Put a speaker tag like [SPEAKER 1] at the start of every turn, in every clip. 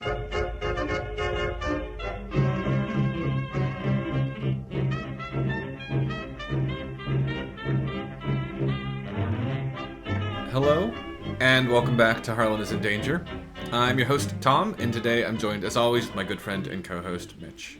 [SPEAKER 1] Hello, and welcome back to Harlan is in Danger. I'm your host, Tom, and today I'm joined, as always, with my good friend and co-host, Mitch.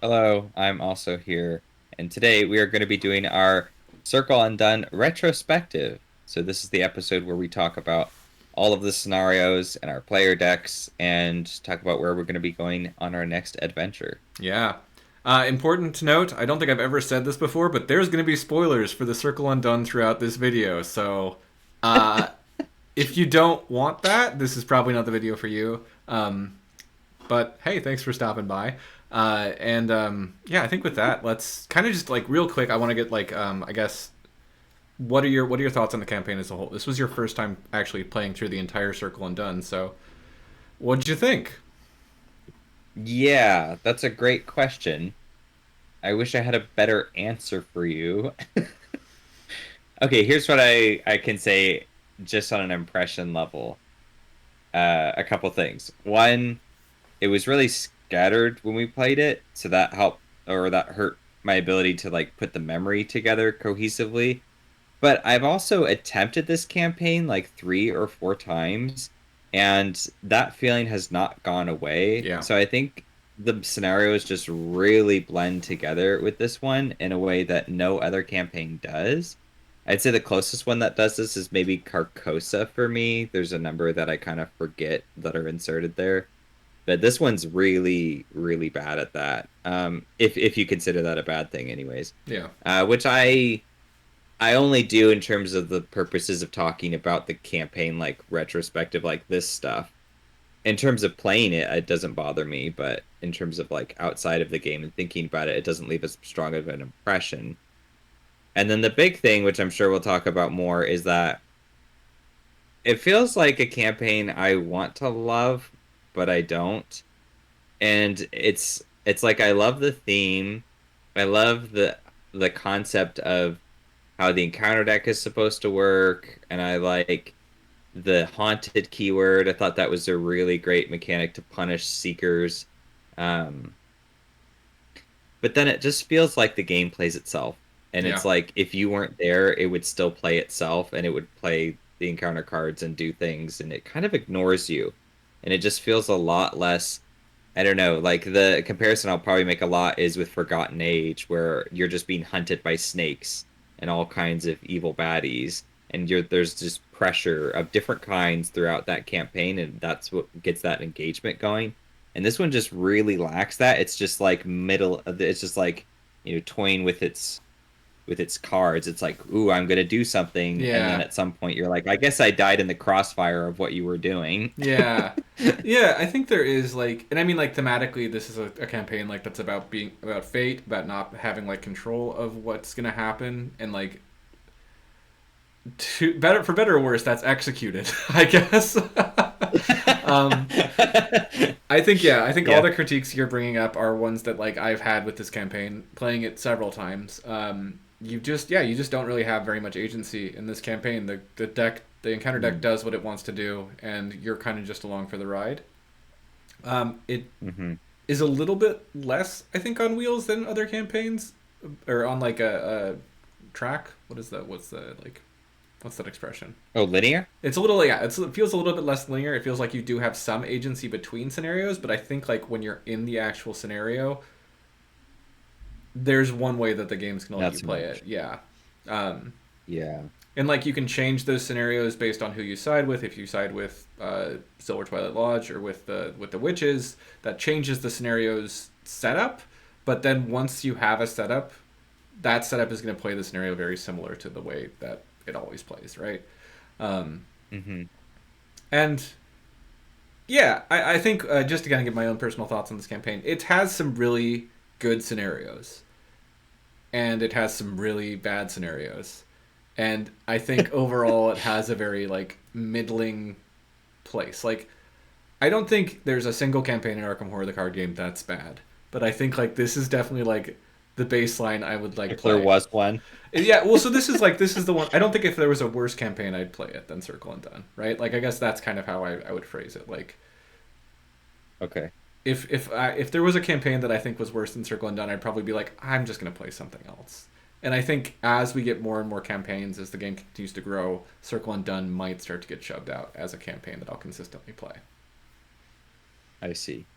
[SPEAKER 2] Hello, I'm also here, and today we are going to be doing our Circle Undone Retrospective. So this is the episode where we talk about all of the scenarios and our player decks, and talk about where we're going to be going on our next adventure.
[SPEAKER 1] Yeah. Important to note, I don't think I've ever said this before, but there's going to be spoilers for the Circle Undone throughout this video, so if you don't want that, this is probably not the video for you. But hey, thanks for stopping by. Yeah, I think with that, let's kind of just like real quick. I want to get like I guess what are your thoughts on the campaign as a whole? This was your first time actually playing through the entire Circle Undone, so what did you think?
[SPEAKER 2] Yeah, that's a great question. I wish I had a better answer for you. Okay, here's what I can say just on an impression level. A couple things. One, it was really scattered when we played it, so that helped, or that hurt my ability to like put the memory together cohesively. But I've also attempted this campaign like 3 or 4 times, and that feeling has not gone away.
[SPEAKER 1] Yeah.
[SPEAKER 2] So I think the scenarios just really blend together with this one in a way that no other campaign does. I'd say the closest one that does this is maybe Carcosa for me. There's a number that I kind of forget that are inserted there. But this one's really, really bad at that. If you consider that a bad thing, anyways.
[SPEAKER 1] Yeah.
[SPEAKER 2] Which I only do in terms of the purposes of talking about the campaign, like retrospective, like this stuff. In terms of playing it, it doesn't bother me, but in terms of like outside of the game and thinking about it, it doesn't leave as strong of an impression. And then the big thing, which I'm sure we'll talk about more, is that it feels like a campaign I want to love, but I don't. And it's like I love the theme. I love the concept of how the encounter deck is supposed to work, and I like the haunted keyword. I thought that was a really great mechanic to punish seekers. Um, but then it just feels like the game plays itself. And
[SPEAKER 1] Yeah.
[SPEAKER 2] it's like if you weren't there, it would still play itself, and it would play the encounter cards and do things, and it kind of ignores you. And it just feels a lot less. I don't know, like the comparison I'll probably make a lot is with Forgotten Age, where you're just being hunted by snakes and all kinds of evil baddies, and there's just pressure of different kinds throughout that campaign, and that's what gets that engagement going. And this one just really lacks that. It's just like it's just like, toying with its cards. It's like, ooh, I'm gonna do something, and
[SPEAKER 1] Yeah.
[SPEAKER 2] then at some point you're like, I guess I died in the crossfire of what you were doing.
[SPEAKER 1] Yeah. Yeah, I think there is like, and I mean like thematically this is a campaign like that's about being about fate, about not having like control of what's going to happen, and like for better or worse that's executed, I guess. I think all the critiques you're bringing up are ones that like I've had with this campaign, playing it several times. You just don't really have very much agency in this campaign. The encounter deck does what it wants to do, and you're kind of just along for the ride. It is a little bit less, I think, on wheels than other campaigns, or on like a track. What is that? What's that expression?
[SPEAKER 2] Oh, linear?
[SPEAKER 1] It's a little, yeah. It feels a little bit less linear. It feels like you do have some agency between scenarios, but I think like when you're in the actual scenario, there's one way that the game's gonna let you play it. Yeah.
[SPEAKER 2] Yeah.
[SPEAKER 1] And like you can change those scenarios based on who you side with. If you side with Silver Twilight Lodge or with the witches, that changes the scenario's setup. But then once you have a setup, that setup is going to play the scenario very similar to the way that it always plays, right? And yeah, I think just to kind of give my own personal thoughts on this campaign, it has some really good scenarios, and it has some really bad scenarios. And I think overall it has a very like middling place. Like, I don't think there's a single campaign in Arkham Horror the card game that's bad, but I think like this is definitely like the baseline I would like
[SPEAKER 2] If
[SPEAKER 1] play.
[SPEAKER 2] there was one.
[SPEAKER 1] Yeah, well, so this is the one. I don't think if there was a worse campaign I'd play it than Circle Undone, right? Like I guess that's kind of how I would phrase it. Like
[SPEAKER 2] Okay.
[SPEAKER 1] If there was a campaign that I think was worse than Circle Undone, I'd probably be like, I'm just gonna play something else. And I think as we get more and more campaigns, as the game continues to grow, Circle Undone might start to get shoved out as a campaign that I'll consistently play.
[SPEAKER 2] I see.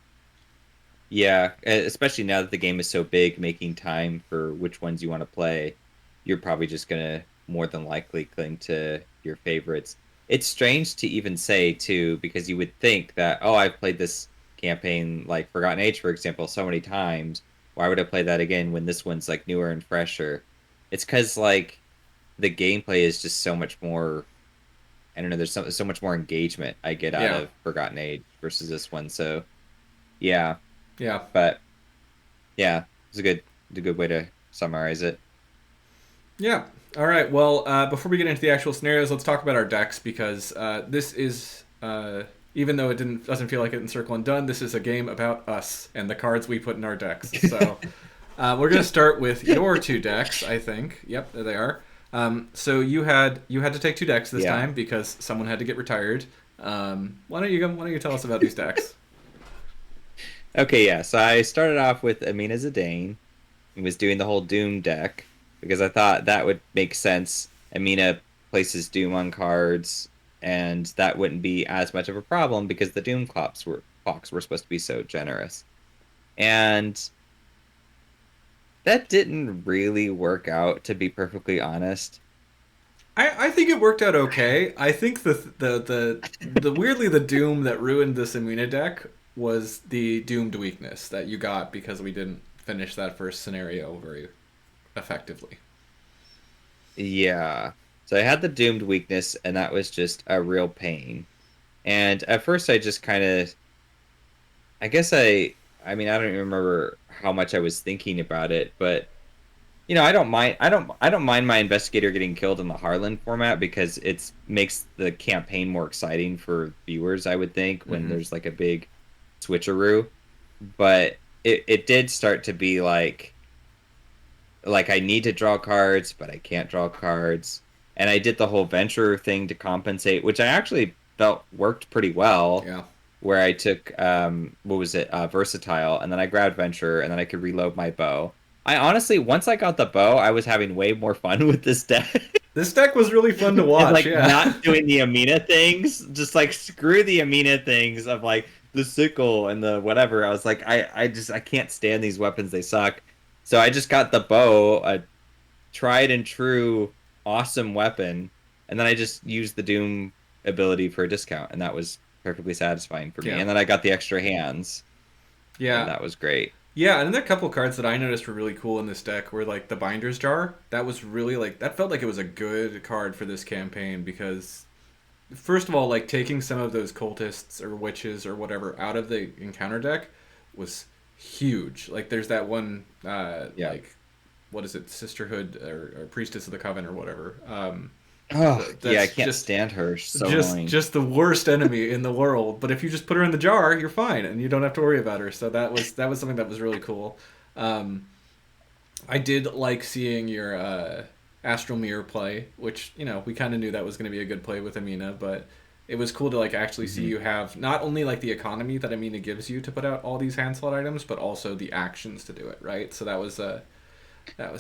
[SPEAKER 2] Yeah, especially now that the game is so big, making time for which ones you want to play, you're probably just gonna more than likely cling to your favorites. It's strange to even say too, because you would think that, oh, I've played this campaign like Forgotten Age, for example, so many times. Why would I play that again when this one's like newer and fresher? It's because like the gameplay is just so much more. I don't know. There's so much more engagement I get out
[SPEAKER 1] Yeah,
[SPEAKER 2] of Forgotten Age versus this one. So yeah,
[SPEAKER 1] yeah,
[SPEAKER 2] but. Yeah, it's a good way to summarize it.
[SPEAKER 1] yeah. All right. Well, before we get into the actual scenarios, let's talk about our decks because this is, even though it doesn't feel like it in Circle and Done, this is a game about us and the cards we put in our decks. So we're gonna start with your two decks, I think. Yep, there they are. So you had to take two decks this
[SPEAKER 2] Yeah.
[SPEAKER 1] time because someone had to get retired. Why don't you tell us about these decks?
[SPEAKER 2] Okay, yeah. So I started off with Amina Zidane and was doing the whole Doom deck because I thought that would make sense. Amina places Doom on cards, and that wouldn't be as much of a problem because the Doom clocks were supposed to be so generous. And that didn't really work out, to be perfectly honest.
[SPEAKER 1] I think it worked out okay. I think the weirdly the doom that ruined this Amina deck was the doomed weakness that you got because we didn't finish that first scenario very effectively.
[SPEAKER 2] Yeah. So I had the Doomed weakness, and that was just a real pain. And at first, I just kind of, I guess I mean, I don't even remember how much I was thinking about it, but I don't mind my investigator getting killed in the Harlan format because it's makes the campaign more exciting for viewers, I would think, when
[SPEAKER 1] Mm-hmm.
[SPEAKER 2] there's like a big switcheroo. But it did start to be like I need to draw cards, but I can't draw cards. And I did the whole venture thing to compensate, which I actually felt worked pretty well.
[SPEAKER 1] Yeah.
[SPEAKER 2] Where I took what was it, versatile, and then I grabbed venture, and then I could reload my bow. I honestly, once I got the bow, I was having way more fun with this deck.
[SPEAKER 1] This deck was really fun to
[SPEAKER 2] And
[SPEAKER 1] watch.
[SPEAKER 2] like
[SPEAKER 1] Yeah.
[SPEAKER 2] not doing the Amina things, just like screw the Amina things of like the sickle and the whatever. I was like, I can't stand these weapons. They suck. So I just got the bow, a tried and true awesome weapon, and then I just used the Doom ability for a discount, and that was perfectly satisfying for me.
[SPEAKER 1] Yeah.
[SPEAKER 2] And then I got the extra hands, and
[SPEAKER 1] Yeah.
[SPEAKER 2] that was great.
[SPEAKER 1] Yeah, and then there are a couple cards that I noticed were really cool in this deck were like the Binder's Jar. That was really like that felt like it was a good card for this campaign because first of all, like taking some of those cultists or witches or whatever out of the encounter deck was huge. Like there's that one
[SPEAKER 2] Yeah.
[SPEAKER 1] like what is it, Sisterhood or Priestess of the Coven or whatever.
[SPEAKER 2] Oh, yeah, I
[SPEAKER 1] That's
[SPEAKER 2] can't
[SPEAKER 1] just
[SPEAKER 2] stand her. She's so
[SPEAKER 1] just
[SPEAKER 2] annoying.
[SPEAKER 1] just the worst enemy in the world. But if you just put her in the jar, you're fine, and you don't have to worry about her. So that was something that was really cool. Um, I did like seeing your Astral Mirror play, which we kind of knew that was going to be a good play with Amina, but it was cool to like actually see
[SPEAKER 2] Hmm.
[SPEAKER 1] you have not only like the economy that Amina gives you to put out all these hand slot items, but also the actions to do it. Right, so that was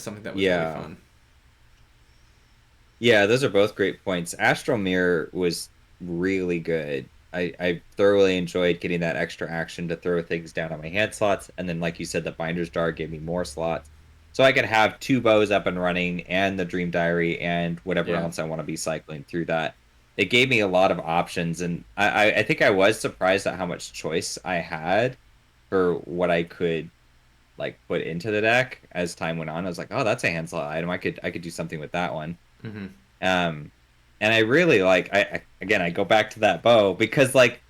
[SPEAKER 1] something that was really
[SPEAKER 2] Yeah.
[SPEAKER 1] fun.
[SPEAKER 2] Yeah, those are both great points. Astral Mirror was really good. I thoroughly enjoyed getting that extra action to throw things down on my hand slots. And then, like you said, the Binder's Jar gave me more slots. So I could have two bows up and running and the Dream Diary and whatever
[SPEAKER 1] Yeah,
[SPEAKER 2] else I want to be cycling through that. It gave me a lot of options. And I think I was surprised at how much choice I had for what I could like put into the deck as time went on. I was like, oh, that's a hand slot item. I could do something with that one.
[SPEAKER 1] hmm
[SPEAKER 2] Um, and I really like I again I go back to that bow because like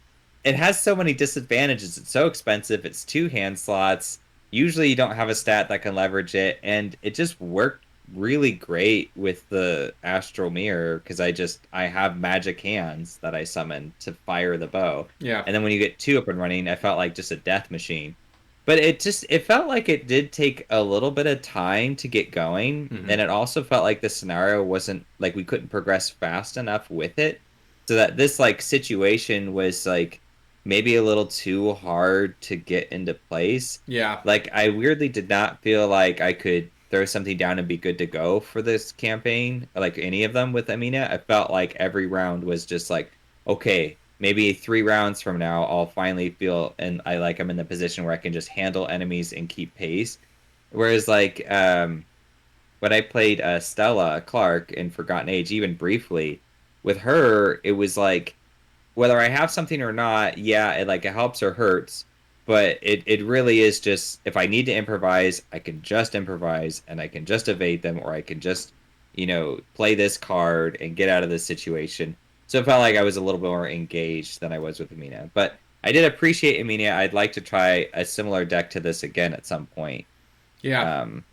[SPEAKER 2] it has so many disadvantages. It's so expensive. It's two hand slots. Usually you don't have a stat that can leverage it, and it just worked really great with the Astral Mirror because I have magic hands that I summon to fire the bow.
[SPEAKER 1] yeah,
[SPEAKER 2] And then when you get two up and running, I felt like just a death machine. But it felt like it did take a little bit of time to get going,
[SPEAKER 1] hmm
[SPEAKER 2] and it also felt like the scenario wasn't like we couldn't progress fast enough with it, so that this like situation was like maybe a little too hard to get into place.
[SPEAKER 1] Yeah.
[SPEAKER 2] Like I weirdly did not feel like I could throw something down and be good to go for this campaign, like any of them with Amina. I felt like every round was just like, okay, maybe 3 rounds from now I'll finally feel and I'm in the position where I can just handle enemies and keep pace. Whereas like when I played Stella Clark in Forgotten Age, even briefly, with her, it was like whether I have something or not, yeah, it helps or hurts, but it really is just if I need to improvise, I can just improvise and I can just evade them or I can just, play this card and get out of this situation. So it felt like I was a little bit more engaged than I was with Amina. But I did appreciate Amina. I'd like to try a similar deck to this again at some point.
[SPEAKER 1] Yeah.
[SPEAKER 2] Um,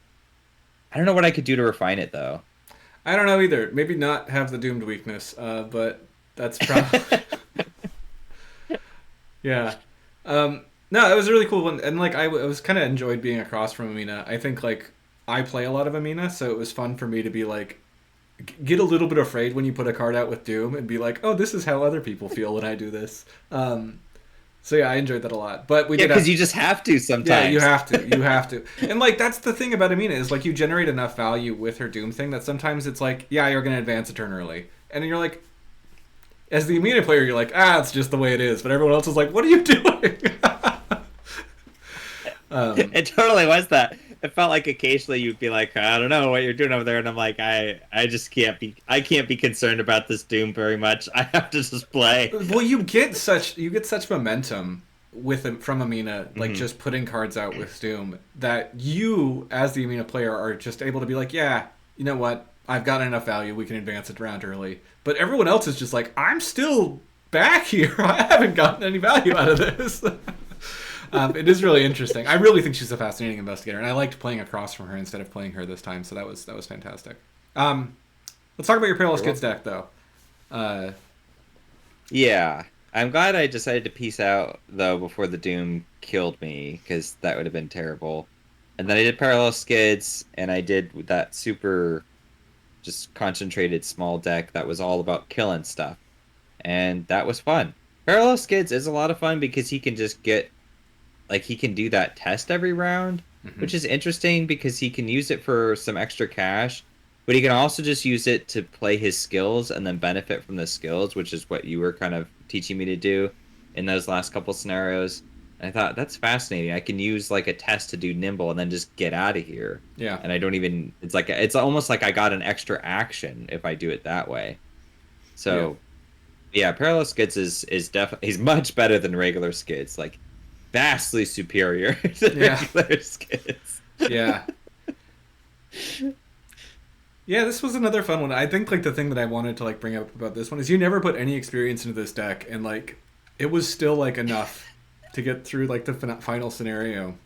[SPEAKER 2] I don't know what I could do to refine it though.
[SPEAKER 1] I don't know either. Maybe not have the doomed weakness, but that's probably yeah. No, it was a really cool one, and like I was kind of enjoyed being across from Amina. I think like I play a lot of Amina, so it was fun for me to be like get a little bit afraid when you put a card out with Doom and be like, oh, this is how other people feel when I do this. So yeah, I enjoyed that a lot. But we
[SPEAKER 2] Yeah,
[SPEAKER 1] did
[SPEAKER 2] because
[SPEAKER 1] have
[SPEAKER 2] you just have to
[SPEAKER 1] yeah, you
[SPEAKER 2] sometimes.
[SPEAKER 1] have to. You have to. And like that's the thing about Amina is like you generate enough value with her Doom thing that sometimes it's like, yeah, you're gonna advance a turn early. And then you're like as the Amina player, you're like, it's just the way it is. But everyone else is like, what are you doing?
[SPEAKER 2] It totally was that. It felt like occasionally you'd be like, I don't know what you're doing over there, and I'm like, I just can't be concerned about this Doom very much. I have to just play.
[SPEAKER 1] Well, you get such momentum with from Amina, like
[SPEAKER 2] Hmm.
[SPEAKER 1] just putting cards out with Doom, that you as the Amina player are just able to be like, yeah, you know what, I've got enough value, we can advance it around early. But everyone else is just like, I'm still back here. I haven't gotten any value out of this. It is really interesting. I really think she's a fascinating investigator, and I liked playing across from her instead of playing her this time. So that was fantastic. Let's talk about your Perilous
[SPEAKER 2] You're
[SPEAKER 1] Kids
[SPEAKER 2] welcome.
[SPEAKER 1] deck, though. Uh,
[SPEAKER 2] Yeah, I'm glad I decided to peace out though before the Doom killed me because that would have been terrible. And then I did parallel skids, and I did that super just concentrated small deck that was all about killing stuff, and that was fun. Parallel skids is a lot of fun because he can just get like he can do that test every round,
[SPEAKER 1] mhm.
[SPEAKER 2] which is interesting because he can use it for some extra cash, but he can also just use it to play his skills and then benefit from the skills, which is what you were kind of teaching me to do in those last couple scenarios. And I thought that's fascinating. I can use like a test to do nimble and then just get out of here.
[SPEAKER 1] Yeah,
[SPEAKER 2] And I don't even it's almost like I got an extra action if I do it that way.
[SPEAKER 1] yeah,
[SPEAKER 2] So yeah, parallel skids is definitely he's much better than regular skids. Like vastly superior to
[SPEAKER 1] yeah,
[SPEAKER 2] regular skids.
[SPEAKER 1] yeah. Yeah, this was another fun one. I think like the thing that I wanted to like bring up about this one is you never put any experience into this deck, and like it was still like enough to get through like the final scenario.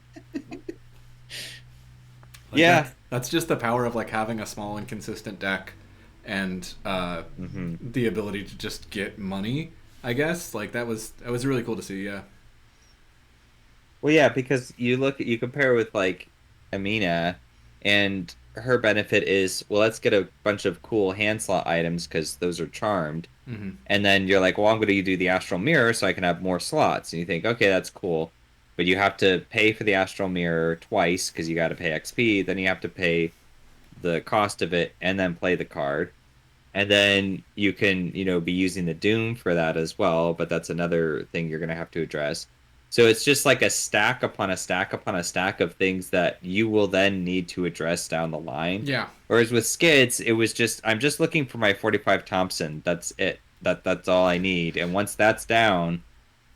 [SPEAKER 1] Like
[SPEAKER 2] Yeah.
[SPEAKER 1] that's just the power of like having a small and consistent deck, and
[SPEAKER 2] Hmm.
[SPEAKER 1] the ability to just get money. I guess like that was really cool to see. Yeah,
[SPEAKER 2] Well, yeah, because you compare with like Amina, and her benefit is well, let's get a bunch of cool hand slot items because those are charmed,
[SPEAKER 1] hmm,
[SPEAKER 2] and then you're like, well, I'm going to do the astral mirror so I can have more slots, and you think, okay, that's cool, but you have to pay for the astral mirror twice because you got to pay XP, then you have to pay the cost of it and then play the card. And then you can, be using the Doom for that as well, but that's another thing you're going to have to address. So it's just like a stack upon a stack upon a stack of things that you will then need to address down the line.
[SPEAKER 1] yeah,
[SPEAKER 2] Whereas with skids, it was just I'm just looking for my 45 Thompson. That's it. That's all I need. And once that's down,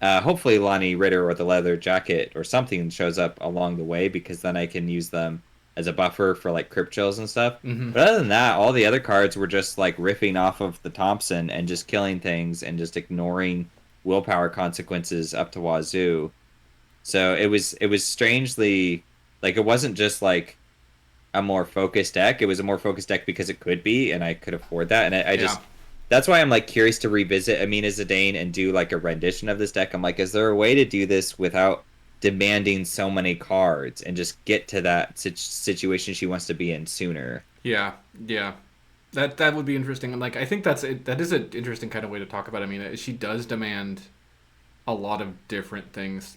[SPEAKER 2] hopefully Lonnie Ritter or the leather jacket or something shows up along the way because then I can use them as a buffer for like crypt chills and stuff.
[SPEAKER 1] hmm,
[SPEAKER 2] But other than that, all the other cards were just like riffing off of the Thompson and just killing things and just ignoring willpower consequences up to wazoo. So it was strangely like it wasn't just like a more focused deck. It was a more focused deck because it could be, and I could afford that. And I
[SPEAKER 1] yeah.
[SPEAKER 2] just that's why I'm like curious to revisit Amina Zidane and do like a rendition of this deck. I'm like, is there a way to do this without demanding so many cards and just get to that situation she wants to be in sooner?
[SPEAKER 1] Yeah, yeah. That would be interesting. And like I think that is an interesting kind of way to talk about Amina. Is she does demand a lot of different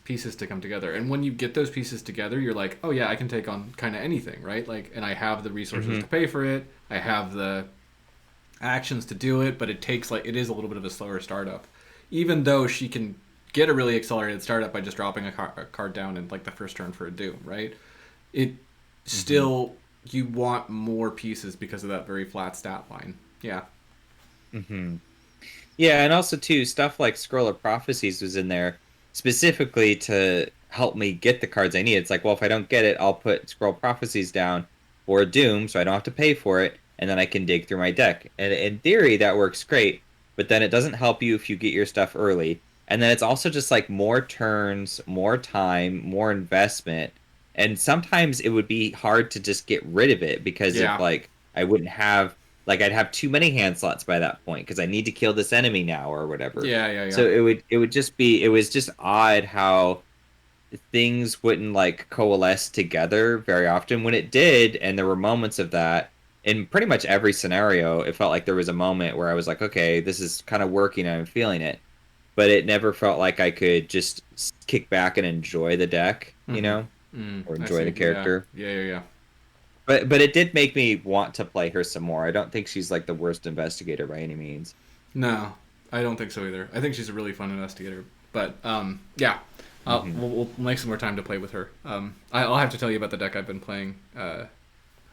[SPEAKER 1] pieces to come together. And when you get those pieces together, you're like, oh yeah, I can take on kind of anything, right? Like, and I have the resources to pay for it. I have the actions to do it, but it is a little bit of a slower startup. Even though she can get a really accelerated startup by just dropping a card down in like the first turn for a Doom, right? It still, you want more pieces because of that very flat stat line. Yeah.
[SPEAKER 2] Yeah, and also too, stuff like Scroll of Prophecies was in there specifically to help me get the cards I need. It's like, well, if I don't get it, I'll put Scroll of Prophecies down for a Doom, so I don't have to pay for it, and then I can dig through my deck. And in theory, that works great, but then it doesn't help you if you get your stuff early. And then it's also just like more turns, more time, more investment. And sometimes it would be hard to just get rid of it because if
[SPEAKER 1] Yeah.
[SPEAKER 2] like I wouldn't have like I'd have too many hand slots by that point because I need to kill this enemy now or whatever.
[SPEAKER 1] Yeah, yeah,
[SPEAKER 2] So
[SPEAKER 1] yeah.
[SPEAKER 2] it would just be it was just odd how things wouldn't like coalesce together very often. When it did, and there were moments of that in pretty much every scenario, it felt like there was a moment where I was like, okay, this is kind of working and I'm feeling it. But it never felt like I could just kick back and enjoy the deck, or
[SPEAKER 1] I
[SPEAKER 2] enjoy the
[SPEAKER 1] see. Yeah.
[SPEAKER 2] character.
[SPEAKER 1] Yeah, yeah, yeah.
[SPEAKER 2] But it did make me want to play her some more. I don't think she's like the worst investigator by any means.
[SPEAKER 1] No, I don't think so either. I think she's a really fun investigator. But yeah, we'll make some more time to play with her. I'll have to tell you about the deck I've been playing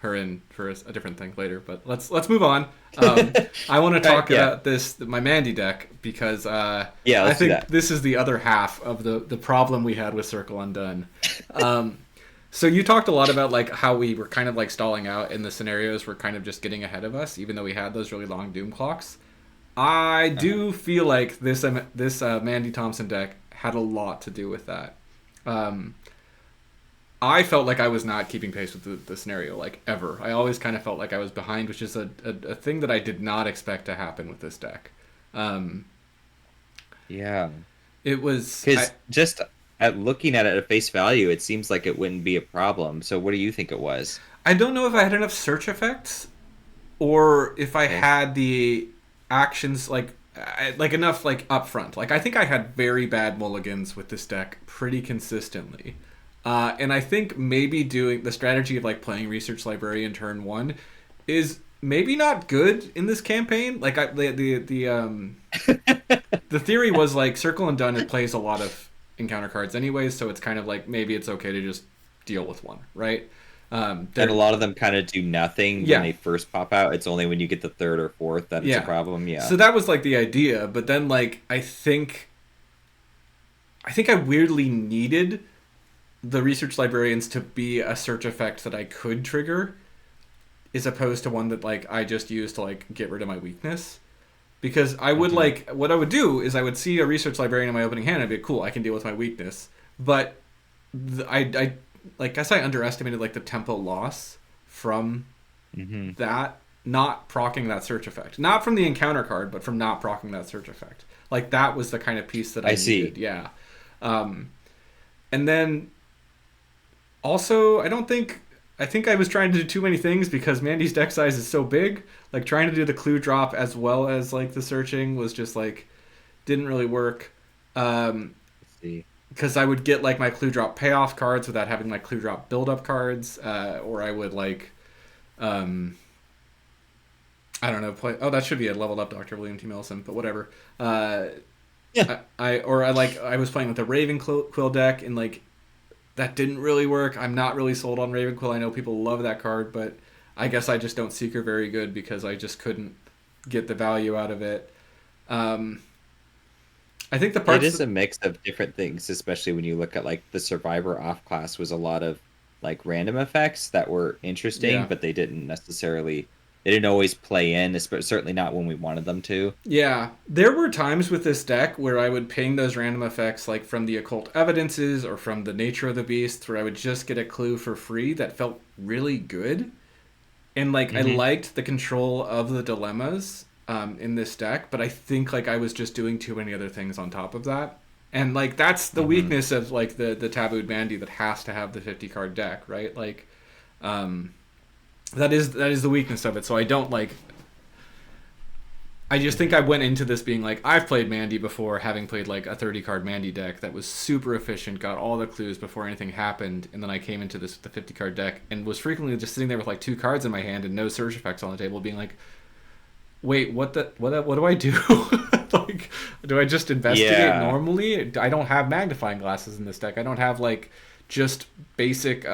[SPEAKER 1] her in for a different thing later. But let's move on. I want to talk about my Mandy deck because
[SPEAKER 2] Yeah,
[SPEAKER 1] I
[SPEAKER 2] let's do
[SPEAKER 1] think
[SPEAKER 2] that.
[SPEAKER 1] this is the other half of the problem we had with Circle Undone. So you talked a lot about like how we were kind of like stalling out and the scenarios were kind of just getting ahead of us, even though we had those really long Doom clocks. I do feel like this Mandy Thompson deck had a lot to do with that. I felt like I was not keeping pace with the scenario, like ever. I always kind of felt like I was behind, which is a thing that I did not expect to happen with this deck.
[SPEAKER 2] Yeah.
[SPEAKER 1] It was
[SPEAKER 2] Because just at looking at it at face value, it seems like it wouldn't be a problem. So what do you think it was?
[SPEAKER 1] I don't know if I had enough search effects or if I
[SPEAKER 2] Okay.
[SPEAKER 1] had the actions like enough like upfront. Like I think I had very bad mulligans with this deck pretty consistently. And I think maybe doing the strategy of like playing Research Librarian turn one is maybe not good in this campaign. Like the theory was like Circle Undone it plays a lot of encounter cards anyways, so it's kind of like maybe it's okay to just deal with one, right?
[SPEAKER 2] And a lot of them kind of do nothing when
[SPEAKER 1] Yeah,
[SPEAKER 2] they first pop out. It's only when you get the third or fourth that it's a
[SPEAKER 1] yeah.
[SPEAKER 2] problem. Yeah.
[SPEAKER 1] So that was like the idea, but then like I think I weirdly needed the Research Librarians to be a search effect that I could trigger, as opposed to one that like I just used to like get rid of my weakness. Because I would like what I would do is I would see a Research Librarian in my opening hand and I'd be like, cool, I can deal with my weakness. But I like guess I underestimated like the tempo loss from that not proccing that search effect. Not from the encounter card, but from not proccing that search effect. Like that was the kind of piece that I
[SPEAKER 2] see.
[SPEAKER 1] needed. Yeah. And then also I think I was trying to do too many things because Mandy's deck size is so big. Like trying to do the clue drop as well as like the searching was just like didn't really work.
[SPEAKER 2] See.
[SPEAKER 1] Because I would get like my clue drop payoff cards without having my clue drop build up cards, or I would like, I don't know, play. Oh, that should be a leveled up Dr. William T. Millison, but whatever.
[SPEAKER 2] Yeah.
[SPEAKER 1] I was playing with a Ravenquill deck and like that didn't really work. I'm not really sold on Ravenquill. I know people love that card, but I guess I just don't seek her very good because I just couldn't get the value out of it. I think the
[SPEAKER 2] It
[SPEAKER 1] parts
[SPEAKER 2] is a mix of different things, especially when you look at like the Survivor off class was a lot of like random effects that were interesting,
[SPEAKER 1] yeah.
[SPEAKER 2] but they didn't always play in, certainly not when we wanted them to.
[SPEAKER 1] Yeah, there were times with this deck where I would ping those random effects like from the occult evidences or from the nature of the beast where I would just get a clue for free that felt really good. And like I liked the control of the dilemmas in this deck, but I think like I was just doing too many other things on top of that. And like that's the weakness of like the tabooed Mandy that has to have the 50 card deck, right? Like that is the weakness of it. So I don't like I just think I went into this being like, I've played Mandy before, having played like a 30 card Mandy deck that was super efficient, got all the clues before anything happened, and then I came into this with the 50 card deck and was frequently just sitting there with like 2 cards in my hand and no search effects on the table, being like, wait, what do I do? Like, do I just investigate normally? I don't have magnifying glasses in this deck. I don't have like just basic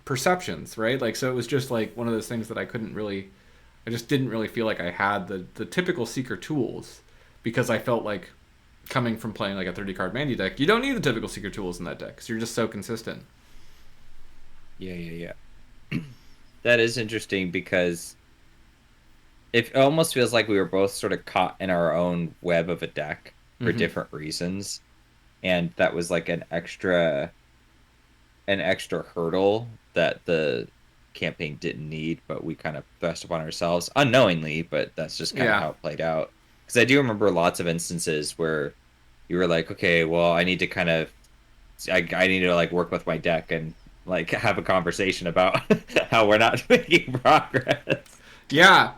[SPEAKER 1] perceptions, right? Like, so it was just like one of those things that I just didn't really feel like I had the typical Seeker tools, because I felt like, coming from playing like a 30 card Mandy deck, you don't need the typical Seeker tools in that deck because you're just so consistent.
[SPEAKER 2] Yeah. That is interesting, because it almost feels like we were both sort of caught in our own web of a deck for different reasons, and that was like an extra hurdle that the campaign didn't need, but we kind of thrust upon ourselves unknowingly, but that's just kind of how it played out. Because I do remember lots of instances where you were like, okay, well, I need to like work with my deck and like have a conversation about how we're not making progress.
[SPEAKER 1] Yeah.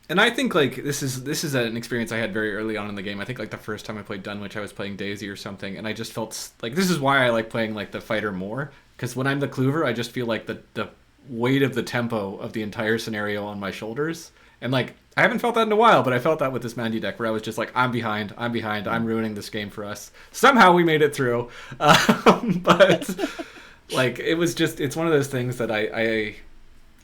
[SPEAKER 1] And I think like this is an experience I had very early on in the game. I think like the first time I played Dunwich, I was playing Daisy or something, and I just felt like this is why I like playing like the fighter more, because when I'm the Clover, I just feel like the weight of the tempo of the entire scenario on my shoulders. And like, I haven't felt that in a while, but I felt that with this Mandy deck, where I was just like, I'm behind, I'm ruining this game for us. Somehow we made it through. But like, it's one of those things that I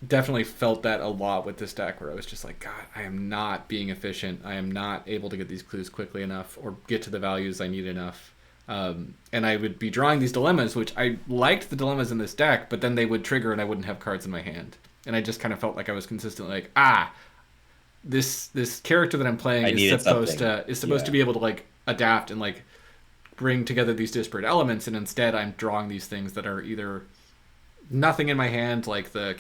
[SPEAKER 1] definitely felt that a lot with this deck, where I was just like, God, I am not being efficient. I am not able to get these clues quickly enough or get to the values I need enough. And I would be drawing these dilemmas, which I liked the dilemmas in this deck, but then they would trigger and I wouldn't have cards in my hand. And I just kind of felt like I was consistently like, this character that I'm playing is supposed to be able to like adapt and like bring together these disparate elements, and instead I'm drawing these things that are either nothing in my hand, like the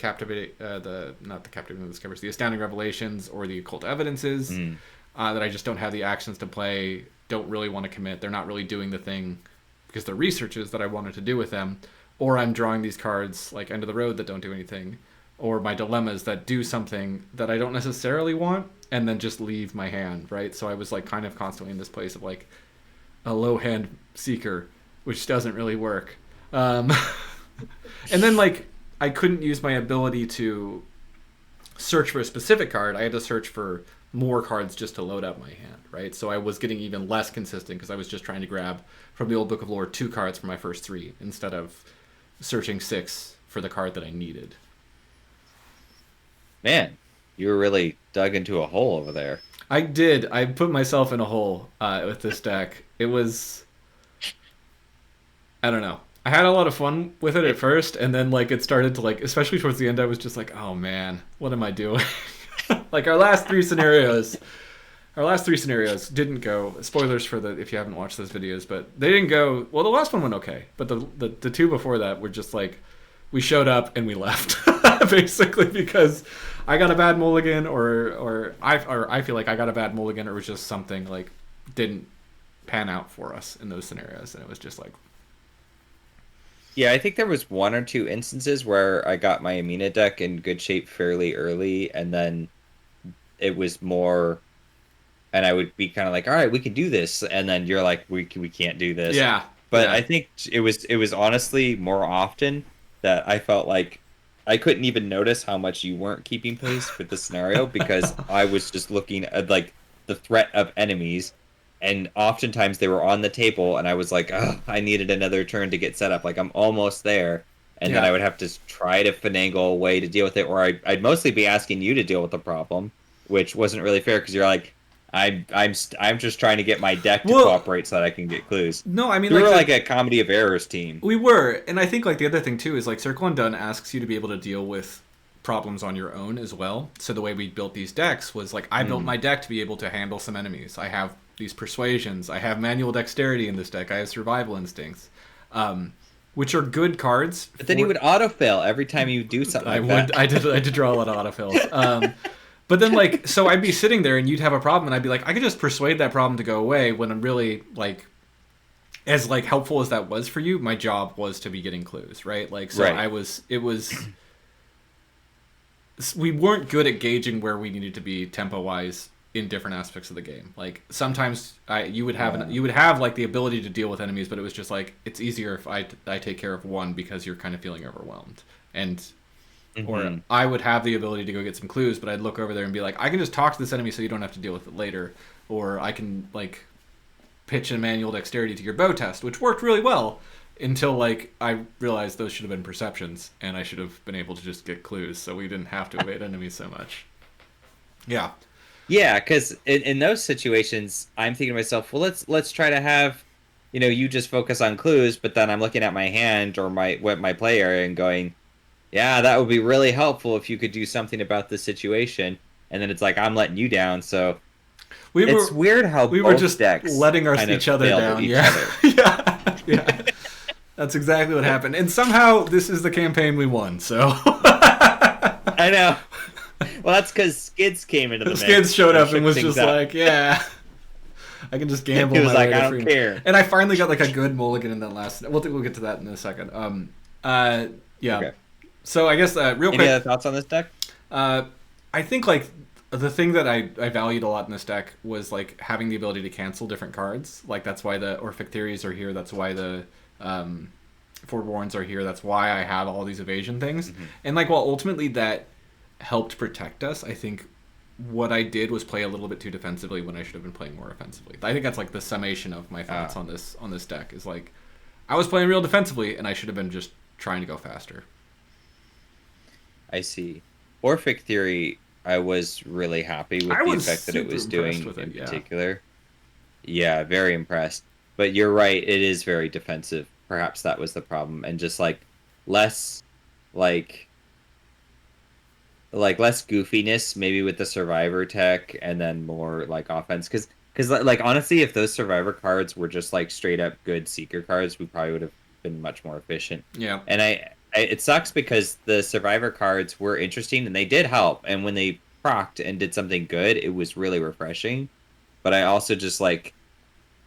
[SPEAKER 1] Astounding Revelations or the Occult Evidences, that I just don't have the actions to play, don't really want to commit. They're not really doing the thing because they're researches that I wanted to do with them. Or I'm drawing these cards like End of the Road that don't do anything, or my dilemmas that do something that I don't necessarily want and then just leave my hand, right? So I was like kind of constantly in this place of like a low hand Seeker, which doesn't really work. And then like I couldn't use my ability to search for a specific card. I had to search for more cards just to load up my hand, right? So I was getting even less consistent because I was just trying to grab from the old Book of Lore 2 cards for my first 3 instead of searching 6 for the card that I needed.
[SPEAKER 2] Man, you were really dug into a hole over there.
[SPEAKER 1] I did. I put myself in a hole with this deck. It was, I don't know. I had a lot of fun with it at first, and then like it started to like, especially towards the end, I was just like, oh man, what am I doing? Like our last three scenarios didn't go. Spoilers for if you haven't watched those videos, but they didn't go well. The last one went okay, but the 2 before that were just like, we showed up and we left, basically, because I got a bad mulligan, or I feel like I got a bad mulligan, or it was just something like didn't pan out for us in those scenarios, and it was just like.
[SPEAKER 2] Yeah, I think there was 1 or 2 instances where I got my Amina deck in good shape fairly early, and then it was more, and I would be kind of like, all right, we can do this, and then you're like, we can't do this.
[SPEAKER 1] Yeah.
[SPEAKER 2] But yeah. I think it was honestly more often that I felt like I couldn't even notice how much you weren't keeping pace with the scenario, because I was just looking at like the threat of enemies. And oftentimes they were on the table, and I was like, oh, I needed another turn to get set up. Like, I'm almost there. And then I would have to try to finagle a way to deal with it, or I'd mostly be asking you to deal with the problem, which wasn't really fair, because you're like, I'm just trying to get my deck to cooperate so that I can get clues.
[SPEAKER 1] No, I mean,
[SPEAKER 2] we were like a comedy of errors team.
[SPEAKER 1] We were. And I think like the other thing, too, is like Circle Undone asks you to be able to deal with problems on your own as well. So the way we built these decks was like, I built my deck to be able to handle some enemies. I have these persuasions, I have manual dexterity in this deck, I have survival instincts, which are good cards.
[SPEAKER 2] But then you would auto-fail every time you do something like that.
[SPEAKER 1] I did draw a lot of auto-fails. But then like, so I'd be sitting there and you'd have a problem and I'd be like, I could just persuade that problem to go away, when I'm really like, as like helpful as that was for you, my job was to be getting clues, right? Like, so right. We weren't good at gauging where we needed to be tempo-wise in different aspects of the game. Like sometimes you would have
[SPEAKER 2] Yeah.
[SPEAKER 1] you would have like the ability to deal with enemies, but it was just like it's easier if I take care of one because you're kind of feeling overwhelmed. And or I would have the ability to go get some clues, but I'd look over there and be like, I can just talk to this enemy so you don't have to deal with it later, or I can like pitch a manual dexterity to your bow test, which worked really well until like I realized those should have been perceptions and I should have been able to just get clues so we didn't have to evade enemies so much. Yeah.
[SPEAKER 2] Yeah, because in those situations, I'm thinking to myself, well, let's try to have, you just focus on clues, but then I'm looking at my hand or my play area and going, yeah, that would be really helpful if you could do something about this situation. And then it's like I'm letting you down, so it's weird how
[SPEAKER 1] we were
[SPEAKER 2] both
[SPEAKER 1] just
[SPEAKER 2] decks
[SPEAKER 1] letting each other down. Yeah. Yeah. Yeah. That's exactly what happened. And somehow this is the campaign we won, so
[SPEAKER 2] I know. Well, that's because Skids came into the mix.
[SPEAKER 1] Skids showed up and was just like, yeah, I can just gamble.
[SPEAKER 2] He was
[SPEAKER 1] my
[SPEAKER 2] like,
[SPEAKER 1] way
[SPEAKER 2] I
[SPEAKER 1] to
[SPEAKER 2] don't
[SPEAKER 1] freedom.
[SPEAKER 2] care.
[SPEAKER 1] And I finally got like a good mulligan in that last. We'll get to that in a second. Yeah.
[SPEAKER 2] Okay.
[SPEAKER 1] So I guess real quick.
[SPEAKER 2] Any other thoughts on this deck?
[SPEAKER 1] I think like the thing that I valued a lot in this deck was like having the ability to cancel different cards. Like that's why the Orphic Theories are here. That's why the Forewarns are here. That's why I have all these evasion things. Mm-hmm. And like while ultimately that helped protect us, I think what I did was play a little bit too defensively when I should have been playing more offensively. I think that's like the summation of my thoughts on this deck is like I was playing real defensively and I should have been just trying to go faster.
[SPEAKER 2] I see. Orphic Theory, I was really happy with the effect that it was doing in particular. Yeah, very impressed. But you're right, it is very defensive. Perhaps that was the problem. And just like less less goofiness maybe with the survivor tech and then more like offense. Because like honestly, if those survivor cards were just like straight up good seeker cards, we probably would have been much more efficient.
[SPEAKER 1] Yeah.
[SPEAKER 2] And it sucks because the survivor cards were interesting and they did help. And when they procced and did something good, it was really refreshing. But I also just like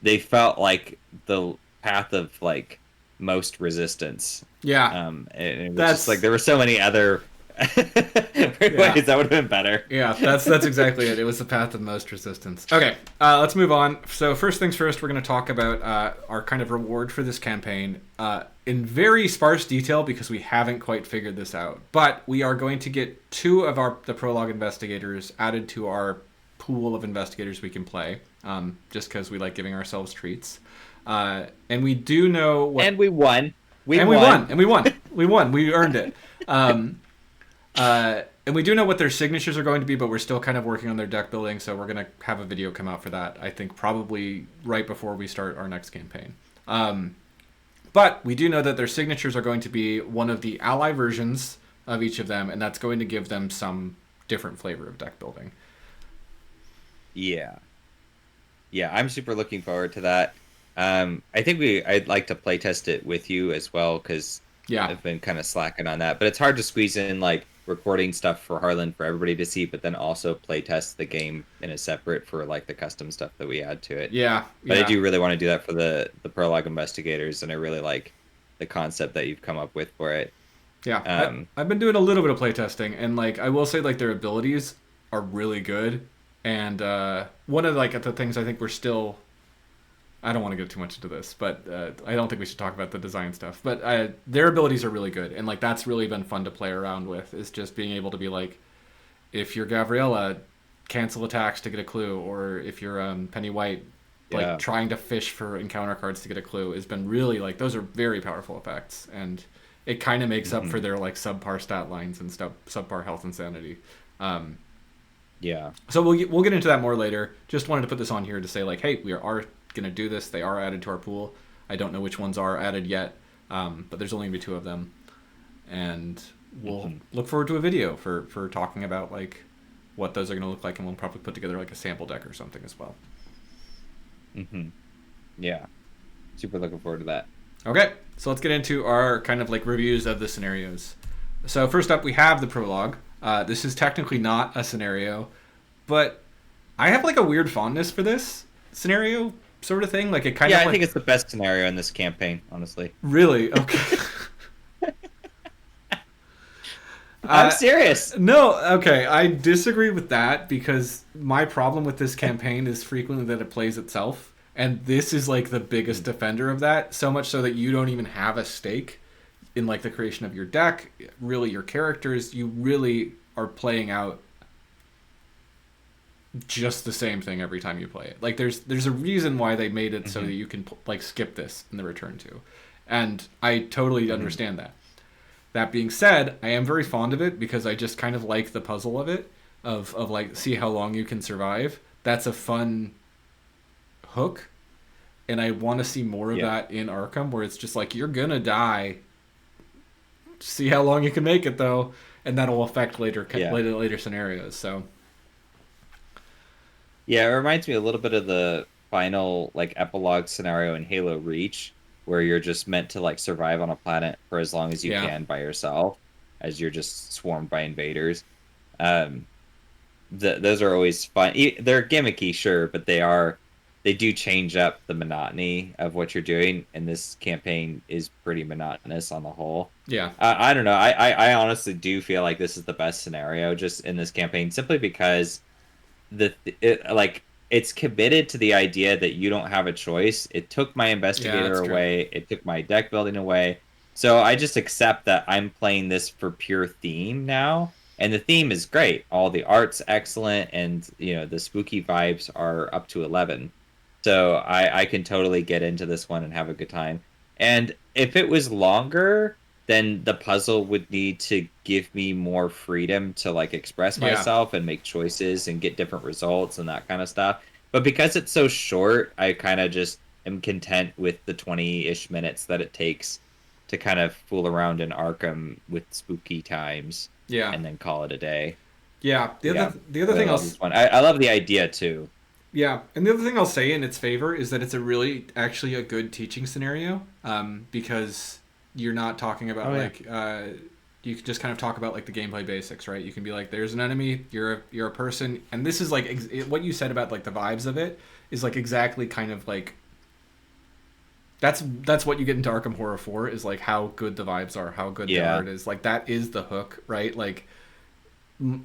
[SPEAKER 2] they felt like the path of like most resistance.
[SPEAKER 1] Yeah.
[SPEAKER 2] And it was just like there were so many other ways that would have been better.
[SPEAKER 1] Yeah, that's exactly it. It was the path of most resistance. Okay, let's move on. So first things first, we're going to talk about our kind of reward for this campaign in very sparse detail because we haven't quite figured this out. But we are going to get 2 of the prologue investigators added to our pool of investigators we can play, just because we like giving ourselves treats. And we do know what...
[SPEAKER 2] And we won.
[SPEAKER 1] We won. We earned it. And we do know what their signatures are going to be, but we're still kind of working on their deck building, so we're going to have a video come out for that, I think probably right before we start our next campaign. But we do know that their signatures are going to be one of the ally versions of each of them, and that's going to give them some different flavor of deck building.
[SPEAKER 2] Yeah. Yeah, I'm super looking forward to that. I think I'd like to playtest it with you as well, because I've been kind of slacking on that. But it's hard to squeeze in like recording stuff for Harlan for everybody to see, but then also playtest the game in a separate for like the custom stuff that we add to it.
[SPEAKER 1] Yeah.
[SPEAKER 2] But I do really want to do that for the prologue investigators, and I really like the concept that you've come up with for it.
[SPEAKER 1] Yeah. I've been doing a little bit of playtesting, and like I will say like their abilities are really good. And one of like the things I think we're still... I don't want to get too much into this, but I don't think we should talk about the design stuff. But their abilities are really good, and like that's really been fun to play around with. Is just being able to be like, if you're Gabriella, cancel attacks to get a clue, or if you're Penny White, like trying to fish for encounter cards to get a clue has been really like those are very powerful effects, and it kind of makes up for their like subpar stat lines and subpar health and sanity.
[SPEAKER 2] Yeah.
[SPEAKER 1] So we'll get into that more later. Just wanted to put this on here to say like, hey, we are going to do this. They are added to our pool. I don't know which ones are added yet, but there's only going to be 2 of them, and we'll look forward to a video for talking about like what those are going to look like, and we'll probably put together like a sample deck or something as well.
[SPEAKER 2] Yeah, super looking forward to that.
[SPEAKER 1] Okay, so let's get into our kind of like reviews of the scenarios. So first up, we have the prologue. This is technically not a scenario, but I have like a weird fondness for this scenario sort of thing. Like it kind of.
[SPEAKER 2] Yeah, I think it's the best scenario in this campaign, honestly.
[SPEAKER 1] Really? Okay.
[SPEAKER 2] I'm serious.
[SPEAKER 1] No, okay, I disagree with that because my problem with this campaign is frequently that it plays itself, and this is like the biggest defender of that. So much so that you don't even have a stake in like the creation of your deck, really your characters. You really are playing out just the same thing every time you play it. Like there's a reason why they made it so that you can like skip this in the return to, and I totally understand that. That being said, I am very fond of it because I just kind of like the puzzle of it, of like see how long you can survive. That's a fun hook, and I want to see more of that in Arkham, where it's just like you're gonna die. See how long you can make it though, and that'll affect later scenarios. So.
[SPEAKER 2] Yeah, it reminds me a little bit of the final like epilogue scenario in Halo Reach, where you're just meant to like survive on a planet for as long as you can by yourself, as you're just swarmed by invaders. Um, those are always fun. They're gimmicky, sure, but they do change up the monotony of what you're doing, and this campaign is pretty monotonous on the whole.
[SPEAKER 1] Yeah.
[SPEAKER 2] I don't know. I honestly do feel like this is the best scenario just in this campaign, simply because it's committed to the idea that you don't have a choice. It took my investigator away. It took my deck building away. So I just accept that I'm playing this for pure theme now. And the theme is great. All the art's excellent, and the spooky vibes are up to 11. So I can totally get into this one and have a good time. And if it was longer, then the puzzle would need to give me more freedom to like express myself and make choices and get different results and that kind of stuff. But because it's so short, I kind of just am content with the 20-ish minutes that it takes to kind of fool around in Arkham with spooky times.
[SPEAKER 1] Yeah.
[SPEAKER 2] And then call it a day.
[SPEAKER 1] Yeah. The other thing
[SPEAKER 2] I love the idea too.
[SPEAKER 1] Yeah, and the other thing I'll say in its favor is that it's actually a good teaching scenario, because you're not talking about you can just kind of talk about like the gameplay basics, right? You can be like, there's an enemy, you're a person, and this is like what you said about like the vibes of it is like exactly kind of like that's what you get into Arkham Horror 4 is like how good the vibes are, how good the art is. Like that is the hook, right? Like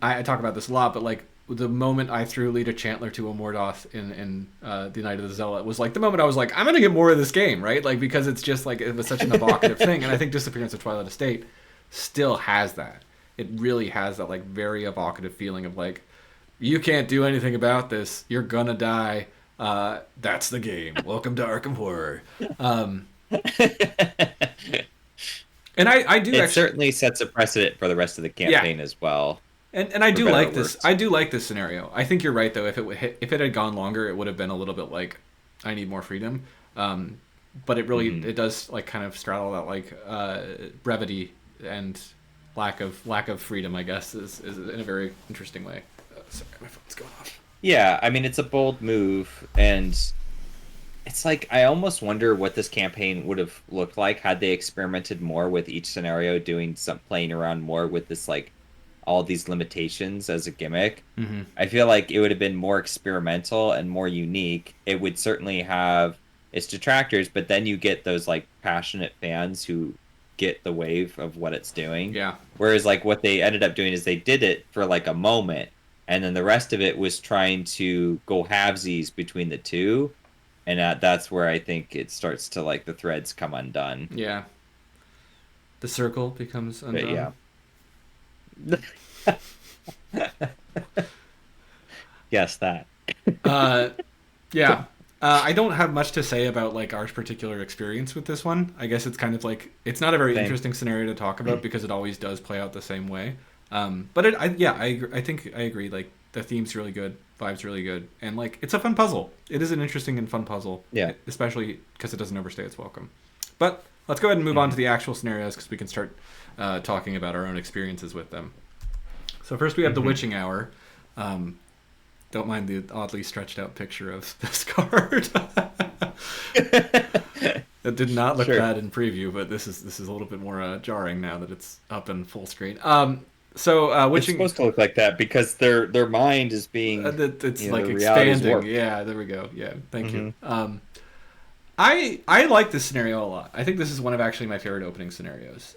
[SPEAKER 1] I talk about this a lot, but like the moment I threw Lita Chandler to a Mordoth in the Night of the Zealot was like the moment I was like, I'm gonna get more of this game, right? Like because it's just like it was such an evocative thing, and I think Disappearance of Twilight Estate still has that. It really has that like very evocative feeling of like, you can't do anything about this, you're gonna die. That's the game. Welcome to Arkham Horror. And I do.
[SPEAKER 2] It certainly sets a precedent for the rest of the campaign as well.
[SPEAKER 1] And I do like this. I do like this scenario. I think you're right though. If it had gone longer, it would have been a little bit like, I need more freedom. But it really it does like kind of straddle that like brevity and lack of freedom, I guess, is in a very interesting way. Sorry, my phone's going off.
[SPEAKER 2] Yeah, I mean it's a bold move, and it's like I almost wonder what this campaign would have looked like had they experimented more with each scenario, doing some playing around more with this like all these limitations as a gimmick. I feel like it would have been more experimental and more unique. It would certainly have its detractors, but then you get those like passionate fans who get the wave of what it's doing.
[SPEAKER 1] Yeah.
[SPEAKER 2] Whereas like what they ended up doing is they did it for like a moment, and then the rest of it was trying to go halvesies between the two, and that's where I think it starts to like the threads come undone.
[SPEAKER 1] Yeah. The circle becomes undone.
[SPEAKER 2] But, yeah. Yes, that.
[SPEAKER 1] Yeah. I don't have much to say about like our particular experience with this one. I guess it's kind of like it's not a very interesting scenario to talk about because it always does play out the same way. But I think I agree. Like the theme's really good, vibe's really good, and like it's a fun puzzle. It is an interesting and fun puzzle.
[SPEAKER 2] Yeah.
[SPEAKER 1] Especially because it doesn't overstay its welcome. But let's go ahead and move on to the actual scenarios because we can start talking about our own experiences with them. So first we have the Witching Hour. Don't mind the oddly stretched out picture of this card. It did not look bad in preview, but this is a little bit more jarring now that it's up in full screen. So Witching...
[SPEAKER 2] It's supposed to look like that because their mind is being
[SPEAKER 1] it's like expanding. Yeah, there we go. Yeah, thank you. I like this scenario a lot. I think this is one of actually my favorite opening scenarios.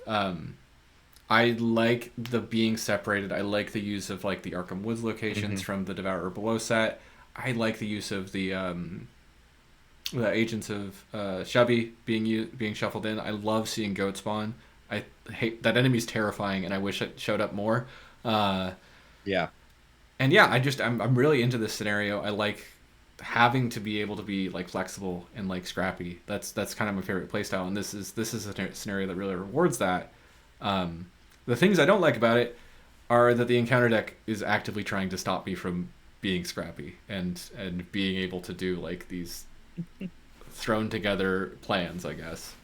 [SPEAKER 1] I like the being separated. I like the use of like the Arkham Woods
[SPEAKER 2] Hmm.
[SPEAKER 1] locations from the Devourer Below set. I like the use of the agents of Chubby being shuffled in. I love seeing Goat spawn. I hate that enemy's terrifying, and I wish it showed up more. Uh,
[SPEAKER 2] Yeah.
[SPEAKER 1] and yeah, I'm really into this scenario. I like having to be able to be like flexible and like scrappy. That's kind of my favorite playstyle, and this is a scenario that really rewards that. Um, the things I don't like about it are that the encounter deck is actively trying to stop me from being scrappy and being able to do like these thrown together plans, I guess.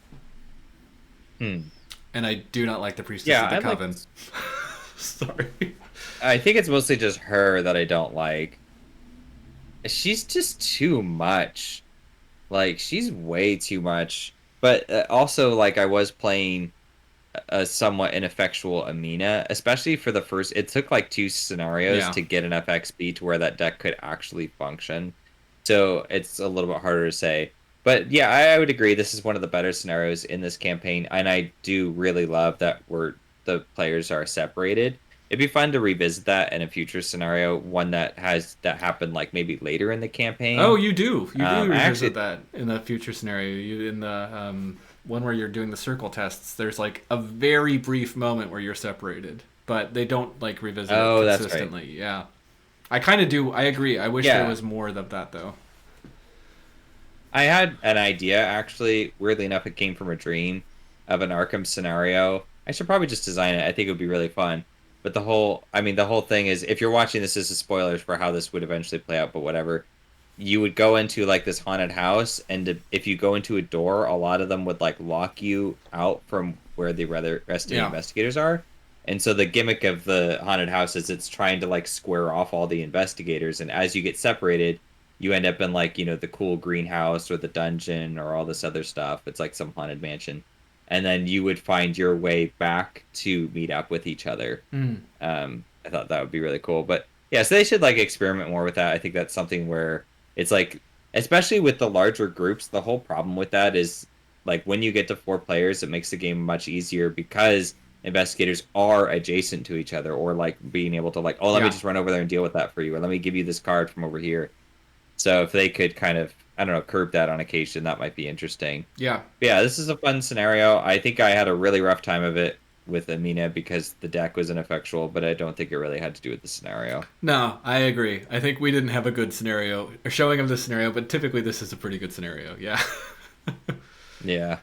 [SPEAKER 2] Hmm.
[SPEAKER 1] And I do not like the Priestess
[SPEAKER 2] Yeah,
[SPEAKER 1] of the
[SPEAKER 2] I like.
[SPEAKER 1] Coven. Sorry.
[SPEAKER 2] I think it's mostly just her that I don't like. She's just too much. Like she's way too much. But also, like I was playing a somewhat ineffectual Amina, especially for the first. It took like two scenarios
[SPEAKER 1] Yeah.
[SPEAKER 2] to get enough XP to where that deck could actually function. So it's a little bit harder to say. But yeah, I would agree. This is one of the better scenarios in this campaign, and I do really love that the players are separated. It'd be fun to revisit that in a future scenario, one that happened like maybe later in the
[SPEAKER 1] Oh,
[SPEAKER 2] campaign.
[SPEAKER 1] you do. You do
[SPEAKER 2] I
[SPEAKER 1] revisit
[SPEAKER 2] actually,
[SPEAKER 1] that in the future scenario. You in the one where you're doing the circle tests. There's like a very brief moment where you're separated, but they don't like revisit it
[SPEAKER 2] oh, that's right.
[SPEAKER 1] consistently. Yeah, I kind of do. I agree. I wish there
[SPEAKER 2] Yeah,
[SPEAKER 1] was more of that though.
[SPEAKER 2] I had an idea actually. Weirdly enough, it came from a dream of an Arkham scenario. I should probably just design it. I think it would be really fun. But the whole thing is, if you're watching this, this is spoilers for how this would eventually play out. But whatever, you would go into like this haunted house, and if you go into a door, a lot of them would like lock you out from where the rest of the
[SPEAKER 1] Yeah.
[SPEAKER 2] investigators are. And so the gimmick of the haunted house is it's trying to like square off all the investigators, and as you get separated you end up in like the cool greenhouse or the dungeon or all this other stuff. It's like some haunted mansion, and then you would find your way back to meet up with each other.
[SPEAKER 1] Mm.
[SPEAKER 2] I thought that would be really cool, but yeah, so they should like experiment more with that. I think that's something where it's like, especially with the larger groups, the whole problem with that is like when you get to four players, it makes the game much easier because investigators are adjacent to each other, or like being able to like, oh, let me
[SPEAKER 1] Yeah.
[SPEAKER 2] just run over there and deal with that for you, or let me give you this card from over here. So if they could kind of, I don't know, curb that on occasion, that might be interesting.
[SPEAKER 1] Yeah.
[SPEAKER 2] But yeah, this is a fun scenario. I think I had a really rough time of it with Amina because the deck was ineffectual, but I don't think it really had to do with the scenario.
[SPEAKER 1] No, I agree. I think we didn't have a good scenario or showing of this scenario, but typically this is a pretty good scenario. Yeah.
[SPEAKER 2] Yeah.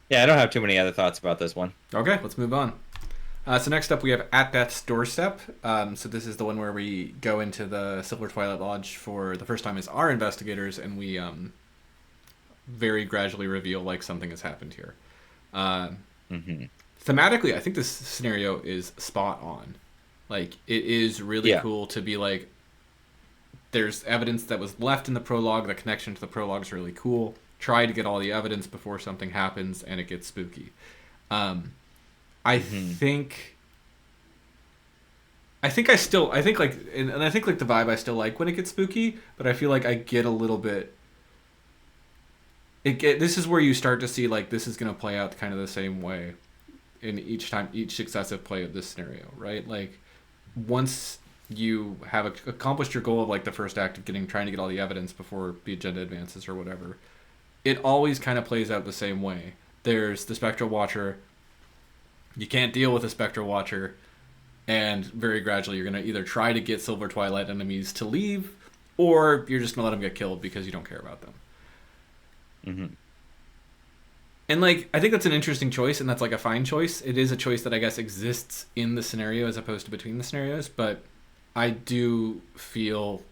[SPEAKER 2] Yeah, I don't have too many other thoughts about this one.
[SPEAKER 1] Okay, let's move on. So next up, we have At Death's Doorstep. So this is the one where we go into the Silver Twilight Lodge for the first time as our investigators, and we very gradually reveal like something has happened here. Uh,
[SPEAKER 2] Hmm.
[SPEAKER 1] Thematically, I think this scenario is spot on. Like it is really
[SPEAKER 2] Yeah.
[SPEAKER 1] cool to be like, there's evidence that was left in the prologue. The connection to the prologue is really cool. Try to get all the evidence before something happens, and it gets spooky. Um, I
[SPEAKER 2] Hmm.
[SPEAKER 1] think I think like and I think like the vibe I still like when it gets spooky, but I feel like I get a little bit this is where you start to see like this is going to play out kind of the same way in each successive play of this scenario, right? Like once you have accomplished your goal of like the first act of trying to get all the evidence before the agenda advances or whatever, it always kind of plays out the same way. There's the Spectral Watcher. You can't deal with a Spectral Watcher, and very gradually you're going to either try to get Silver Twilight enemies to leave, or you're just going to let them get killed because you don't care about them.
[SPEAKER 2] Hmm.
[SPEAKER 1] And like I think that's an interesting choice, and that's like a fine choice. It is a choice that I guess exists in the scenario as opposed to between the scenarios, but I do feel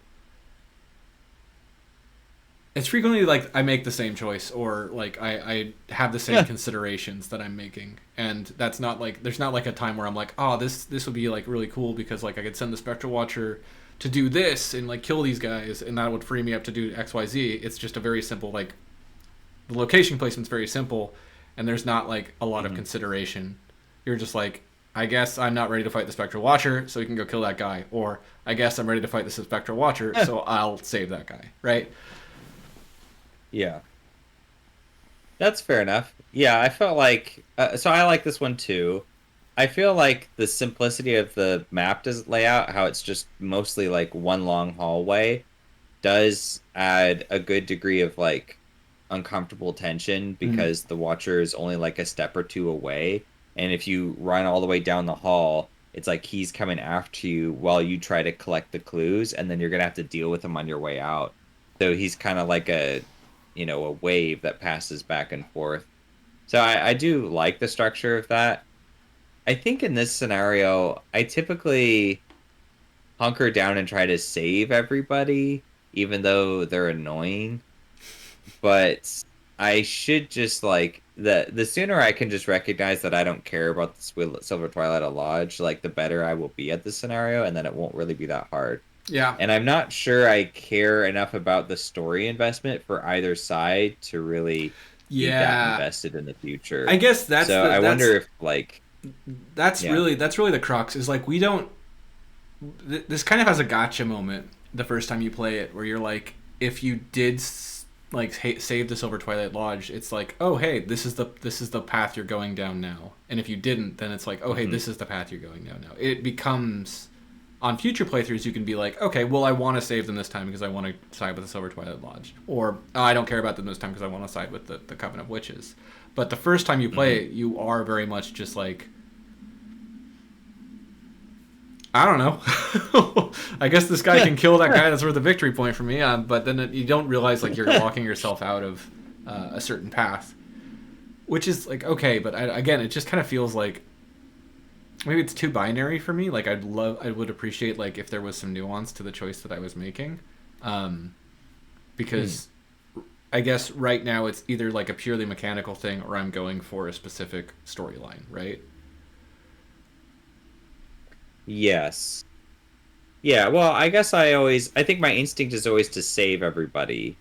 [SPEAKER 1] it's frequently like I make the same choice, or like I have the same considerations that I'm making, and that's not like there's not like a time where I'm like, oh, this would be like really cool because like I could send the Spectral Watcher to do this and like kill these guys, and that would free me up to do X Y Z. It's just a very simple like the location placement's very simple, and there's not like a lot of
[SPEAKER 2] Hmm.
[SPEAKER 1] consideration. You're just like, I guess I'm not ready to fight the Spectral Watcher, so you can go kill that guy, or I guess I'm ready to fight the Spectral Watcher, so I'll save that guy, right?
[SPEAKER 2] Yeah. That's fair enough. Yeah, I felt like so I like this one too. I feel like the simplicity of the map does layout, how it's just mostly like one long hallway, does add a good degree of like uncomfortable tension
[SPEAKER 1] Mm.
[SPEAKER 2] because the watcher is only like a step or two away. And if you run all the way down the hall, it's like he's coming after you while you try to collect the clues, and then you're gonna have to deal with him on your way out. So he's kind of like a, a wave that passes back and forth. So I do like the structure of that. I think in this scenario, I typically hunker down and try to save everybody, even though they're annoying. But I should just like the sooner I can just recognize that I don't care about the Silver Twilight Lodge, like the better I will be at this scenario, and then it won't really be that hard.
[SPEAKER 1] Yeah.
[SPEAKER 2] And I'm not sure I care enough about the story investment for either side to really be that
[SPEAKER 1] Yeah.
[SPEAKER 2] invested in the
[SPEAKER 1] I
[SPEAKER 2] future.
[SPEAKER 1] guess that's
[SPEAKER 2] So
[SPEAKER 1] the
[SPEAKER 2] I wonder if like yeah.
[SPEAKER 1] that's really the crux is like we don't this kind of has a gotcha moment the first time you play it where you're like if you did like save the Silver Twilight Lodge, it's like, oh hey, this is the path you're going down now. And if you didn't, then it's like, oh hey,
[SPEAKER 2] Hmm.
[SPEAKER 1] this is the path you're going down now. It becomes on future playthroughs you can be like, okay, well I want to save them this time because I want to side with the Silver Twilight Lodge, or oh, I don't care about them this time because I want to side with the Coven of Witches. But the first time you play
[SPEAKER 2] Hmm.
[SPEAKER 1] it, you are very much just like, I don't know. I guess this guy can kill that guy. That's worth a victory point for me. But then you don't realize like you're locking yourself out of a certain path, which is like okay. But again, it just kind of feels like maybe it's too binary for me. Like I would appreciate like if there was some nuance to the choice that I was making, um, because I guess right now it's either like a purely mechanical thing or I'm going for a specific storyline, right?
[SPEAKER 2] Yes. Yeah, well, I think my instinct is always to save everybody.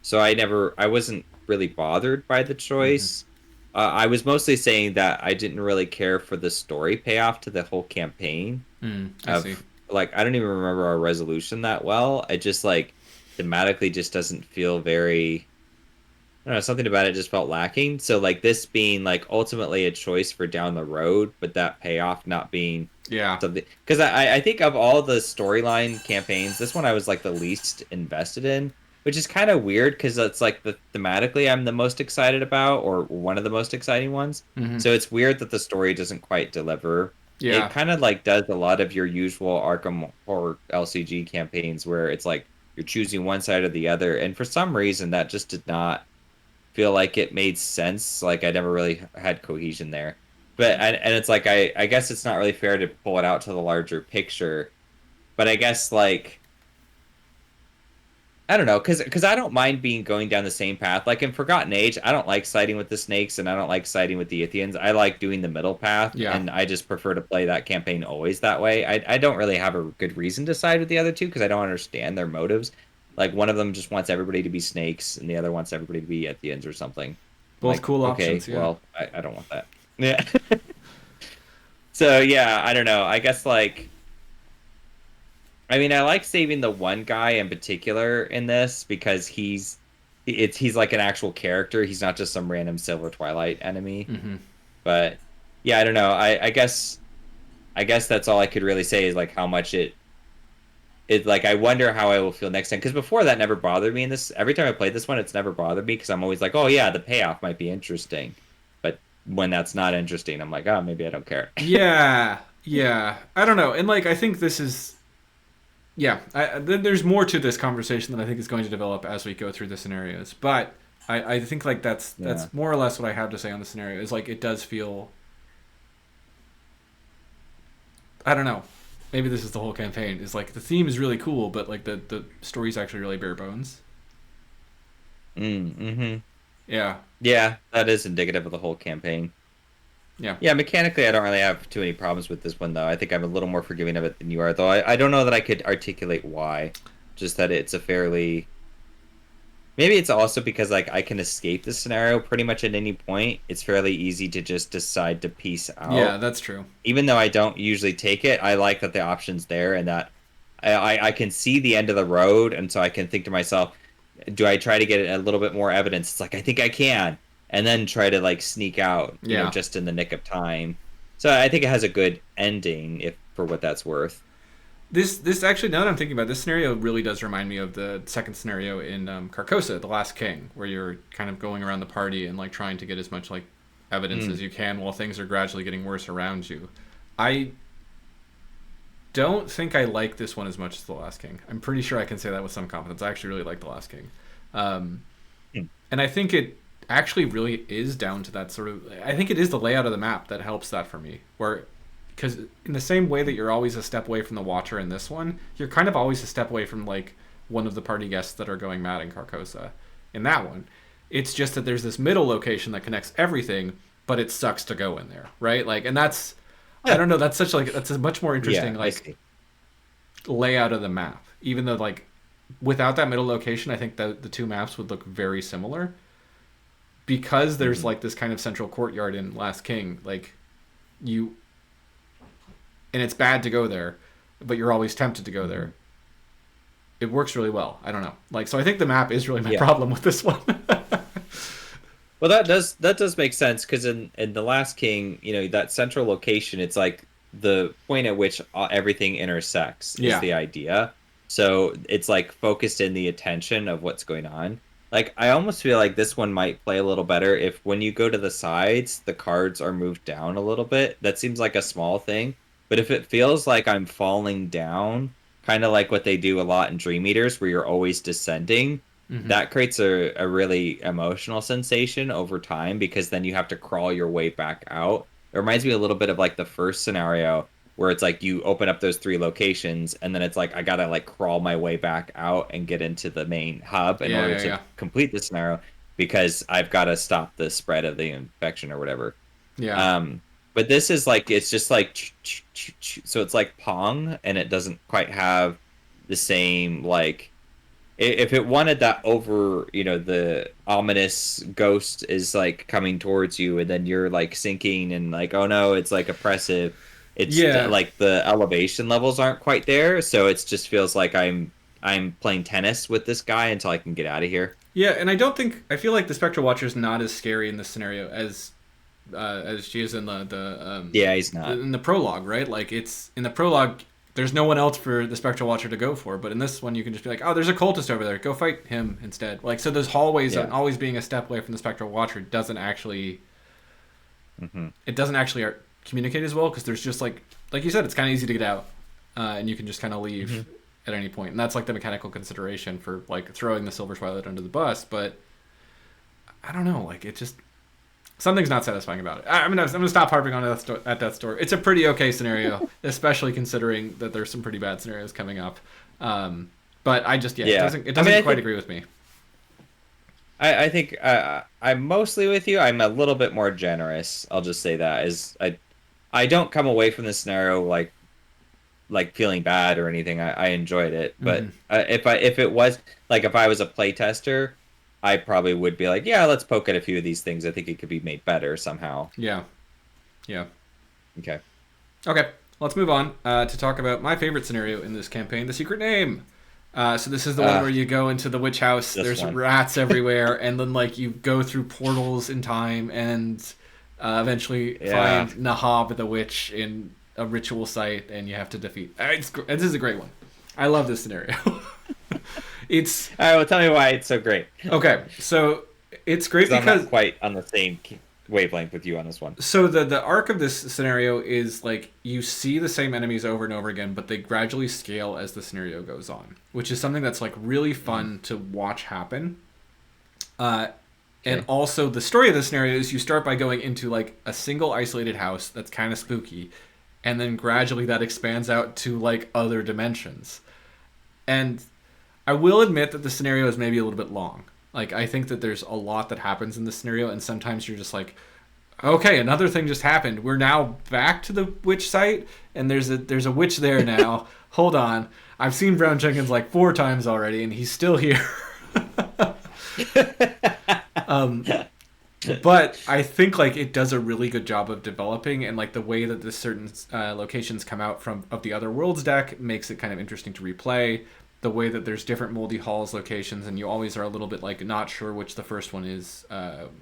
[SPEAKER 2] So I wasn't really bothered by the
[SPEAKER 1] Mm-hmm.
[SPEAKER 2] choice. I was mostly saying that I didn't really care for the story payoff to the whole campaign
[SPEAKER 1] I see.
[SPEAKER 2] of like, I don't even remember our resolution that well. I just like thematically just doesn't feel very, I don't know, something about it just felt lacking. So like this being like ultimately a choice for down the road, but that payoff not being
[SPEAKER 1] Yeah.
[SPEAKER 2] something, because I think of all the storyline campaigns, this one I was like the least invested in, which is kind of weird because it's like the thematically I'm the most excited about or one of the most exciting ones.
[SPEAKER 1] Mm-hmm.
[SPEAKER 2] So it's weird that the story doesn't quite deliver. It
[SPEAKER 1] Yeah.
[SPEAKER 2] kind of like does a lot of your usual Arkham Horror LCG campaigns where it's like you're choosing one side or the other, and for some reason that just did not feel like it made sense. Like I never really had cohesion there. But and it's like I guess it's not really fair to pull it out to the larger picture. But I guess like I don't know, because I don't mind being going down the same path. Like in Forgotten Age, I don't like siding with the snakes and I don't like siding with the Ithians. I like doing the middle path,
[SPEAKER 1] Yeah.
[SPEAKER 2] and I just prefer to play that campaign always that way. I don't really have a good reason to side with the other two because I don't understand their motives. Like one of them just wants everybody to be snakes, and the other wants everybody to be Ithians or something. I'm
[SPEAKER 1] Both
[SPEAKER 2] like,
[SPEAKER 1] cool
[SPEAKER 2] okay,
[SPEAKER 1] options. Yeah.
[SPEAKER 2] well, I don't want that. Yeah. So yeah, I don't know. I guess like I mean, I like saving the one guy in particular in this because he's like an actual character. He's not just some random Silver Twilight enemy.
[SPEAKER 1] Mm-hmm.
[SPEAKER 2] But yeah, I don't know. I guess that's all I could really say is like how much it like I wonder how I will feel next time because before that never bothered me in this. Every time I played this one, it's never bothered me because I'm always like, oh yeah, the payoff might be interesting. But when that's not interesting, I'm like, oh, maybe I don't care.
[SPEAKER 1] Yeah. Yeah. I don't know. And like, I think this is. Yeah. There's more to this conversation that I think is going to develop as we go through the scenarios. But I think like
[SPEAKER 2] Yeah.
[SPEAKER 1] that's more or less what I have to say on the scenario. Is like it does feel. I don't know. Maybe this is the whole campaign. Is like the theme is really cool, but like the story's actually really bare bones.
[SPEAKER 2] Mm-hmm.
[SPEAKER 1] Yeah.
[SPEAKER 2] Yeah, that is indicative of the whole campaign.
[SPEAKER 1] Yeah.
[SPEAKER 2] Yeah, mechanically, I don't really have too many problems with this one, though. I think I'm a little more forgiving of it than you are, though. I don't know that I could articulate why. Just that it's a fairly. Maybe it's also because like I can escape the scenario pretty much at any point. It's fairly easy to just decide to peace
[SPEAKER 1] Yeah.
[SPEAKER 2] out.
[SPEAKER 1] That's true.
[SPEAKER 2] Even though I don't usually take it, I like that the option's there and that I can see the end of the road, and so I can think to myself, do I try to get a little bit more evidence? It's like I think I can, and then try to like sneak out,
[SPEAKER 1] Yeah.
[SPEAKER 2] just in the nick of time. So I think it has a good ending, if for what that's worth.
[SPEAKER 1] This actually, now that I'm thinking about it, this scenario, really does remind me of the second scenario in Carcosa, The Last King, where you're kind of going around the party and like trying to get as much like evidence as you can while things are gradually getting worse around you. I don't think I like this one as much as The Last King. I'm pretty sure I can say that with some confidence. I actually really like The Last King. And I think it actually really is down to that sort of... I think it is the layout of the map that helps that for me. Where, because in the same way that you're always a step away from the Watcher in this one, you're kind of always a step away from like one of the party guests that are going mad in Carcosa. In that one, it's just that there's this middle location that connects everything, but it sucks to go in there, right? Like, and that's... I don't know. That's such like that's a much more interesting like layout of the map. Even though like without that middle location, I think the two maps would look very similar. Because there's like this kind of central courtyard in Last King, like you, and it's bad to go there, but you're always tempted to go there. It works really well. I don't know. Like, so I think the map is really my problem with this one.
[SPEAKER 2] Well, that does make sense, because in The Last King, that central location, it's like the point at which everything intersects is the idea. So it's like focused in the attention of what's going on. Like, I almost feel like this one might play a little better if when you go to the sides, the cards are moved down a little bit. That seems like a small thing. But if it feels like I'm falling down, kind of like what they do a lot in Dream Eaters, where you're always descending, that creates a really emotional sensation over time, because then you have to crawl your way back out. It reminds me a little bit of like the first scenario, where it's like you open up those 3 locations and then it's like I gotta like crawl my way back out and get into the main hub in order to complete the scenario, because I've got to stop the spread of the infection or whatever. But this is like, it's just like so it's like Pong, and it doesn't quite have the same like, if it wanted that over, the ominous ghost is like coming towards you and then you're like sinking and like, oh no, it's like oppressive. It's like the elevation levels aren't quite there, so it just feels like I'm playing tennis with this guy until I can get out of here.
[SPEAKER 1] Yeah, and I feel like the Spectral Watcher is not as scary in this scenario as she is in the
[SPEAKER 2] he's not
[SPEAKER 1] in the prologue, right? Like, it's in the prologue, there's no one else for the Spectral Watcher to go for, but in this one you can just be like, oh, there's a cultist over there, go fight him instead. Like, so those hallways and always being a step away from the Spectral Watcher doesn't actually it doesn't actually communicate as well, because there's just like you said, it's kind of easy to get out, and you can just kind of leave at any point, and that's like the mechanical consideration for like throwing the Silver Twilight under the bus. But I don't know, like, it just, something's not satisfying about it. I'm gonna stop harping on at that store. It's a pretty okay scenario, especially considering that there's some pretty bad scenarios coming up. But it doesn't quite agree with me.
[SPEAKER 2] I think I'm mostly with you. I'm a little bit more generous. I'll just say that, is I don't come away from the scenario like feeling bad or anything. I enjoyed it, but if it was like, if I was a playtester, I probably would be like, yeah, let's poke at a few of these things. I think it could be made better somehow.
[SPEAKER 1] Yeah.
[SPEAKER 2] Okay.
[SPEAKER 1] Let's move on to talk about my favorite scenario in this campaign, The Secret Name. So this is the one where you go into the witch house. There's rats everywhere, and then like you go through portals in time and eventually find Nahab the witch in a ritual site, and you have to defeat. This is a great one. I love this scenario. It's
[SPEAKER 2] all right. Well, tell me why it's so great.
[SPEAKER 1] Okay, so it's great because
[SPEAKER 2] I'm not quite on the same wavelength with you on this one.
[SPEAKER 1] So the arc of this scenario is like you see the same enemies over and over again, but they gradually scale as the scenario goes on, which is something that's like really fun to watch happen. And also the story of the scenario is you start by going into like a single isolated house that's kind of spooky, and then gradually that expands out to like other dimensions. And I will admit that the scenario is maybe a little bit long. Like, I think that there's a lot that happens in the scenario, and sometimes you're just like, okay, another thing just happened. We're now back to the witch site, and there's a witch there now. Hold on. I've seen Brown Jenkins like 4 times already, and he's still here. But I think like it does a really good job of developing, and like the way that the certain locations come out of the Other Worlds deck makes it kind of interesting to replay. the way that there's different moldy halls locations, and you always are a little bit like not sure which the first one is,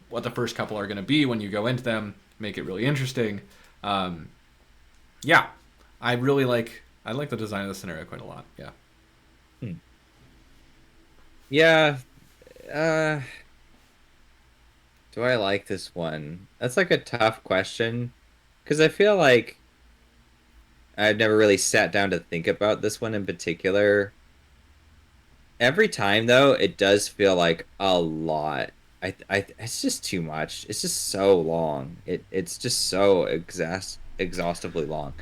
[SPEAKER 1] what the first couple are going to be when you go into them, make it really interesting. Yeah, I like the design of the scenario quite a lot. Yeah.
[SPEAKER 2] Hmm. Yeah. Uh, do I like this one? That's like a tough question because I feel like I've never really sat down to think about this one in particular. Every time though, it does feel like a lot. It's just too much. It's just so long. It's just so exhaustively long.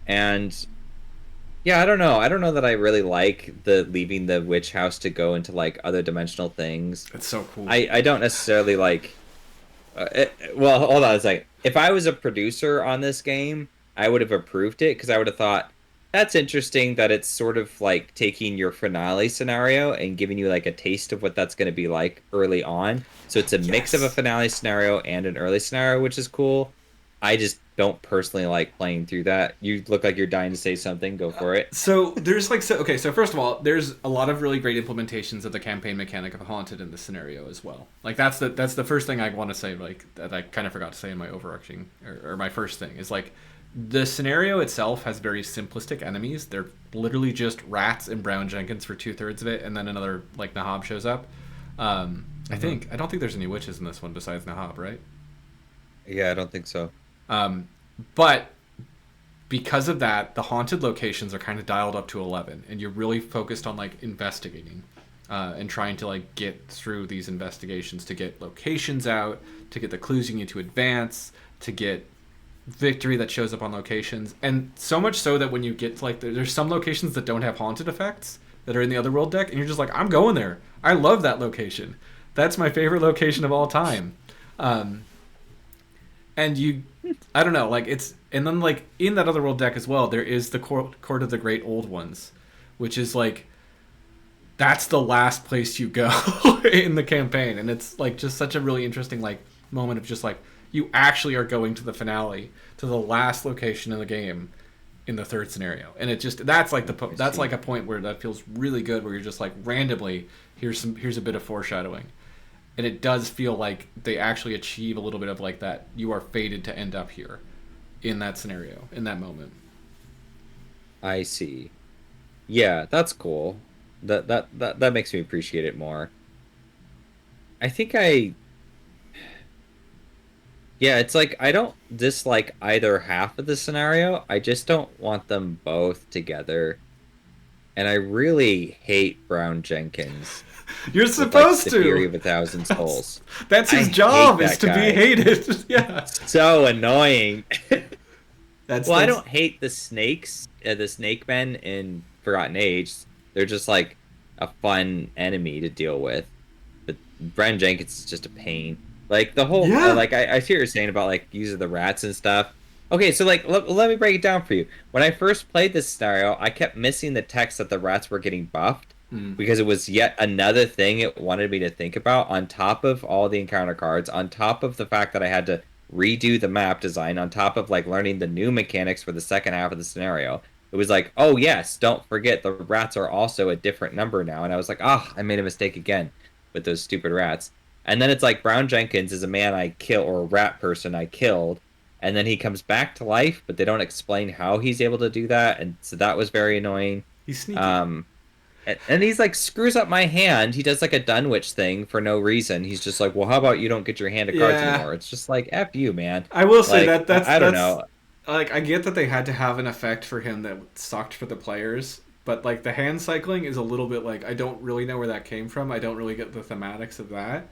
[SPEAKER 2] And yeah, I don't know. I don't know that I really like the leaving the witch house to go into like other dimensional things.
[SPEAKER 1] It's so cool.
[SPEAKER 2] I don't necessarily like. Well, hold on a second. If I was a producer on this game, I would have approved it because I would have thought that's interesting that it's sort of like taking your finale scenario and giving you like a taste of what that's going to be like early on. So it's a mix of a finale scenario and an early scenario, which is cool. I just don't personally like playing through that. You look like you're dying to say something. Go for it.
[SPEAKER 1] So there's like okay. So first of all, there's a lot of really great implementations of the campaign mechanic of Haunted in this scenario as well. Like that's the first thing I want to say. Like that I kind of forgot to say in my overarching or my first thing is like the scenario itself has very simplistic enemies. They're literally just rats and Brown Jenkins for 2/3 of it, and then another like Nahab shows up. I don't think there's any witches in this one besides Nahab, right?
[SPEAKER 2] Yeah, I don't think so.
[SPEAKER 1] But because of that, the haunted locations are kind of dialed up to 11, and you're really focused on like investigating and trying to like get through these investigations to get locations out, to get the clues you need to advance, to get victory that shows up on locations. And so much so that when you get to like there's some locations that don't have haunted effects that are in the Otherworld deck, and you're just like, I'm going there. I love that location. That's my favorite location of all time. And you, I don't know, like it's, and then like in that Otherworld deck as well, there is the Court of the Great Old Ones, which is like, that's the last place you go in the campaign. And it's like just such a really interesting like moment of just like, you actually are going to the finale, to the last location in the game in the third scenario. And it just, that's like that's like a point where that feels really good, where you're just like randomly, here's a bit of foreshadowing. And it does feel like they actually achieve a little bit of like that. You are fated to end up here in that scenario, in that moment.
[SPEAKER 2] I see. Yeah, that's cool. That makes me appreciate it more. I think yeah, it's like I don't dislike either half of the scenario. I just don't want them both together. And I really hate Brown Jenkins.
[SPEAKER 1] You're supposed
[SPEAKER 2] the
[SPEAKER 1] to.
[SPEAKER 2] Fury of 1,000 Souls.
[SPEAKER 1] That's his job, is to be hated. Yeah.
[SPEAKER 2] So annoying.
[SPEAKER 1] That's
[SPEAKER 2] I don't hate the snakes, the snake men in Forgotten Age. They're just like a fun enemy to deal with. But Brown Jenkins is just a pain. Like the whole, like I see what you're saying about like using the rats and stuff. Okay, so like let me break it down for you. When I first played this scenario, I kept missing the text that the rats were getting buffed because it was yet another thing it wanted me to think about on top of all the encounter cards, on top of the fact that I had to redo the map design, on top of like learning the new mechanics for the second half of the scenario. It was like, oh yes, don't forget the rats are also a different number now. And I was like, I made a mistake again with those stupid rats. And then it's like Brown Jenkins is a man I kill, or a rat person I killed, and then he comes back to life, but they don't explain how he's able to do that, and so that was very annoying.
[SPEAKER 1] He's sneaky.
[SPEAKER 2] And he's like screws up my hand. He does like a Dunwich thing for no reason. He's just like, well, how about you don't get your hand of cards anymore? It's just like, F you, man.
[SPEAKER 1] I will say
[SPEAKER 2] like,
[SPEAKER 1] that's
[SPEAKER 2] I don't know.
[SPEAKER 1] Like, I get that they had to have an effect for him that sucked for the players, but like the hand cycling is a little bit like, I don't really know where that came from. I don't really get the thematics of that.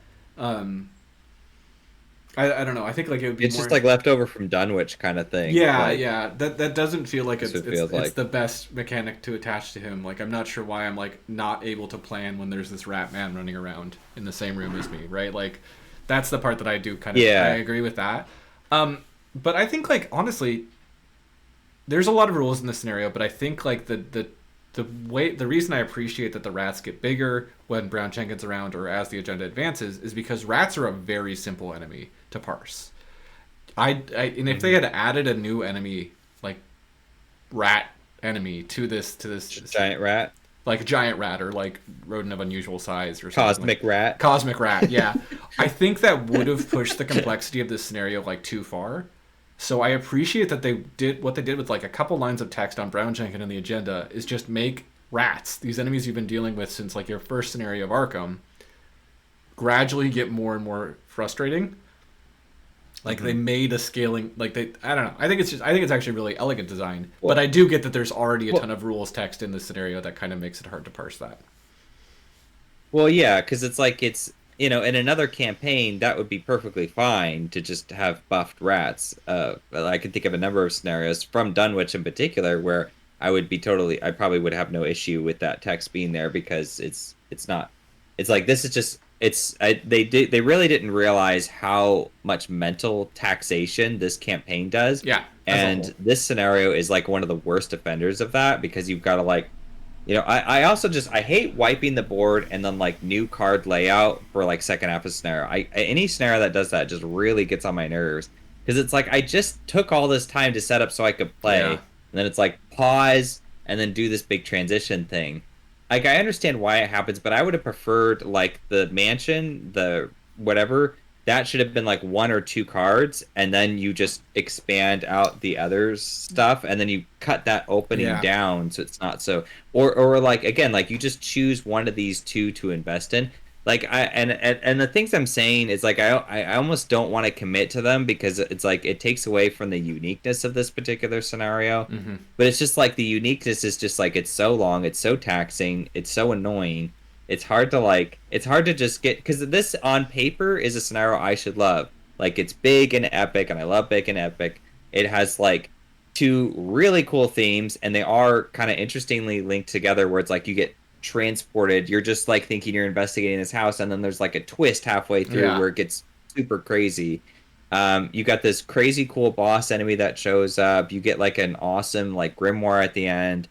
[SPEAKER 1] I don't know. I think like it would be
[SPEAKER 2] It's
[SPEAKER 1] more...
[SPEAKER 2] just like leftover from Dunwich kind of thing.
[SPEAKER 1] Yeah,
[SPEAKER 2] like,
[SPEAKER 1] yeah. That doesn't feel like it's
[SPEAKER 2] like
[SPEAKER 1] the best mechanic to attach to him. Like I'm not sure why I'm like not able to plan when there's this rat man running around in the same room as me, right? Like that's the part that I do kind of I agree with that. But I think like honestly there's a lot of rules in this scenario, but I think like the reason I appreciate that the rats get bigger when Brown Jenkins around or as the agenda advances is because rats are a very simple enemy to parse. And if they had added a new enemy, like rat enemy to this
[SPEAKER 2] giant rat.
[SPEAKER 1] like a giant rat or like rodent of unusual size or something.
[SPEAKER 2] Cosmic rat.
[SPEAKER 1] Cosmic rat, yeah. I think that would have pushed the complexity of this scenario like too far. So I appreciate that they did what they did with like a couple lines of text on Brown Jenkins in the agenda is just make rats, these enemies you've been dealing with since like your first scenario of Arkham, gradually get more and more frustrating. Like they made a scaling, like I don't know. I think it's actually really elegant design. Well, but I do get that there's already a ton of rules text in this scenario that kind of makes it hard to parse that.
[SPEAKER 2] Well, yeah, because it's like in another campaign that would be perfectly fine to just have buffed rats. I can think of a number of scenarios from Dunwich in particular where I probably would have no issue with that text being there because it's not. It's like this is just. They really didn't realize how much mental taxation this campaign does.
[SPEAKER 1] Yeah.
[SPEAKER 2] And this scenario is like one of the worst offenders of that because you've got to like, I also I hate wiping the board and then like new card layout for like second half of scenario. Any scenario that does that just really gets on my nerves because it's like I just took all this time to set up so I could play, and then it's like pause and then do this big transition thing. Like, I understand why it happens, but I would have preferred, like, the mansion, the whatever, that should have been, like, 1 or 2 cards, and then you just expand out the other stuff, and then you cut that opening down so it's not so... Or, like, again, like, you just choose one of these 2 to invest in. Like, and the things I'm saying is, like, I almost don't want to commit to them because it's, like, it takes away from the uniqueness of this particular scenario.
[SPEAKER 1] Mm-hmm.
[SPEAKER 2] But it's just, like, the uniqueness is just, like, it's so long, it's so taxing, it's so annoying. It's hard to just get... Because this, on paper, is a scenario I should love. Like, it's big and epic, and I love big and epic. It has, like, 2 really cool themes, and they are kind of interestingly linked together where it's, like, you get transported, you're just like thinking you're investigating this house, and then there's like a twist halfway through where it gets super crazy. You got this crazy cool boss enemy that shows up, you get like an awesome like grimoire at the end.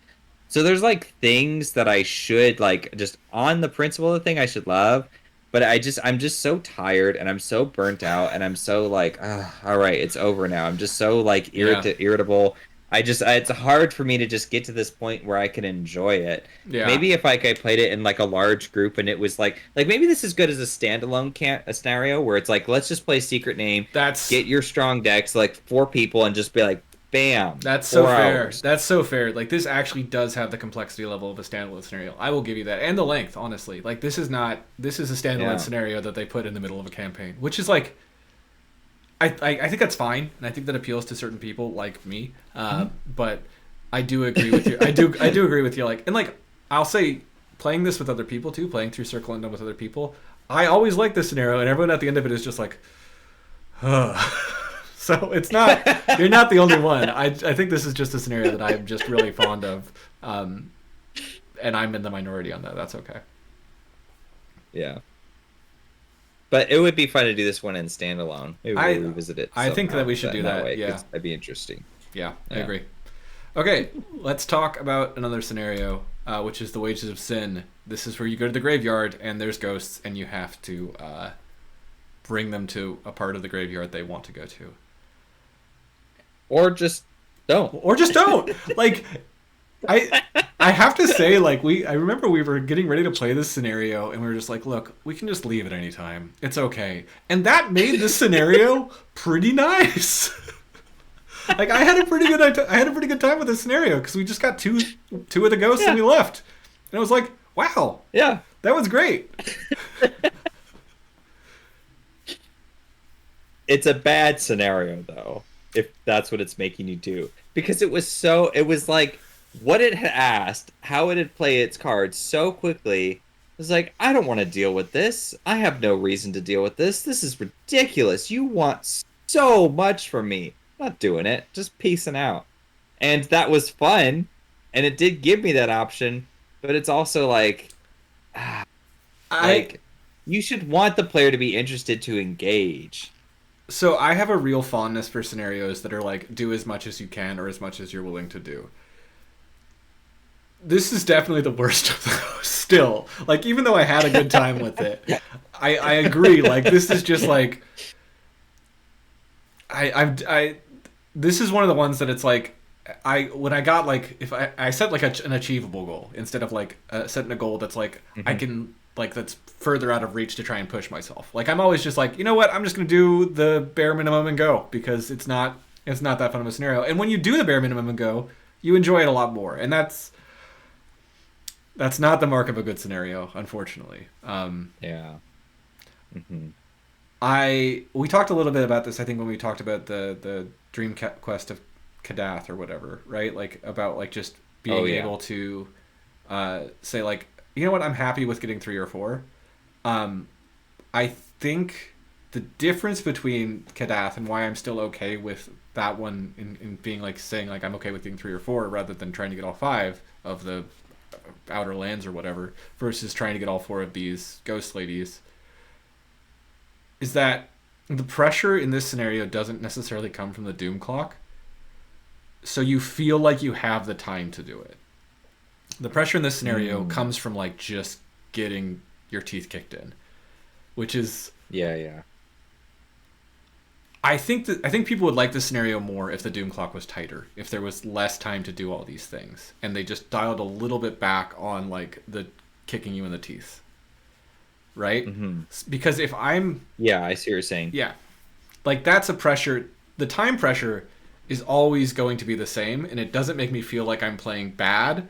[SPEAKER 2] So there's like things that I should like, just on the principle of the thing I should love, but I'm just so tired and I'm so burnt out and I'm so like, all right, it's over now. I'm just so like irritable. It's hard for me to just get to this point where I can enjoy it. Yeah. Maybe if I played it in like a large group and it was like maybe this is good as a standalone scenario where it's like, let's just play Secret Name. Get your strong decks, like 4 people, and just be like, bam.
[SPEAKER 1] That's so fair. That's so fair. Like, this actually does have the complexity level of a standalone scenario. I will give you that, and the length. Honestly, like this is a standalone scenario that they put in the middle of a campaign, which is like. I think that's fine, and I think that appeals to certain people like me. But I do agree with you. I do agree with you. Like, and like I'll say, playing this with other people too, playing through Circle Undone with other people, I always like this scenario, and everyone at the end of it is just like, so it's not. You're not the only one. I think this is just a scenario that I'm just really fond of, and I'm in the minority on that. That's okay.
[SPEAKER 2] Yeah. But it would be fun to do this one in standalone. Maybe we'll revisit it.
[SPEAKER 1] I think that we should do that. Yeah,
[SPEAKER 2] that'd be interesting.
[SPEAKER 1] Yeah, I agree. Okay, let's talk about another scenario, which is the Wages of Sin. This is where you go to the graveyard and there's ghosts, and you have to bring them to a part of the graveyard they want to go to,
[SPEAKER 2] or just don't.
[SPEAKER 1] Like. I have to say, like, I remember we were getting ready to play this scenario, and we were just like, look, we can just leave at any time. It's okay. And that made this scenario pretty nice. Like, I had a pretty good time with this scenario, because we just got two of the ghosts and we left. And I was like, wow.
[SPEAKER 2] Yeah.
[SPEAKER 1] That was great.
[SPEAKER 2] It's a bad scenario, though, if that's what it's making you do. Because it was like, what it had asked, how it had played its cards so quickly, it was like, I don't want to deal with this. I have no reason to deal with this. This is ridiculous. You want so much from me. I'm not doing it. Just peacing out. And that was fun, and it did give me that option, but it's also like, you should want the player to be interested to engage.
[SPEAKER 1] So I have a real fondness for scenarios that are like, do as much as you can or as much as you're willing to do. This is definitely the worst of those still. Like, even though I had a good time with it, I agree. Like, this is just like, this is one of the ones that it's like, when I got like if I set like an achievable goal instead of like setting a goal that's like I
[SPEAKER 2] Hmm.
[SPEAKER 1] can like that's further out of reach to try and push myself. Like I'm always just like, you know what, I'm just gonna do the bare minimum and go because it's not that fun of a scenario. And when you do the bare minimum and go, you enjoy it a lot more, and that's not the mark of a good scenario, unfortunately.
[SPEAKER 2] Yeah. Hmm.
[SPEAKER 1] We talked a little bit about this, I think, when we talked about the Dream Quest of Kadath or whatever, right? Like about like just
[SPEAKER 2] Oh
[SPEAKER 1] being
[SPEAKER 2] yeah.
[SPEAKER 1] able to say like, you know what, I'm happy with getting 3 or 4. Um, I think the difference between Kadath and why I'm still okay with that one in being like saying like I'm okay with getting 3 or 4 rather than trying to get all 5 of the outer lands or whatever versus trying to get all 4 of these ghost ladies is that the pressure in this scenario doesn't necessarily come from the doom clock, so you feel like you have the time to do it. The pressure in this scenario
[SPEAKER 2] Mm.
[SPEAKER 1] comes from like just getting your teeth kicked in, which is
[SPEAKER 2] Yeah, yeah.
[SPEAKER 1] I think people would like this scenario more if the doom clock was tighter, if there was less time to do all these things, and they just dialed a little bit back on like the kicking you in the teeth, right?
[SPEAKER 2] Hmm.
[SPEAKER 1] Because if I'm
[SPEAKER 2] Yeah, I see what you're saying.
[SPEAKER 1] yeah, like that's a pressure. The time pressure is always going to be the same, and it doesn't make me feel like I'm playing bad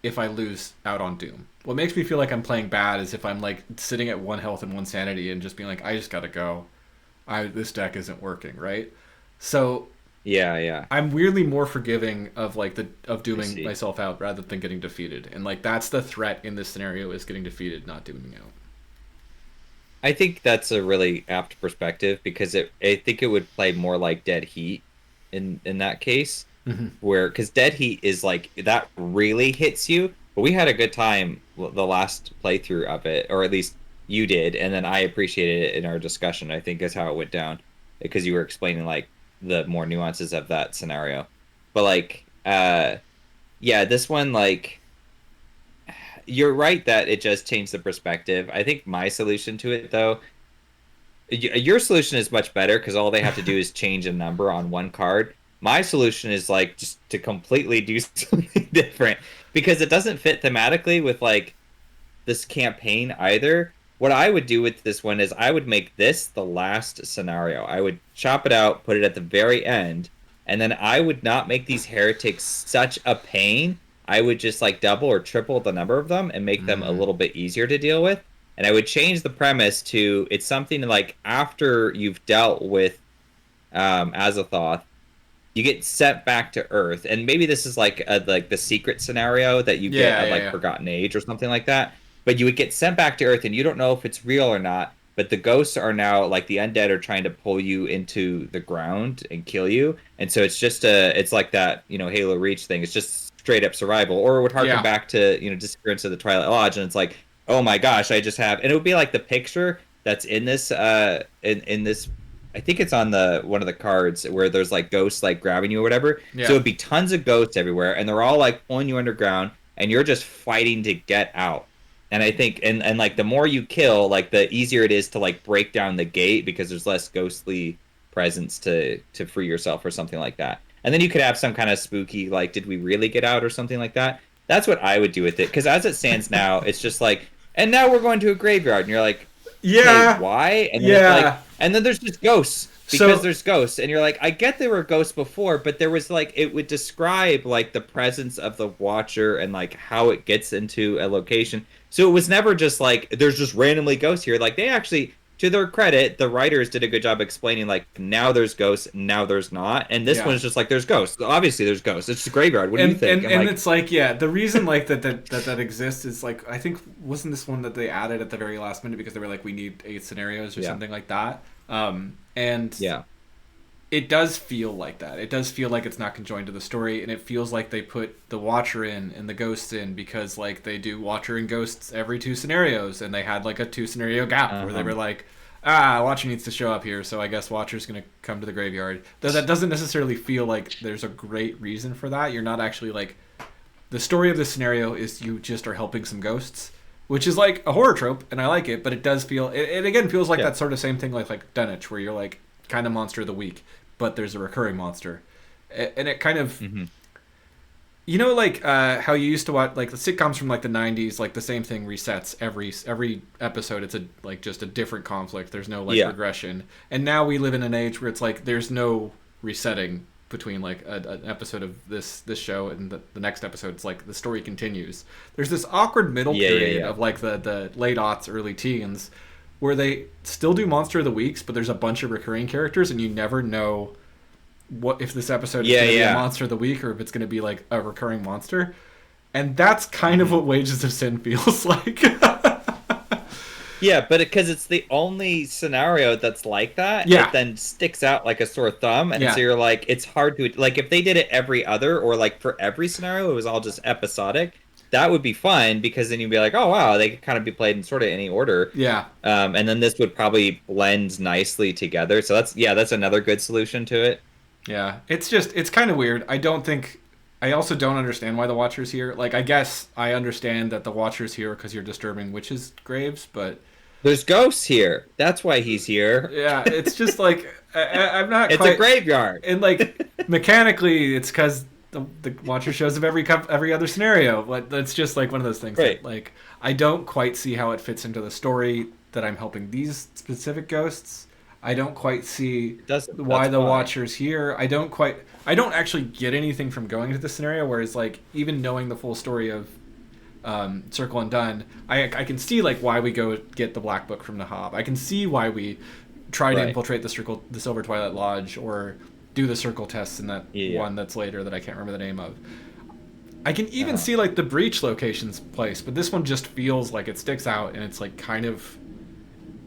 [SPEAKER 1] if I lose out on Doom. What makes me feel like I'm playing bad is if I'm like sitting at 1 health and 1 sanity and just being like, I just gotta go. This deck isn't working, right? So
[SPEAKER 2] Yeah, yeah.
[SPEAKER 1] I'm weirdly more forgiving of like the of
[SPEAKER 2] I
[SPEAKER 1] dooming
[SPEAKER 2] see.
[SPEAKER 1] myself out rather than getting defeated, and like that's the threat in this scenario is getting defeated, not dooming out.
[SPEAKER 2] I think that's a really apt perspective because I think it would play more like Dead Heat in that case,
[SPEAKER 1] Mm-hmm.
[SPEAKER 2] where because Dead Heat is like that really hits you. But we had a good time the last playthrough of it, or at least you did, and then I appreciated it in our discussion. I think is how it went down because you were explaining like the more nuances of that scenario. But like, yeah, this one like you're right that it just changed the perspective. I think my solution to it though your solution is much better because all they have to do is change a number on one card. My solution is like just to completely do something different because it doesn't fit thematically with like this campaign either. What I would do with this one is I would make this the last scenario. I would chop it out, put it at the very end, and then I would not make these heretics such a pain. I would just like double or triple the number of them and make them a
[SPEAKER 1] Mm.
[SPEAKER 2] little bit easier to deal with. And I would change the premise to it's something like after you've dealt with Azathoth, you get sent back to Earth, and maybe this is like the secret scenario that you get
[SPEAKER 1] Yeah,
[SPEAKER 2] at
[SPEAKER 1] yeah,
[SPEAKER 2] like
[SPEAKER 1] yeah.
[SPEAKER 2] Forgotten Age or something like that. But you would get sent back to Earth, and you don't know if it's real or not. But the ghosts are now like the undead are trying to pull you into the ground and kill you, and so it's like that Halo Reach thing. It's just straight up survival, or it would harken
[SPEAKER 1] Yeah.
[SPEAKER 2] back to Disappearance of the Twilight Lodge, and it's like, oh my gosh, I just have, and it would be like the picture that's in this in this I think it's on the one of the cards where there's like ghosts like grabbing you or whatever. So
[SPEAKER 1] Yeah.
[SPEAKER 2] it'd be tons of ghosts everywhere, and they're all like pulling you underground, and you're just fighting to get out. And I think, and like the more you kill, like the easier it is to like break down the gate because there's less ghostly presence to free yourself or something like that. And then you could have some kind of spooky like, did we really get out or something like that? That's what I would do with it because as it stands now, it's just like, and now we're going to a graveyard, and you're like, okay,
[SPEAKER 1] Yeah.
[SPEAKER 2] why? And then it's like,
[SPEAKER 1] Yeah.
[SPEAKER 2] and then there's just ghosts because
[SPEAKER 1] So
[SPEAKER 2] there's ghosts, and you're like, I get there were ghosts before, but there was like it would describe like the presence of the watcher and like how it gets into a location. So it was never just like there's just randomly ghosts here. Like they actually, to their credit, the writers did a good job explaining like now there's ghosts, now there's not, and this
[SPEAKER 1] yeah.
[SPEAKER 2] one's just like there's ghosts. Obviously there's ghosts. It's a graveyard. What do you
[SPEAKER 1] and
[SPEAKER 2] think?
[SPEAKER 1] and
[SPEAKER 2] And
[SPEAKER 1] and
[SPEAKER 2] like,
[SPEAKER 1] it's like yeah, the reason like that exists is like I think wasn't this one that they added at the very last minute because they were like we need 8 scenarios or
[SPEAKER 2] yeah,
[SPEAKER 1] something like that. And
[SPEAKER 2] yeah,
[SPEAKER 1] it does feel like that. It does feel like it's not conjoined to the story, and it feels like they put the Watcher in and the Ghosts in because like they do Watcher and Ghosts every 2 scenarios, and they had like a 2 scenario gap where they
[SPEAKER 2] uh-huh,
[SPEAKER 1] were like, Watcher needs to show up here, so I guess Watcher's gonna come to the graveyard. Though that doesn't necessarily feel like there's a great reason for that. You're not actually like the story of this scenario is you just are helping some ghosts, which is like a horror trope, and I like it, but it does feel it again feels like
[SPEAKER 2] yeah,
[SPEAKER 1] that sort of same thing like Dunwich, where you're like kind of monster of the week, but there's a recurring monster, And it kind of,
[SPEAKER 2] Hmm.
[SPEAKER 1] you know, like how you used to watch like the sitcoms from like the '90s, like the same thing resets every episode. It's a like just a different conflict. There's no like
[SPEAKER 2] Yeah.
[SPEAKER 1] regression. And now we live in an age where it's like there's no resetting between like an episode of this show and the next episode. It's like the story continues. There's this awkward middle
[SPEAKER 2] Yeah, yeah,
[SPEAKER 1] period
[SPEAKER 2] yeah.
[SPEAKER 1] of like the late aughts, early teens, where they still do Monster of the Weeks, but there's a bunch of recurring characters, and you never know what if this episode is
[SPEAKER 2] Yeah,
[SPEAKER 1] going to be a
[SPEAKER 2] yeah.
[SPEAKER 1] monster of the week or if it's going to be like a recurring monster. And that's kind of
[SPEAKER 2] Hmm.
[SPEAKER 1] what Wages of Sin feels like.
[SPEAKER 2] Yeah, but because it's the only scenario that's like that, it
[SPEAKER 1] Yeah,
[SPEAKER 2] then sticks out like a sore thumb, and so
[SPEAKER 1] yeah,
[SPEAKER 2] you're like, it's hard to like if they did it every other or like for every scenario, it was all just episodic. That would be fun because then you'd be like, oh wow, they could kind of be played in sort of any order,
[SPEAKER 1] yeah,
[SPEAKER 2] and then this would probably blend nicely together. So that's yeah, that's another good solution to it.
[SPEAKER 1] yeah. It's just it's kind of weird. I don't think. I also don't understand why the Watcher's here. Like, I guess I understand that the Watcher's here because you're disturbing witches' graves, but
[SPEAKER 2] There's ghosts here. That's why he's here.
[SPEAKER 1] yeah, it's just like I'm not
[SPEAKER 2] It's a
[SPEAKER 1] quite.
[SPEAKER 2] graveyard.
[SPEAKER 1] And like mechanically, it's because the Watcher shows of every other scenario. But that's just like one of those things that
[SPEAKER 2] Right.
[SPEAKER 1] like I don't quite see how it fits into the story that I'm helping these specific ghosts. I don't quite see
[SPEAKER 2] Doesn't.
[SPEAKER 1] why
[SPEAKER 2] That's
[SPEAKER 1] the
[SPEAKER 2] fine.
[SPEAKER 1] Watcher's here. I don't actually get anything from going to the scenario. Whereas like even knowing the full story of Circle Undone, I can see like why we go get the Black Book from Nahab. I can see why we try to
[SPEAKER 2] Right.
[SPEAKER 1] infiltrate the Silver Twilight Lodge, or do the circle tests in that
[SPEAKER 2] Yeah.
[SPEAKER 1] one that's later that I can't remember the name of. I can even
[SPEAKER 2] Uh,
[SPEAKER 1] see like the breach location's place, but this one just feels like it sticks out and it's like kind of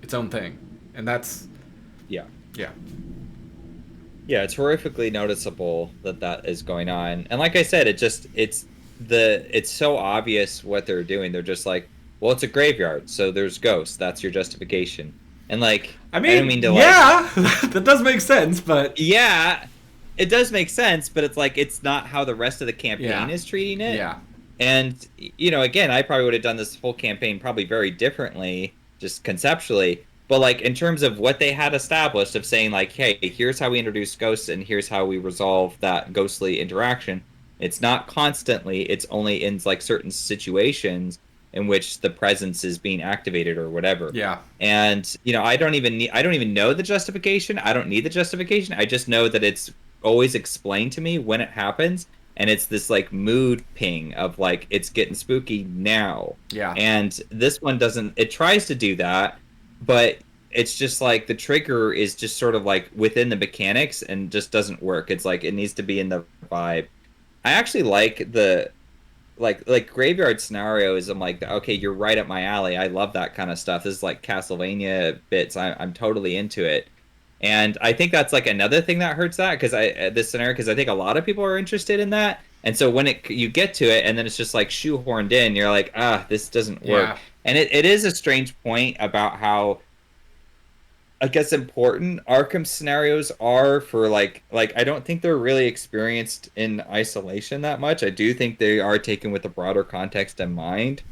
[SPEAKER 1] its own thing, and that's
[SPEAKER 2] yeah.
[SPEAKER 1] yeah,
[SPEAKER 2] Yeah, it's horrifically noticeable that that is going on. And like I said, it's so obvious what they're doing. They're just like, well, it's a graveyard, so there's ghosts. That's your justification. And like,
[SPEAKER 1] I
[SPEAKER 2] I don't
[SPEAKER 1] mean
[SPEAKER 2] mean to like,
[SPEAKER 1] yeah, that does make sense, but
[SPEAKER 2] yeah, it does make sense, but it's like it's not how the rest of the campaign
[SPEAKER 1] yeah,
[SPEAKER 2] is treating it.
[SPEAKER 1] yeah,
[SPEAKER 2] And you know, again, I probably would have done this whole campaign probably very differently, just conceptually. But like in terms of what they had established of saying like, hey, here's how we introduce ghosts and here's how we resolve that ghostly interaction. It's not constantly, it's only in like certain situations in which the presence is being activated or whatever.
[SPEAKER 1] yeah,
[SPEAKER 2] And you know, I don't even know the justification. I don't need the justification. I just know that it's always explained to me when it happens, and it's this like mood ping of like it's getting spooky now.
[SPEAKER 1] yeah,
[SPEAKER 2] And this one doesn't, it tries to do that, but it's just like the trigger is just sort of like within the mechanics and just doesn't work. It's like it needs to be in the vibe. I actually like the like graveyard scenarios. I'm like, okay, you're right up my alley. I love that kind of stuff. This is like Castlevania bits. I'm totally into it. And I think that's like another thing that hurts that because I this scenario because I think a lot of people are interested in that. And so when it you get to it and then it's just like shoehorned in, you're like, ah, this doesn't work.
[SPEAKER 1] yeah,
[SPEAKER 2] And it is a strange point about how I guess important Arkham scenarios are for like I don't think they're really experienced in isolation that much. I do think they are taken with a broader context in mind.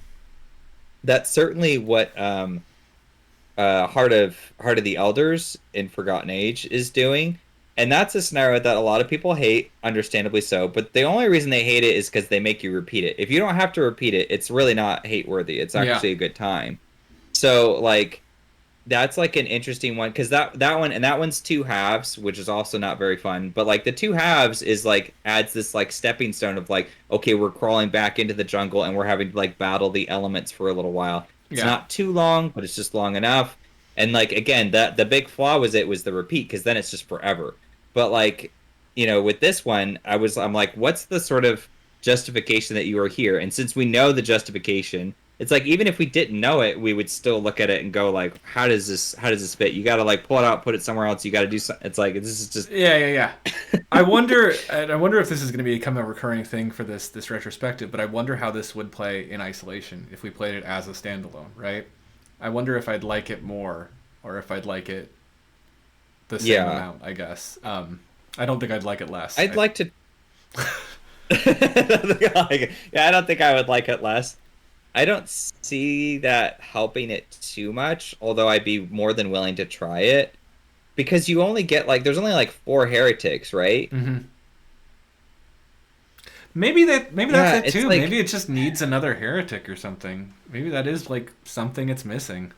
[SPEAKER 2] That's certainly what Heart of the Elders in Forgotten Age is doing. And that's a scenario that a lot of people hate, understandably so, but the only reason they hate it is because they make you repeat it. If you don't have to repeat it, it's really not hate worthy. It's
[SPEAKER 1] yeah,
[SPEAKER 2] actually a good time. So like that's like an interesting one because that one and that one's two halves, which is also not very fun. But like the two halves is like adds this like stepping stone of like, okay, we're crawling back into the jungle and we're having to like battle the elements for a little while. It's
[SPEAKER 1] yeah,
[SPEAKER 2] not too long, but it's just long enough. And like again, that the big flaw was the repeat because then it's just forever. But like, you know, with this one, I'm like, what's the sort of justification that you are here? And since we know the justification, it's like even if we didn't know it, we would still look at it and go like, how does this fit? You got to like pull it out, put it somewhere else. You got to do something. It's like this is just
[SPEAKER 1] yeah, yeah, yeah. I wonder if this is going to become a recurring thing for this retrospective. But I wonder how this would play in isolation if we played it as a standalone, right? I wonder if I'd like it more, or if I'd like it the same
[SPEAKER 2] yeah.
[SPEAKER 1] amount. I guess. I don't think I'd like it less.
[SPEAKER 2] I'd like to. Yeah, I don't think I would like it less. I don't see that helping it too much, although I'd be more than willing to try it. Because you only get like there's only like four heretics, right?
[SPEAKER 1] Hmm. maybe that's
[SPEAKER 2] Yeah,
[SPEAKER 1] it
[SPEAKER 2] it's
[SPEAKER 1] too.
[SPEAKER 2] like,
[SPEAKER 1] Maybe it just needs another heretic or something. Maybe that is like something it's missing.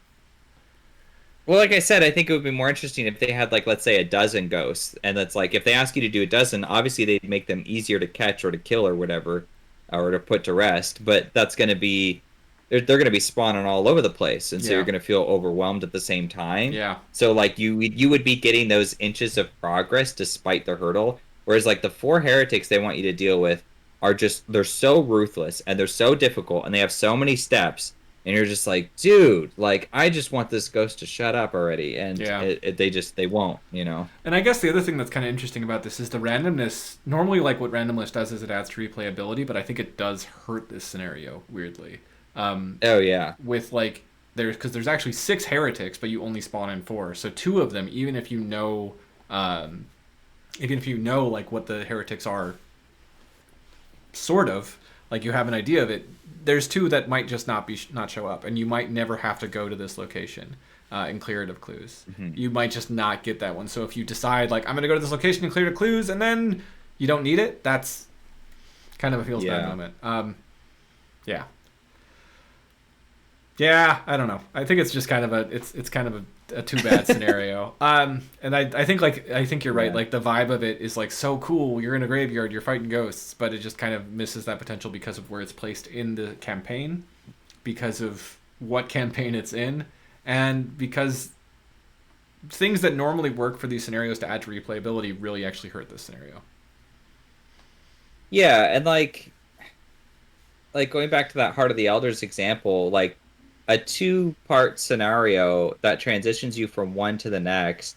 [SPEAKER 2] well, like I said, I think it would be more interesting if they had like, let's say, a dozen ghosts, and that's like, if they ask you to do a dozen, obviously they'd make them easier to catch or to kill or whatever, or to put to rest. But that's going to be, they're going to be spawning all over the place, and so you're
[SPEAKER 1] Yeah.
[SPEAKER 2] going to feel overwhelmed at the same time.
[SPEAKER 1] Yeah.
[SPEAKER 2] So like you would be getting those inches of progress despite the hurdle, whereas like the four heretics they want you to deal with are just, they're so ruthless and they're so difficult and they have so many steps, and you're just like, dude, like I just want this ghost to shut up already, and
[SPEAKER 1] Yeah.
[SPEAKER 2] they won't, you know.
[SPEAKER 1] And I guess the other thing that's kind of interesting about this is the randomness. Normally, like what randomness does is it adds to replayability, but I think it does hurt this scenario weirdly.
[SPEAKER 2] Oh yeah.
[SPEAKER 1] With like there's actually six heretics, but you only spawn in four. So two of them, um, even if you know like what the heretics are, sort of like you have an idea of it. There's two that might just not show up, and you might never have to go to this location and clear it of clues.
[SPEAKER 2] Mhm.
[SPEAKER 1] You might just not get that one. So if you decide like I'm gonna go to this location and clear the clues, and then you don't need it, that's kind of a feels bad
[SPEAKER 2] Yeah.
[SPEAKER 1] moment. Yeah, yeah. I don't know. I think it's just kind of it's kind of a too bad scenario. And I think you're right.
[SPEAKER 2] Yeah.
[SPEAKER 1] Like the vibe of it is like so cool. You're in a graveyard, you're fighting ghosts, but it just kind of misses that potential because of where it's placed in the campaign, because of what campaign it's in, and because things that normally work for these scenarios to add to replayability really actually hurt this scenario.
[SPEAKER 2] Yeah, and like going back to that Heart of the Elders example, like a two-part scenario that transitions you from one to the next.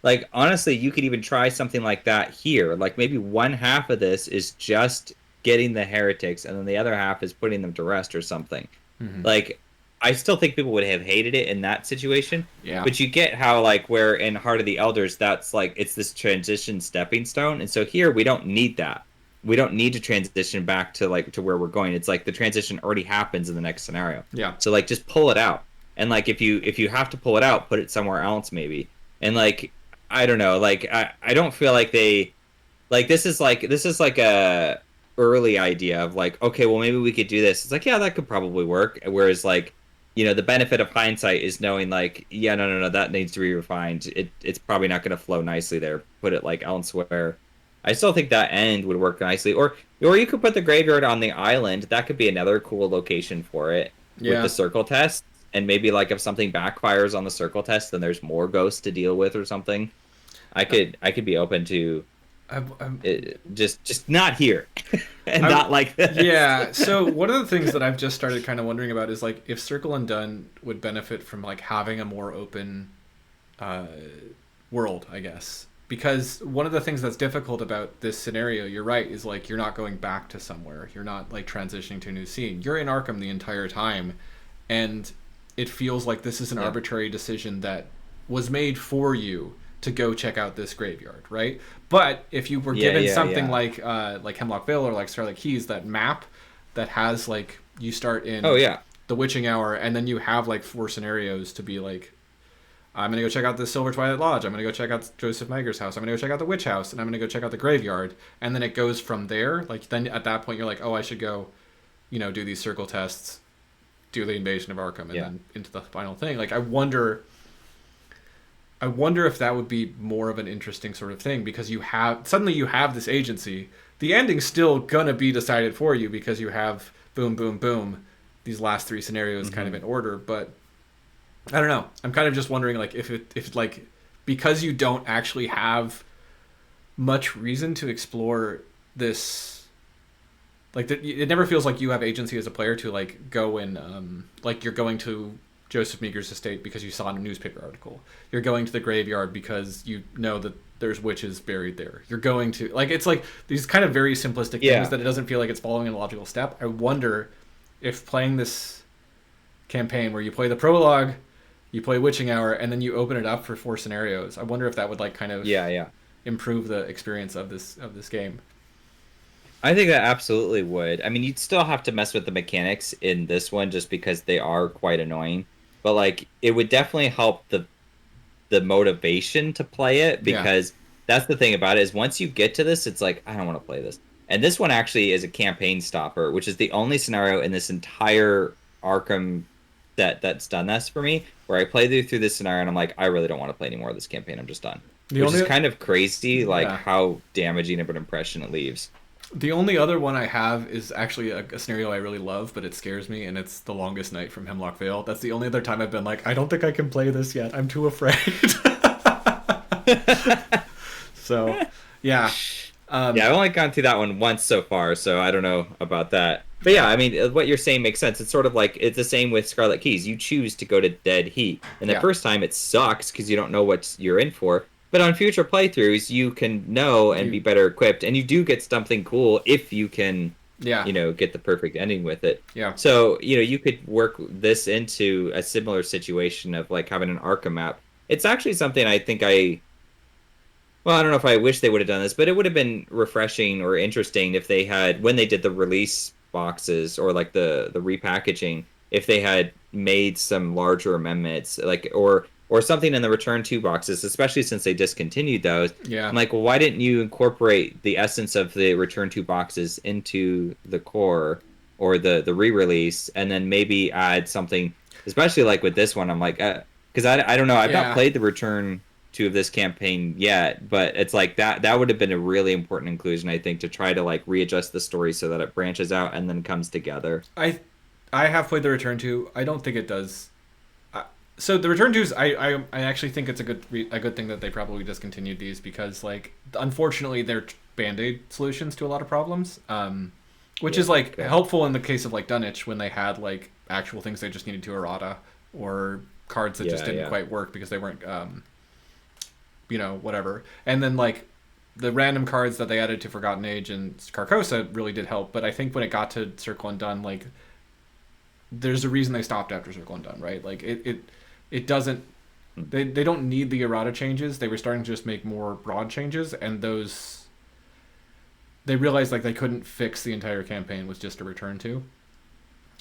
[SPEAKER 2] Like honestly, you could even try something like that here. Like maybe one half of this is just getting the heretics, and then the other half is putting them to rest or something.
[SPEAKER 1] Mm-hmm.
[SPEAKER 2] Like I still think people would have hated it in that situation.
[SPEAKER 1] Yeah.
[SPEAKER 2] But you get how like where in Heart of the Elders that's like it's this transition stepping stone. And so here we don't need that. We don't need to transition back to like to where we're going. It's like the transition already happens in the next scenario.
[SPEAKER 1] Yeah.
[SPEAKER 2] So like just pull it out. And like if you have to pull it out, put it somewhere else maybe. And like I don't know, like I don't feel like they like this is like a early idea of like, okay, well maybe we could do this. It's like, yeah, that could probably work. Whereas like, you know, the benefit of hindsight is knowing like, yeah, no, that needs to be refined. It's probably not going to flow nicely there. Put it like elsewhere. I still think that end would work nicely. Or you could put the graveyard on the island. That could be another cool location for it with
[SPEAKER 1] Yeah.
[SPEAKER 2] the circle test. And maybe like if something backfires on the circle test, then there's more ghosts to deal with or something. I could be open to
[SPEAKER 1] I'm
[SPEAKER 2] it, just not here and not like this.
[SPEAKER 1] Yeah. So one of the things that I've just started kind of wondering about is like if Circle Undone would benefit from like having a more open uh, world, I guess. Because one of the things that's difficult about this scenario, you're right, is like you're not going back to somewhere. You're not like transitioning to a new scene. You're in Arkham the entire time, and it feels like this is an arbitrary decision that was made for you to go check out this graveyard, right? But if you were given something like Hemlock Vale or like Starlight Keys, that map that has like you start in
[SPEAKER 2] Oh yeah.
[SPEAKER 1] the Witching Hour, and then you have like four scenarios to be like, I'm gonna go check out the Silver Twilight Lodge. I'm gonna go check out Joseph Meagher's house. I'm gonna go check out the Witch House, and I'm gonna go check out the graveyard. And then it goes from there. Like then at that point, you're like, oh, I should go, do these circle tests, do the invasion of Arkham, and then into the final thing. Like I wonder if that would be more of an interesting sort of thing because you have this agency. The ending's still gonna be decided for you because you have boom, boom, boom, these last three scenarios kind of in order, but. I don't know. I'm kind of just wondering, like, if like, because you don't actually have much reason to explore this, like, it never feels like you have agency as a player to like go and like you're going to Joseph Meagher's estate because you saw a newspaper article. You're going to the graveyard because you know that there's witches buried there. You're going to like it's like these kind of very simplistic things that it doesn't feel like it's following a logical step. I wonder if playing this campaign where you play the prologue. You play Witching Hour, and then you open it up for four scenarios. I wonder if that would like kind of improve the experience of this game.
[SPEAKER 2] I think that absolutely would. I mean, you'd still have to mess with the mechanics in this one just because they are quite annoying. But like, it would definitely help the motivation to play it because that's the thing about it is once you get to this, it's like I don't want to play this. And this one actually is a campaign stopper, which is the only scenario in this entire Arkham that's done this for me, where I play through this scenario and I'm like, I really don't want to play any more of this campaign. I'm just done.
[SPEAKER 1] The
[SPEAKER 2] Which is
[SPEAKER 1] only
[SPEAKER 2] kind of crazy, like
[SPEAKER 1] yeah.
[SPEAKER 2] how damaging of an impression it leaves.
[SPEAKER 1] The only other one I have is actually a scenario I really love, but it scares me, and it's The Longest Night from Hemlock Vale. That's the only other time I've been like, I don't think I can play this yet. I'm too afraid. So, yeah.
[SPEAKER 2] Yeah, I've only gone through that one once so far, so I don't know about that. But yeah, I mean, what you're saying makes sense. It's sort of like it's the same with Scarlet Keys. You choose to go to Dead Heat, and the
[SPEAKER 1] Yeah.
[SPEAKER 2] first time it sucks because you don't know what you're in for. But on future playthroughs, you can know and be better equipped, and you do get something cool if you can,
[SPEAKER 1] Yeah.
[SPEAKER 2] get the perfect ending with it.
[SPEAKER 1] Yeah.
[SPEAKER 2] So you could work this into a similar situation of like having an Arkham map. It's actually something I think well, I don't know if I wish they would have done this, but it would have been refreshing or interesting if they had, when they did the release boxes or like the repackaging, if they had made some larger amendments, like or something in the Return to boxes, especially since they discontinued those.
[SPEAKER 1] Yeah.
[SPEAKER 2] I'm like, well, why didn't you incorporate the essence of the Return to boxes into the core or the re-release, and then maybe add something, especially like with this one. I'm like, because I don't know, I've not played the Return to of this campaign yet, but it's like that would have been a really important inclusion, I think, to try to like readjust the story so that it branches out and then comes together.
[SPEAKER 1] I have played the Return to. I don't think it does. So the Return to is I actually think it's a good thing that they probably discontinued these, because like unfortunately they're band-aid solutions to a lot of problems, which is like helpful in the case of like Dunwich when they had like actual things they just needed to errata, or cards that just didn't quite work because they weren't whatever. And then like the random cards that they added to Forgotten Age and Carcosa really did help. But I think when it got to Circle Undone, like there's a reason they stopped after Circle Undone, right? Like it doesn't, they don't need the errata changes. They were starting to just make more broad changes, and those, they realized like they couldn't fix the entire campaign with just a Return to.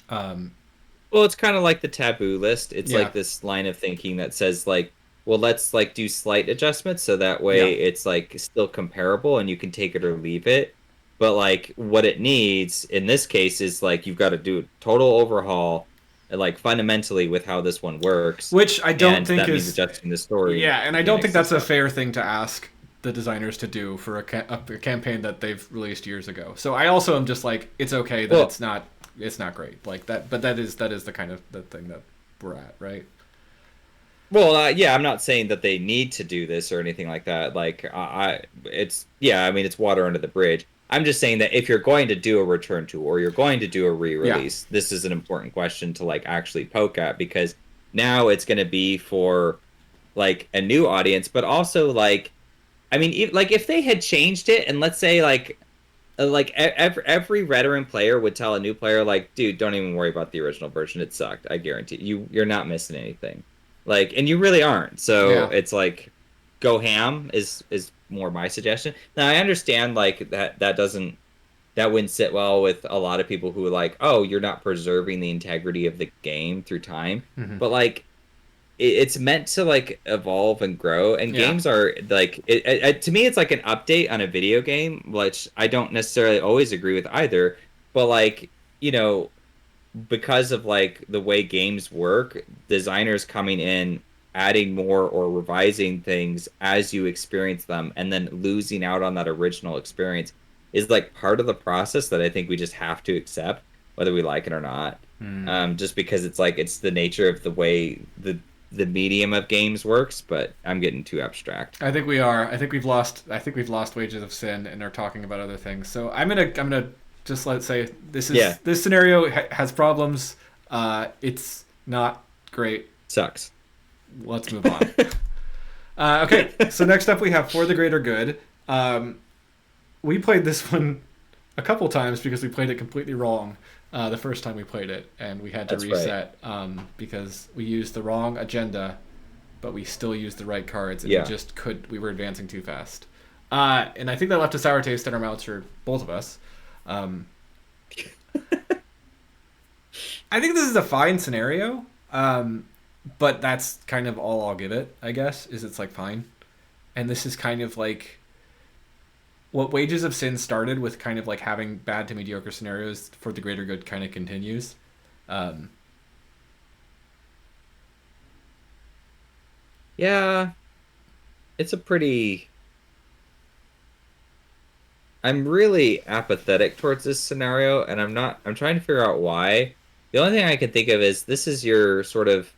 [SPEAKER 2] Well, it's kind of like the taboo list. It's like this line of thinking that says like, well, let's like do slight adjustments so that way it's like still comparable and you can take it or leave it. But like what it needs in this case is like you've got to do a total overhaul, like fundamentally with how this one works.
[SPEAKER 1] Which I don't think
[SPEAKER 2] that
[SPEAKER 1] is
[SPEAKER 2] means adjusting the story.
[SPEAKER 1] Yeah, and I don't think that's a fair thing to ask the designers to do for a campaign that they've released years ago. So I also am just like, it's okay that it's not great like that, but that is the kind of the thing that we're at, right?
[SPEAKER 2] Well, yeah, I'm not saying that they need to do this or anything like that. Like, it's water under the bridge. I'm just saying that if you're going to do a Return to or you're going to do a re-release, this is an important question to like actually poke at, because now it's going to be for like a new audience, but also like, I mean, like if they had changed it and let's say like every veteran player would tell a new player like, dude, don't even worry about the original version. It sucked. I guarantee you're not missing anything. Like, and you really aren't. So it's like, go ham is more my suggestion. Now I understand like that wouldn't sit well with a lot of people who are like, oh, you're not preserving the integrity of the game through time.
[SPEAKER 1] Mm-hmm.
[SPEAKER 2] But like, it's meant to like evolve and grow, and games are like to me it's like an update on a video game, which I don't necessarily always agree with either. But like, because of like the way games work, designers coming in, adding more or revising things as you experience them, and then losing out on that original experience is like part of the process that I think we just have to accept, whether we like it or not. Just because it's like it's the nature of the way the medium of games works. But I'm getting too abstract.
[SPEAKER 1] I think we are. I think we've lost Wages of Sin and are talking about other things. So I'm gonna just let's say this scenario has problems. It's not great.
[SPEAKER 2] Sucks.
[SPEAKER 1] Let's move on. Okay, so next up we have For the Greater Good. We played this one a couple times because we played it completely wrong the first time we played it, and we had to reset because we used the wrong agenda, but we still used the right cards, and we were advancing too fast. And I think that left a sour taste in our mouths for both of us. I think this is a fine scenario, but that's kind of all I'll give it, I guess, is it's like fine. And this is kind of like, what Wages of Sin started with, kind of like having bad to mediocre scenarios for the greater good, kind of continues. Um,
[SPEAKER 2] Yeah, it's a pretty. I'm really apathetic towards this scenario, and I'm not. I'm trying to figure out why. The only thing I can think of is this is your sort of.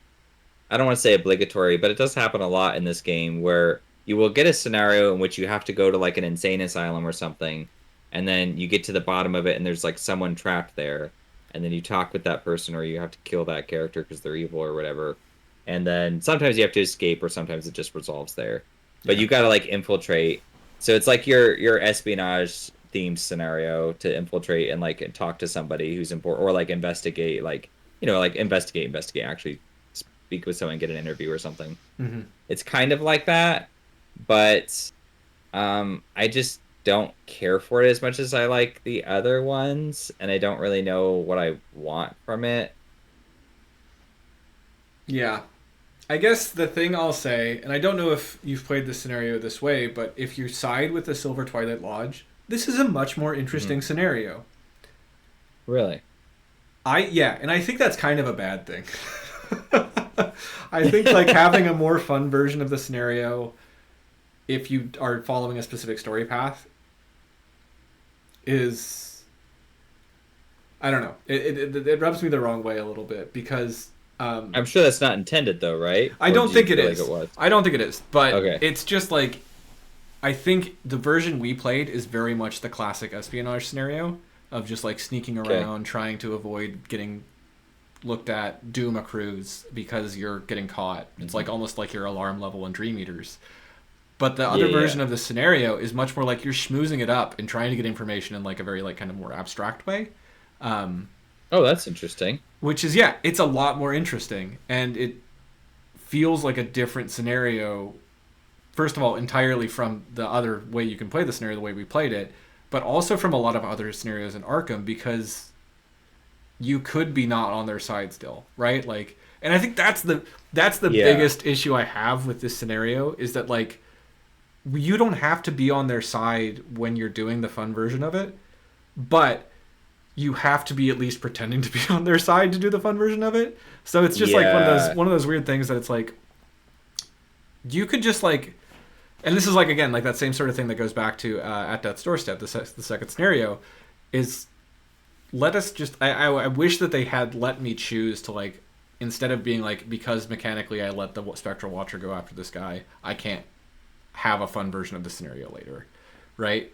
[SPEAKER 2] I don't want to say obligatory, but it does happen a lot in this game where you will get a scenario in which you have to go to like an insane asylum or something, and then you get to the bottom of it, and there's like someone trapped there, and then you talk with that person, or you have to kill that character because they're evil or whatever, and then sometimes you have to escape, or sometimes it just resolves there. But
[SPEAKER 1] yeah,
[SPEAKER 2] you got to like infiltrate. So it's like your espionage themed scenario to infiltrate and like talk to somebody who's important, or like investigate, like like investigate, actually speak with someone, get an interview or something.
[SPEAKER 1] hmm
[SPEAKER 2] It's kind of like that, but I just don't care for it as much as I like the other ones, and I don't really know what I want from it.
[SPEAKER 1] yeah. I guess the thing I'll say, and I don't know if you've played this scenario this way, but if you side with the Silver Twilight Lodge, this is a much more
[SPEAKER 2] Mhm.
[SPEAKER 1] interesting scenario.
[SPEAKER 2] Really?
[SPEAKER 1] Yeah, and I think that's kind of a bad thing. I think like having a more fun version of the scenario, if you are following a specific story path, is, I don't know. It rubs me the wrong way a little bit because
[SPEAKER 2] I'm sure that's not intended though, right?
[SPEAKER 1] I
[SPEAKER 2] Or
[SPEAKER 1] don't
[SPEAKER 2] did you
[SPEAKER 1] think it
[SPEAKER 2] feel like it
[SPEAKER 1] is.
[SPEAKER 2] was?
[SPEAKER 1] I don't think it is, but
[SPEAKER 2] Okay.
[SPEAKER 1] it's just like, I think the version we played is very much the classic espionage scenario of just like sneaking
[SPEAKER 2] Okay.
[SPEAKER 1] around, trying to avoid getting looked at, doom a cruise because you're getting caught. It's like
[SPEAKER 2] Hmm.
[SPEAKER 1] almost like your alarm level in Dream Eaters. But the
[SPEAKER 2] Yeah,
[SPEAKER 1] other version
[SPEAKER 2] yeah.
[SPEAKER 1] of the scenario is much more like you're schmoozing it up and trying to get information in like a very like kind of more abstract way. Um,
[SPEAKER 2] Oh, that's interesting.
[SPEAKER 1] which is, yeah, it's a lot more interesting and it feels like a different scenario. First of all, entirely from the other way you can play the scenario, the way we played it, but also from a lot of other scenarios in Arkham because you could be not on their side still, right? Like, and I think that's the
[SPEAKER 2] Yeah.
[SPEAKER 1] biggest issue I have with this scenario is that like you don't have to be on their side when you're doing the fun version of it, but you have to be at least pretending to be on their side to do the fun version of it. So it's just like
[SPEAKER 2] Yeah.
[SPEAKER 1] one of those weird things that it's like you could just like, and this is like again like that same sort of thing that goes back to at death's doorstep. The second scenario is, let us just I wish that they had let me choose to like, instead of being like, because mechanically I let the spectral watcher go after this guy, I can't have a fun version of the scenario later, right?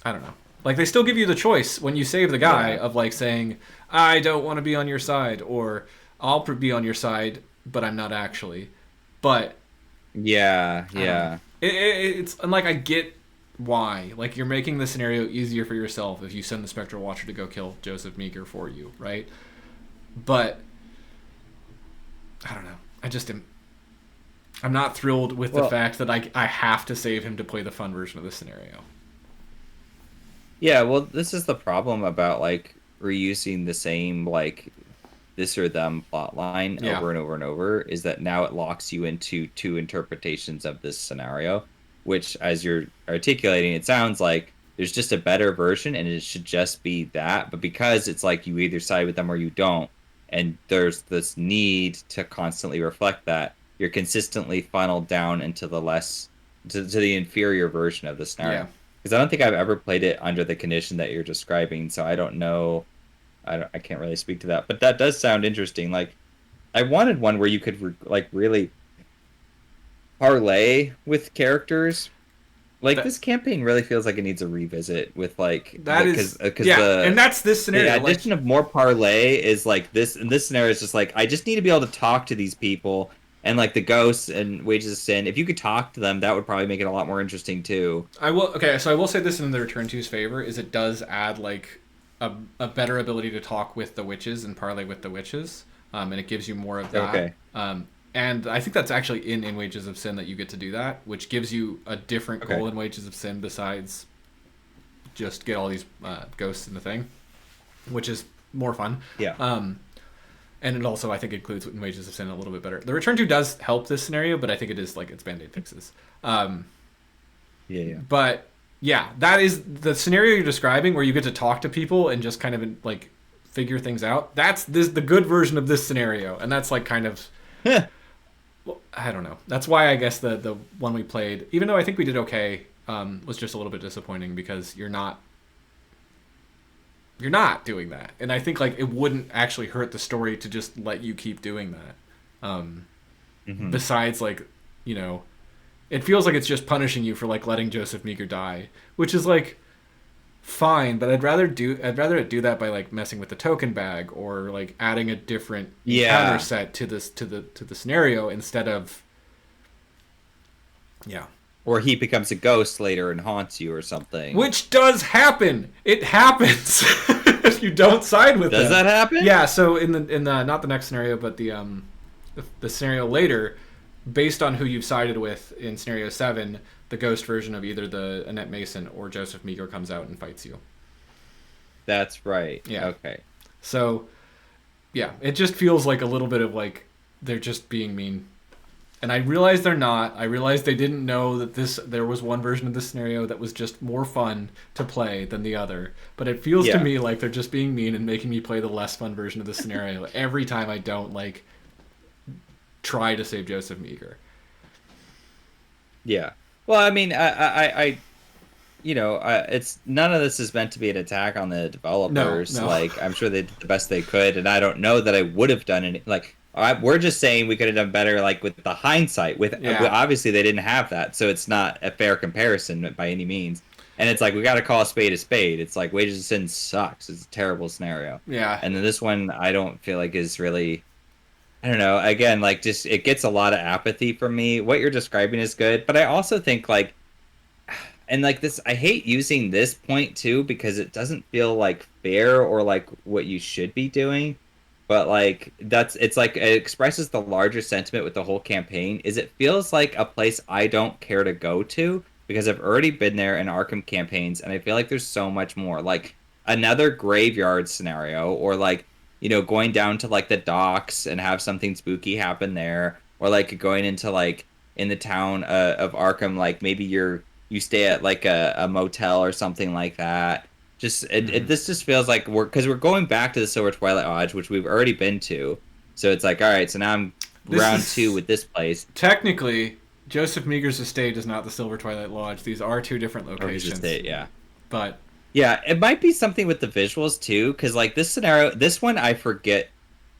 [SPEAKER 1] I don't know. Like they still give you the choice when you save the guy
[SPEAKER 2] Yeah.
[SPEAKER 1] of like saying, I don't want to be on your side, or I'll be on your side but I'm not actually. But
[SPEAKER 2] Yeah.
[SPEAKER 1] I don't know.
[SPEAKER 2] Yeah.
[SPEAKER 1] It's, and like I get why. Like you're making the scenario easier for yourself if you send the Spectral Watcher to go kill Joseph Meeker for you, right? But I don't know. I'm not thrilled with the
[SPEAKER 2] Well,
[SPEAKER 1] fact that I have to save him to play the fun version of the scenario.
[SPEAKER 2] yeah, well, this is the problem about like reusing the same like this or them plot line
[SPEAKER 1] Yeah.
[SPEAKER 2] over and over and over is that now it locks you into two interpretations of this scenario, which as you're articulating, it sounds like there's just a better version and it should just be that. But because it's like you either side with them or you don't, and there's this need to constantly reflect that, you're consistently funneled down into the less to the inferior version of the
[SPEAKER 1] Yeah.
[SPEAKER 2] scenario. Because I don't think I've ever played it under the condition that you're describing, so I don't know. I can't really speak to that, but that does sound interesting. Like I wanted one where you could like really parlay with characters. Like
[SPEAKER 1] That
[SPEAKER 2] this campaign really feels like it needs a revisit with like
[SPEAKER 1] that
[SPEAKER 2] because
[SPEAKER 1] is
[SPEAKER 2] because
[SPEAKER 1] yeah, and that's this
[SPEAKER 2] the
[SPEAKER 1] scenario. Like
[SPEAKER 2] addition of more parlay is like this in this scenario is just like I just need to be able to talk to these people and like the ghosts and wages of sin. If you could talk to them, that would probably make it a lot more interesting too.
[SPEAKER 1] I will, okay, so I will say this in the Return Two's favor is it does add like a better ability to talk with the witches and parlay with the witches, and it gives you more of that.
[SPEAKER 2] Okay.
[SPEAKER 1] And I think that's actually in Wages of Sin that you get to do that, which gives you a different
[SPEAKER 2] Okay.
[SPEAKER 1] goal in Wages of Sin besides just get all these ghosts in the thing, which is more fun.
[SPEAKER 2] Yeah.
[SPEAKER 1] And it also I think includes in Wages of Sin a little bit better. The Return Two does help this scenario, but I think it is like it's band-aid fixes. Um,
[SPEAKER 2] Yeah, yeah.
[SPEAKER 1] But yeah, that is the scenario you're describing where you get to talk to people and just kind of like figure things out. That's the good version of this scenario, and that's like kind of, well, I don't know. That's why I guess the one we played, even though I think we did okay, was just a little bit disappointing because you're not doing that, and I think like it wouldn't actually hurt the story to just let you keep doing that.
[SPEAKER 2] Hmm.
[SPEAKER 1] Besides, like, you know, it feels like it's just punishing you for like letting Joseph Meeker die, which is like fine, but I'd rather it do that by like messing with the token bag or like adding a different encounter
[SPEAKER 2] Yeah.
[SPEAKER 1] set to the scenario instead of yeah.
[SPEAKER 2] Or he becomes a ghost later and haunts you or something.
[SPEAKER 1] Which does happen. It happens if you don't side with
[SPEAKER 2] Does
[SPEAKER 1] them.
[SPEAKER 2] that happen?
[SPEAKER 1] Yeah, so in the not the next scenario, but the scenario later, based on who you've sided with in scenario 7, the ghost version of either the Annette Mason or Joseph Meeker comes out and fights you.
[SPEAKER 2] That's right.
[SPEAKER 1] Yeah.
[SPEAKER 2] Okay.
[SPEAKER 1] So, yeah, it just feels like a little bit of like they're just being mean. And I realize they're not. I realize they didn't know that there was one version of this scenario that was just more fun to play than the other. But it feels to
[SPEAKER 2] Yeah.
[SPEAKER 1] me like they're just being mean and making me play the less fun version of the scenario every time I don't like try to save Joseph Meeker.
[SPEAKER 2] Yeah. Well, I mean, it's none of this is meant to be an attack on the
[SPEAKER 1] No,
[SPEAKER 2] developers.
[SPEAKER 1] no.
[SPEAKER 2] Like, I'm sure they did the best they could, and I don't know that I would have done it. Like, we're just saying we could have done better, like with the hindsight.
[SPEAKER 1] Yeah.
[SPEAKER 2] Obviously they didn't have that, so it's not a fair comparison by any means. And it's like we got to call a spade a spade. It's like Wages of Sin sucks. It's a terrible scenario.
[SPEAKER 1] Yeah.
[SPEAKER 2] And then this one, I don't feel like is really. I don't know. Again, like just it gets a lot of apathy from me. What you're describing is good, but I also think like and like this I hate using this point too because it doesn't feel like fair or like what you should be doing, but like it's like it expresses the larger sentiment with the whole campaign is it feels like a place I don't care to go to because I've already been there in Arkham campaigns and I feel like there's so much more like another graveyard scenario or like going down to like the docks and have something spooky happen there or like going into like in the town of Arkham like maybe you stay at like a motel or something like that. Just
[SPEAKER 1] Mm-hmm.
[SPEAKER 2] this just feels like we're going back to the Silver Twilight Lodge, which we've already been to. So it's like, all right, so now I'm
[SPEAKER 1] This
[SPEAKER 2] round two
[SPEAKER 1] is
[SPEAKER 2] with this place.
[SPEAKER 1] technically Joseph Meeker's estate is not the Silver Twilight Lodge. These are two different
[SPEAKER 2] Or his
[SPEAKER 1] locations.
[SPEAKER 2] estate, yeah.
[SPEAKER 1] But
[SPEAKER 2] Yeah, it might be something with the visuals too, because like this scenario, this one I forget.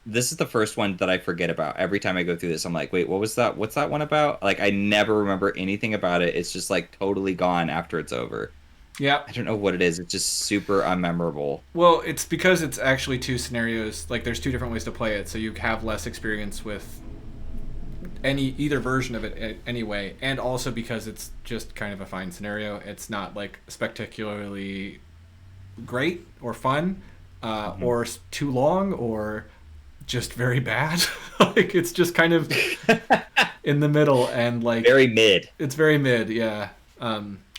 [SPEAKER 2] This is the first one that I forget about. Every time I go through this, I'm like, wait, what was that? What's that one about? Like, I never remember anything about it. It's just like totally gone after it's over.
[SPEAKER 1] yeah,
[SPEAKER 2] I don't know what it is. It's just super unmemorable.
[SPEAKER 1] well, it's because it's actually two scenarios. Like, there's two different ways to play it, so you have less experience with either version of it anyway, and also because it's just kind of a fine scenario. It's not like spectacularly great or fun,
[SPEAKER 2] Hmm.
[SPEAKER 1] or too long, or just very bad. Like it's just kind of in the middle, and like
[SPEAKER 2] Very mid.
[SPEAKER 1] it's very mid. Yeah.